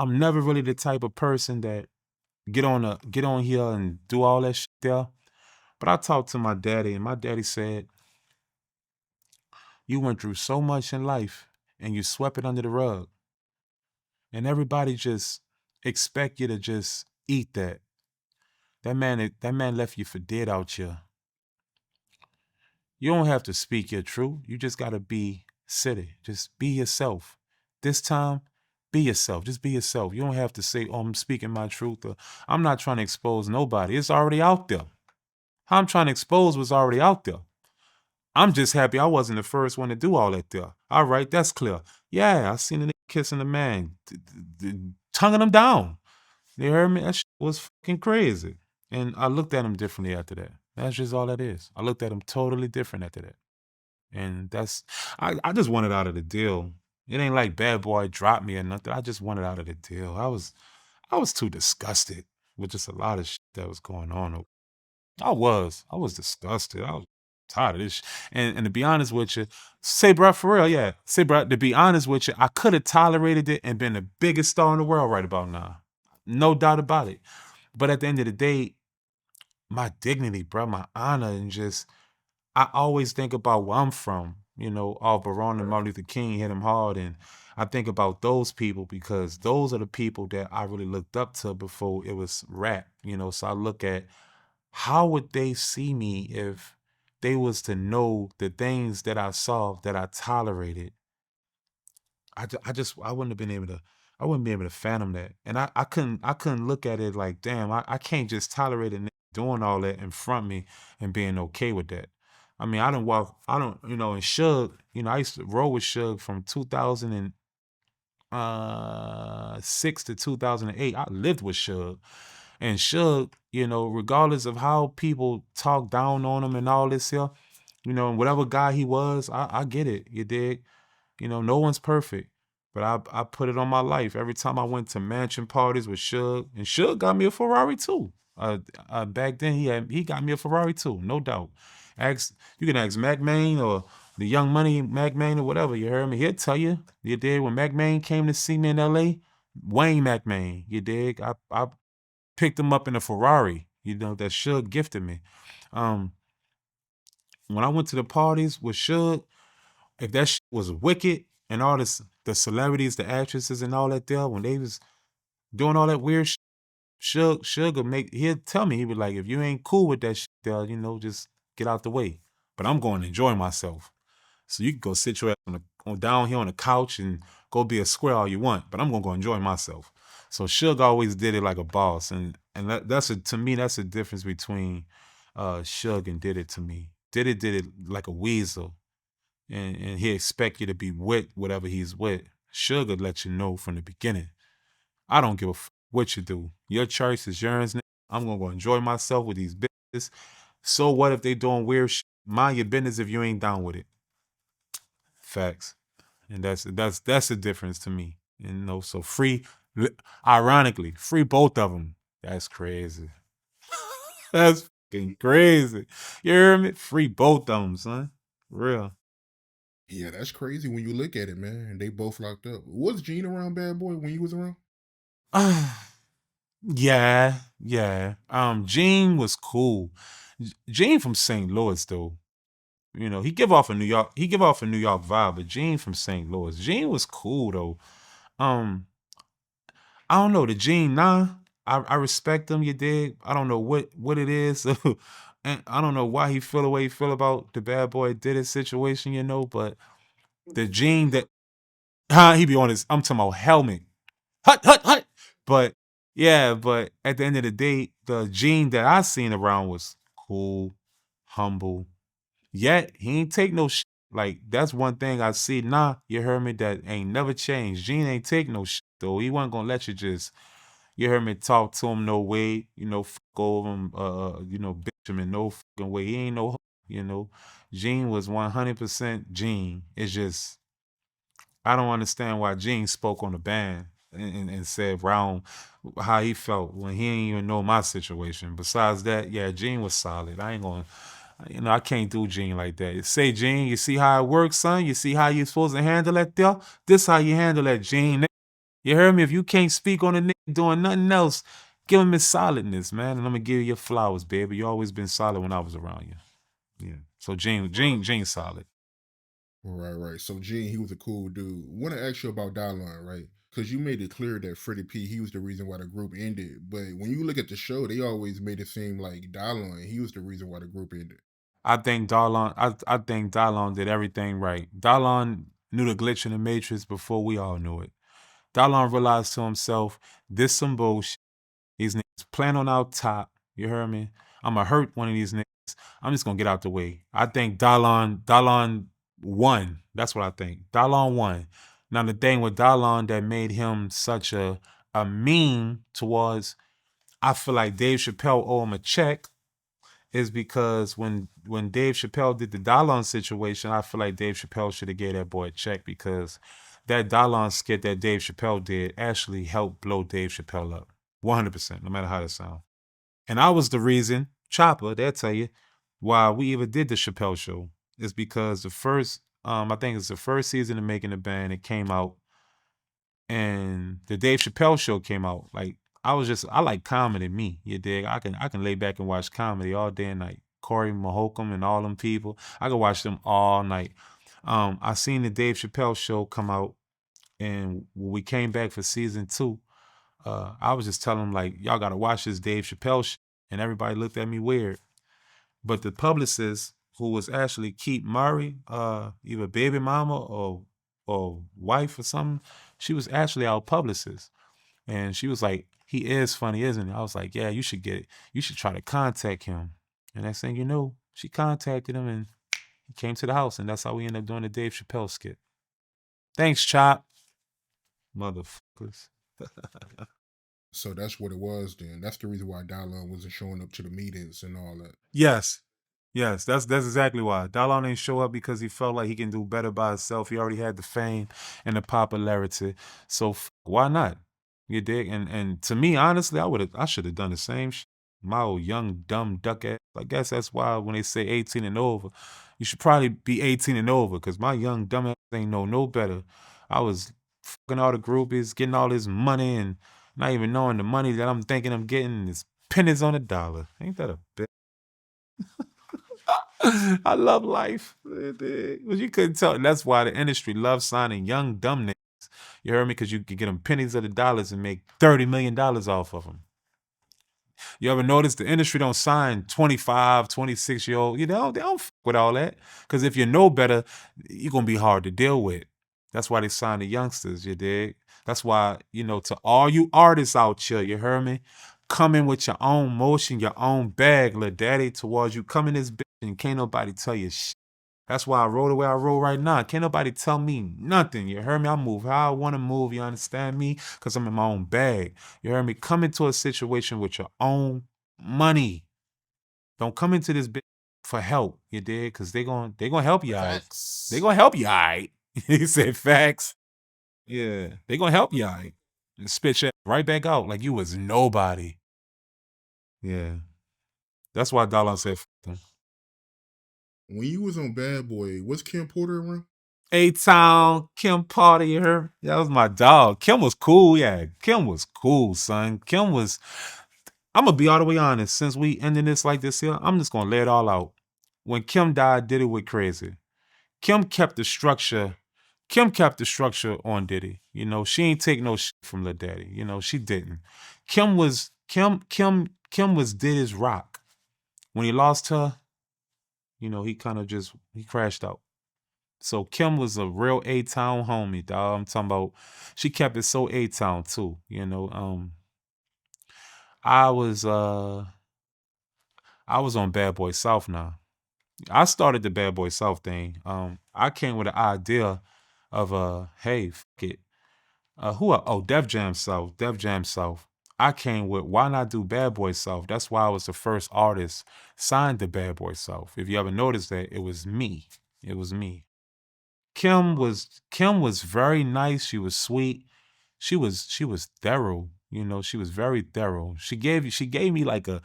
never really the type of person that get on here and do all that shit there. But I talked to my daddy, and my daddy said, you went through so much in life and you swept it under the rug. And everybody just expect you to just eat that. That man left you for dead out here. You don't have to speak your truth. You just gotta be city. Just be yourself. This time, be yourself. Just be yourself. You don't have to say, oh, I'm speaking my truth, or I'm not trying to expose nobody. It's already out there. How I'm trying to expose was already out there. I'm just happy I wasn't the first one to do all that there. All right, that's clear. Yeah, I seen a nigga kissing a man, tonguing him down. You heard me? That shit was fucking crazy. And I looked at him differently after that. That's just all that is. I looked at him totally different after that. And I just wanted out of the deal. It ain't like Bad Boy dropped me or nothing. I just wanted out of the deal. I was too disgusted with just a lot of shit that was going on. I was disgusted. I was tired of this. And to be honest with you, say, bro, for real, yeah. Say, bro, to be honest with you, I could have tolerated it and been the biggest star in the world right about now. No doubt about it. But at the end of the day, my dignity, bro, my honor, and just, I always think about where I'm from. All Baron and Martin Luther King hit him hard. And I think about those people because those are the people that I really looked up to before it was rap. So I look at how would they see me if they was to know the things that I saw that I tolerated. I wouldn't have been able to, I wouldn't be able to fathom that. And I couldn't look at it like, damn, I can't just tolerate a nigga doing all that in front of me and being okay with that. I mean, I don't, and Suge, I used to roll with Suge from 2006 to 2008. I lived with Suge. And Suge, regardless of how people talk down on him and all this here, whatever guy he was, I get it. You dig? No one's perfect. But I put it on my life. Every time I went to mansion parties with Suge, and Suge got me a Ferrari too. Back then he got me a Ferrari too, no doubt. You can ask Mac Main or the Young Money Mac Main or whatever. You heard me? He'll tell you. You dig? When Mac Main came to see me in L.A., Wayne Mac Main, you dig? I picked him up in a Ferrari. that Suge gifted me. Um, when I went to the parties with Suge, if that shit was wicked and all this, the celebrities, the actresses, and all that there, when they was doing all that weird shit, Suge would he'll tell me, he would like, if you ain't cool with that shit there, just get out the way. But I'm going to enjoy myself. So you can go sit your ass down here on the couch and go be a square all you want, but I'm gonna go enjoy myself. So Suge always did it like a boss, and to me that's a difference between Suge and Did It to me. Did it like a weasel, and he expect you to be with whatever he's with. Suge would let you know from the beginning. I don't give a what you do. Your choice is yours. I'm gonna go enjoy myself with these bitches. So what if they doing weird shit? Mind your business if you ain't down with it. Facts. And that's the difference to me. So free, ironically, free both of them. That's crazy. That's fucking crazy. You hear me? Free both of them, son. Real. Yeah, that's crazy when you look at it, man. And they both locked up. Was Gene around Bad Boy when you was around? Yeah, yeah. Gene was cool. Gene from St. Louis though. He give off a New York. He give off a New York vibe, but Gene from St. Louis. Gene was cool though. Um, I don't know the Gene. Nah, I respect him. You dig? I don't know what it is, and I don't know why he feel the way he feel about the Bad Boy Did It situation. But the Gene that he be on his. I'm talking about helmet. Hut hut hut. But yeah, but at the end of the day, the Gene that I seen around was cool, humble. Yet he ain't take no shit. Like that's one thing I see. Nah, you heard me. That ain't never changed. Gene ain't take no shit though. He wasn't gonna let you just. You heard me talk to him no way. Fuck over him. Bitch him in no fucking way. He ain't no. You know, Gene was 100% Gene. It's just I don't understand why Gene spoke on the band and said round how he felt when he didn't even know my situation. Besides that, yeah, Gene was solid. I ain't gonna. I can't do Gene like that. Say, Gene, you see how it works, son? You see how you supposed to handle that there? This how you handle that, Gene. You heard me? If you can't speak on a nigga doing nothing else, give him his solidness, man. And I'm gonna give you your flowers, baby. You always been solid when I was around you. Yeah. So Gene's solid. Right, right. So Gene, he was a cool dude. Want to ask you about Daron, right? Because you made it clear that Freddie P, he was the reason why the group ended. But when you look at the show, they always made it seem like Daron, he was the reason why the group ended. I think Daron did everything right. Daron knew the glitch in the matrix before we all knew it. Daron realized to himself, this some bullshit. These niggas plan on our top. You heard me? I'ma hurt one of these niggas. I'm just gonna get out the way. I think Daron won. That's what I think. Daron won. Now the thing with Daron that made him such a meme towards, I feel like Dave Chappelle owe him a check, is because when Dave Chappelle did the Daron situation, I feel like Dave Chappelle should have gave that boy a check because that Daron skit that Dave Chappelle did actually helped blow Dave Chappelle up. 100%, no matter how that sounds. And I was the reason, Chopper, they'll tell you, why we even did the Chappelle show. Is because I think it's the first season of Making the Band, it came out, and the Dave Chappelle show came out. Like, I like comedy, me, you dig? I can lay back and watch comedy all day and night. Corey Mahokam and all them people. I can watch them all night. I seen the Dave Chappelle show come out, and when we came back for season 2, I was just telling them like, y'all gotta watch this Dave Chappelle shit. And everybody looked at me weird. But the publicist, who was actually Keith Murray, either baby mama or wife or something, she was actually our publicist. And she was like, he is funny, isn't he? I was like, yeah, you should get it. You should try to contact him. And next thing you know, she contacted him and he came to the house. And that's how we ended up doing the Dave Chappelle skit. Thanks, Chop. Motherfuckers. So that's what it was then. That's the reason why Daron wasn't showing up to the meetings and all that. Yes. Yes, that's exactly why. Daron didn't show up because he felt like he can do better by himself. He already had the fame and the popularity. So why not? You dig? And to me, honestly, I should have done the same shit. My old young, dumb duck ass. I guess that's why when they say 18 and over, you should probably be 18 and over, because my young dumb ass ain't know no better. I was fucking all the groupies, getting all this money and not even knowing the money that I'm thinking I'm getting is pennies on a dollar. Ain't that a bit? I love life. But you couldn't tell. That's why the industry loves signing young, dumb niggas. You heard me? Because you could get them pennies of the dollars and make $30 million off of them. You ever notice the industry don't sign 25, 26-year-old? They don't fuck with all that. Because if you know better, you're going to be hard to deal with. That's why they sign the youngsters, you dig? That's why, to all you artists out here, you heard me? Come in with your own motion, your own bag, little daddy, towards you. Come in this bitch and can't nobody tell you shit. That's why I roll the way I roll right now. Can't nobody tell me nothing. You heard me? I move how I want to move. You understand me? Because I'm in my own bag. You heard me? Come into a situation with your own money. Don't come into this bitch for help. You did? Because they gonna help you all right. Facts. They gonna help you all right. He said facts. Yeah. They gonna help you all right. And spit you right back out like you was nobody. Yeah. That's why Daron said them. When you was on Bad Boy, was Kim Porter around? A-Town, Kim Party, you heard? That was my dog. Kim was cool, yeah. Kim was cool, son. I'm gonna be all the way honest. Since we ending this like this here, I'm just gonna lay it all out. When Kim died, Diddy went crazy. Kim kept the structure. Kim kept the structure on Diddy. She ain't take no shit from Lil Daddy. She didn't. Kim was Diddy's rock. When he lost her, he kind of he crashed out. So Kim was a real A-Town homie, dog. I'm talking about she kept it so A-Town too. I was I was on Bad Boy South now. I started the Bad Boy South thing. I came with the idea of hey, fuck it. Def Jam South. Def Jam South. I came with why not do Bad Boy South? That's why I was the first artist signed to Bad Boy South. If you ever noticed that, it was me. It was me. Kim was very nice. She was sweet. She was thorough. She was very thorough. She gave me like a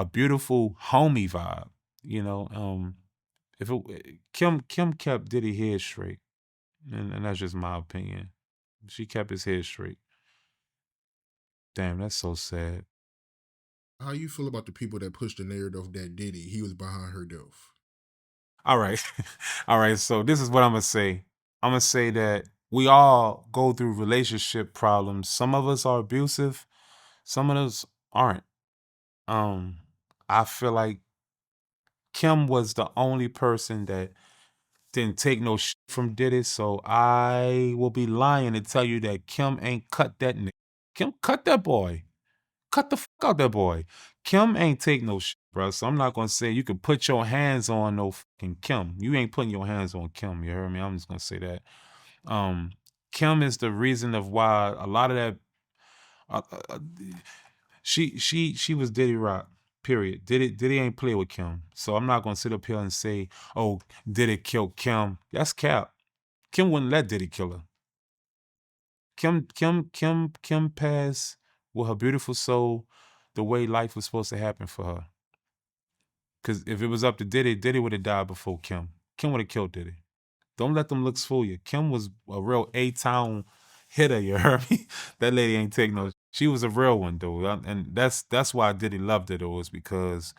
beautiful homie vibe. If it, Kim kept Diddy head straight, and that's just my opinion. She kept his head straight. Damn, that's so sad. How you feel about the people that push the narrative that Diddy, he was behind her death? All right, all right. So this is what I'm gonna say. I'm gonna say that we all go through relationship problems. Some of us are abusive. Some of us aren't. Um, I feel like Kim was the only person that didn't take no shit from Diddy, so I will be lying to tell you that Kim ain't cut that nigga. Kim cut that boy. Cut the fuck out that boy. Kim ain't take no shit, bro. So I'm not gonna say you can put your hands on no fucking Kim. You ain't putting your hands on Kim. You heard me? I'm just gonna say that. Um, Kim is the reason of why a lot of that. Uh, uh, uh, she was Diddy Rock. Period. Diddy ain't play with Kim. So I'm not gonna sit up here and say, oh, Diddy killed Kim. That's cap. Kim wouldn't let Diddy kill her. Kim passed with her beautiful soul the way life was supposed to happen for her. Cause if it was up to Diddy, Diddy would have died before Kim. Kim would have killed Diddy. Don't let them looks fool you. Kim was a real A-Town hitter, you heard me? That lady ain't take no. She was a real one though. And that's why Diddy loved her though, is because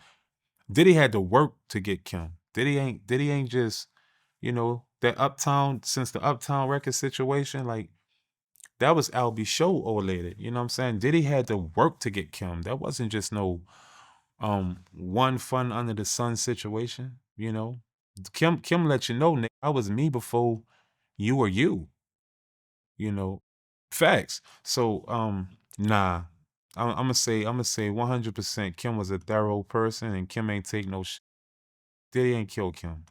Diddy had to work to get Kim. Diddy ain't just, that Uptown, since the Uptown record situation, like that was Albie show related. You know what I'm saying? Diddy had to work to get Kim. That wasn't just no one fun under the sun situation. Kim let you know, Nick, I was me before you were you. You know, facts. So nah, I'm gonna say 100%. Kim was a thorough person, and Kim ain't take no. Diddy ain't kill Kim.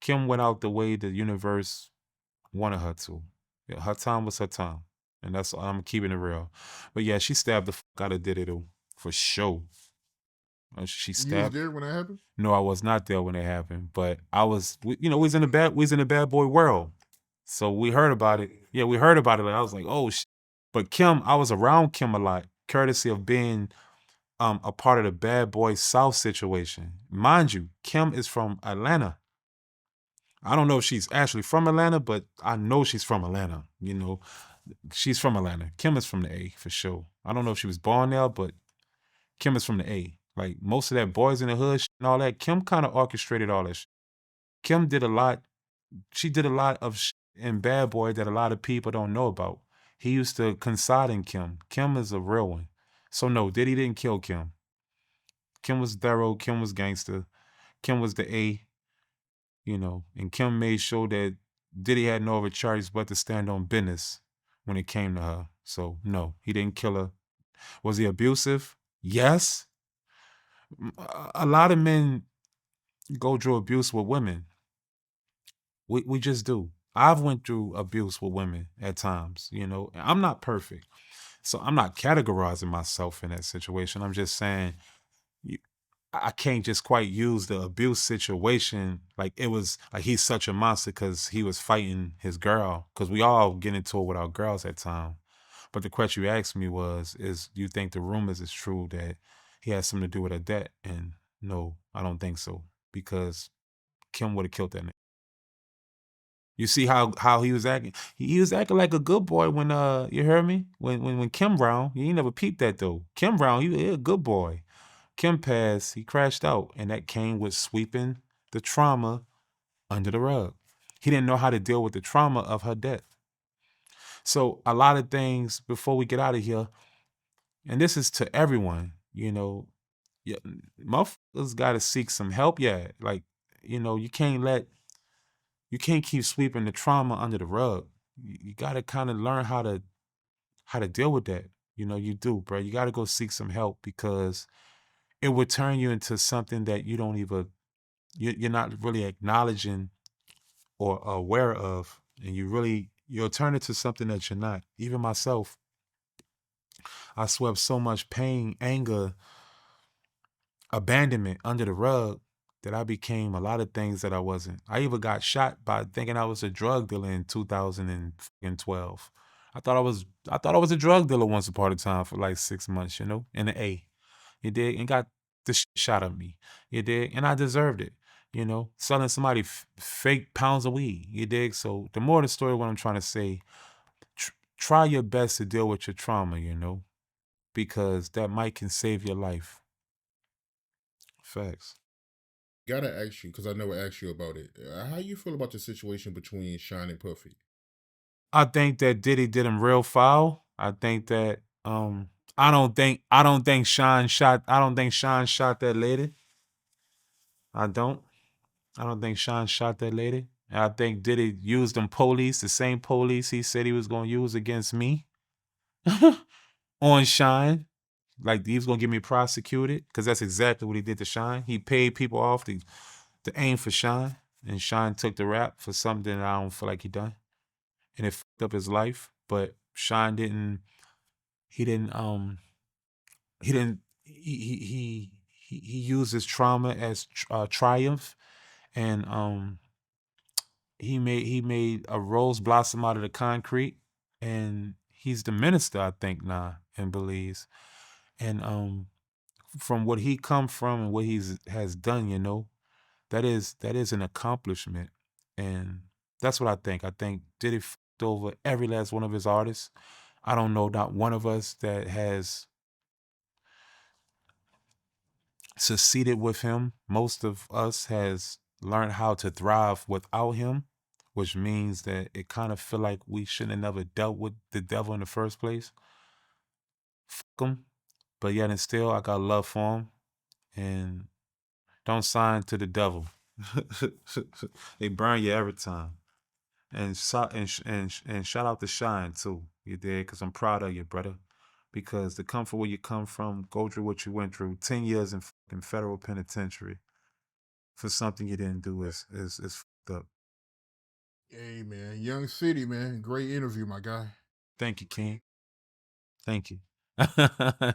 Kim went out the way the universe wanted her to. Yeah, her time was her time. And that's I'm keeping it real. But yeah, she stabbed the fuck out of Diddy though, for sure. She You was stabbed. there when that happened? No, I was not there when it happened, but I was. We was in the bad boy world, so we heard about it. Yeah, we heard about it. Like, I was like, oh, but Kim, I was around Kim a lot, courtesy of being a part of the Bad Boy South situation. Mind you, Kim is from Atlanta. I don't know if she's actually from Atlanta, but I know she's from Atlanta. She's from Atlanta. Kim is from the A for sure. I don't know if she was born there, but Kim is from the A. Like most of that boys in the hood and all that, Kim kind of orchestrated all that. Kim did a lot. She did a lot of in Bad Boy that a lot of people don't know about. He used to confide in Kim. Kim is a real one. So no, Diddy didn't kill Kim. Kim was thorough. Kim was gangster. Kim was the A, and Kim made sure that Diddy had no other choice but to stand on business when it came to her. So no, he didn't kill her. Was he abusive? Yes. A lot of men go through abuse with women. We just do. I've went through abuse with women at times. I'm not perfect, so I'm not categorizing myself in that situation. I'm just saying I can't just quite use the abuse situation like it was like he's such a monster because he was fighting his girl, because we all get into it with our girls at time. But the question you asked me is do you think the rumors is true that he has something to do with a debt? And no, I don't think so, because Kim would have killed that nigga. You see how he was acting? He was acting like a good boy when you heard me? When Kim Brown, you ain't never peeped that though. Kim Brown, he a good boy. Kim passed, he crashed out, and that came with sweeping the trauma under the rug. He didn't know how to deal with the trauma of her death. So a lot of things before we get out of here, and this is to everyone, yeah, motherfuckers got to seek some help. Yeah, like you can't keep sweeping the trauma under the rug. You got to kind of learn how to deal with that. You do, bro. You got to go seek some help, because it would turn you into something that you don't even you're not really acknowledging or aware of, and you'll turn it to something that you're not. Even myself, I swept so much pain, anger, abandonment under the rug that I became a lot of things that I wasn't. I even got shot by thinking I was a drug dealer in 2012. I thought I was a drug dealer once upon a time for like 6 months, in the A. You dig? And got the shot at me. You dig? And I deserved it. Selling somebody fake pounds of weed. You dig? So the more the story, what I'm trying to say, try your best to deal with your trauma, because that might can save your life. Facts. Gotta ask you, because I never asked you about it. How you feel about the situation between Shine and Puffy? I think that Diddy did him real foul. I think that I don't think Sean shot that lady. I don't. I don't think Sean shot that lady. And I think Diddy used them police, the same police he said he was gonna use against me on Shine. Like he was gonna get me prosecuted, because that's exactly what he did to Shine. He paid people off to aim for Shine, and Shine took the rap for something that I don't feel like he done, and it fucked up his life. But Shine didn't. He didn't. He didn't. He used his trauma as triumph, and he made a rose blossom out of the concrete, and he's the minister, I think, now in Belize. And from what he come from and what he's has done, that is an accomplishment. And that's what I think. I think Diddy fucked over every last one of his artists. I don't know not one of us that has succeeded with him. Most of us has learned how to thrive without him, which means that it kind of feel like we shouldn't have never dealt with the devil in the first place. Fuck him. But yet and still, I got love for him. And don't sign to the devil. They burn you every time. And shout out to Shine too. You did, because I'm proud of you, brother. Because to come from where you come from, go through what you went through, 10 years in fucking federal penitentiary for something you didn't do is fucked up. Hey man, Young City man, great interview, my guy. Thank you, King. Thank you.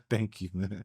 Thank you, man.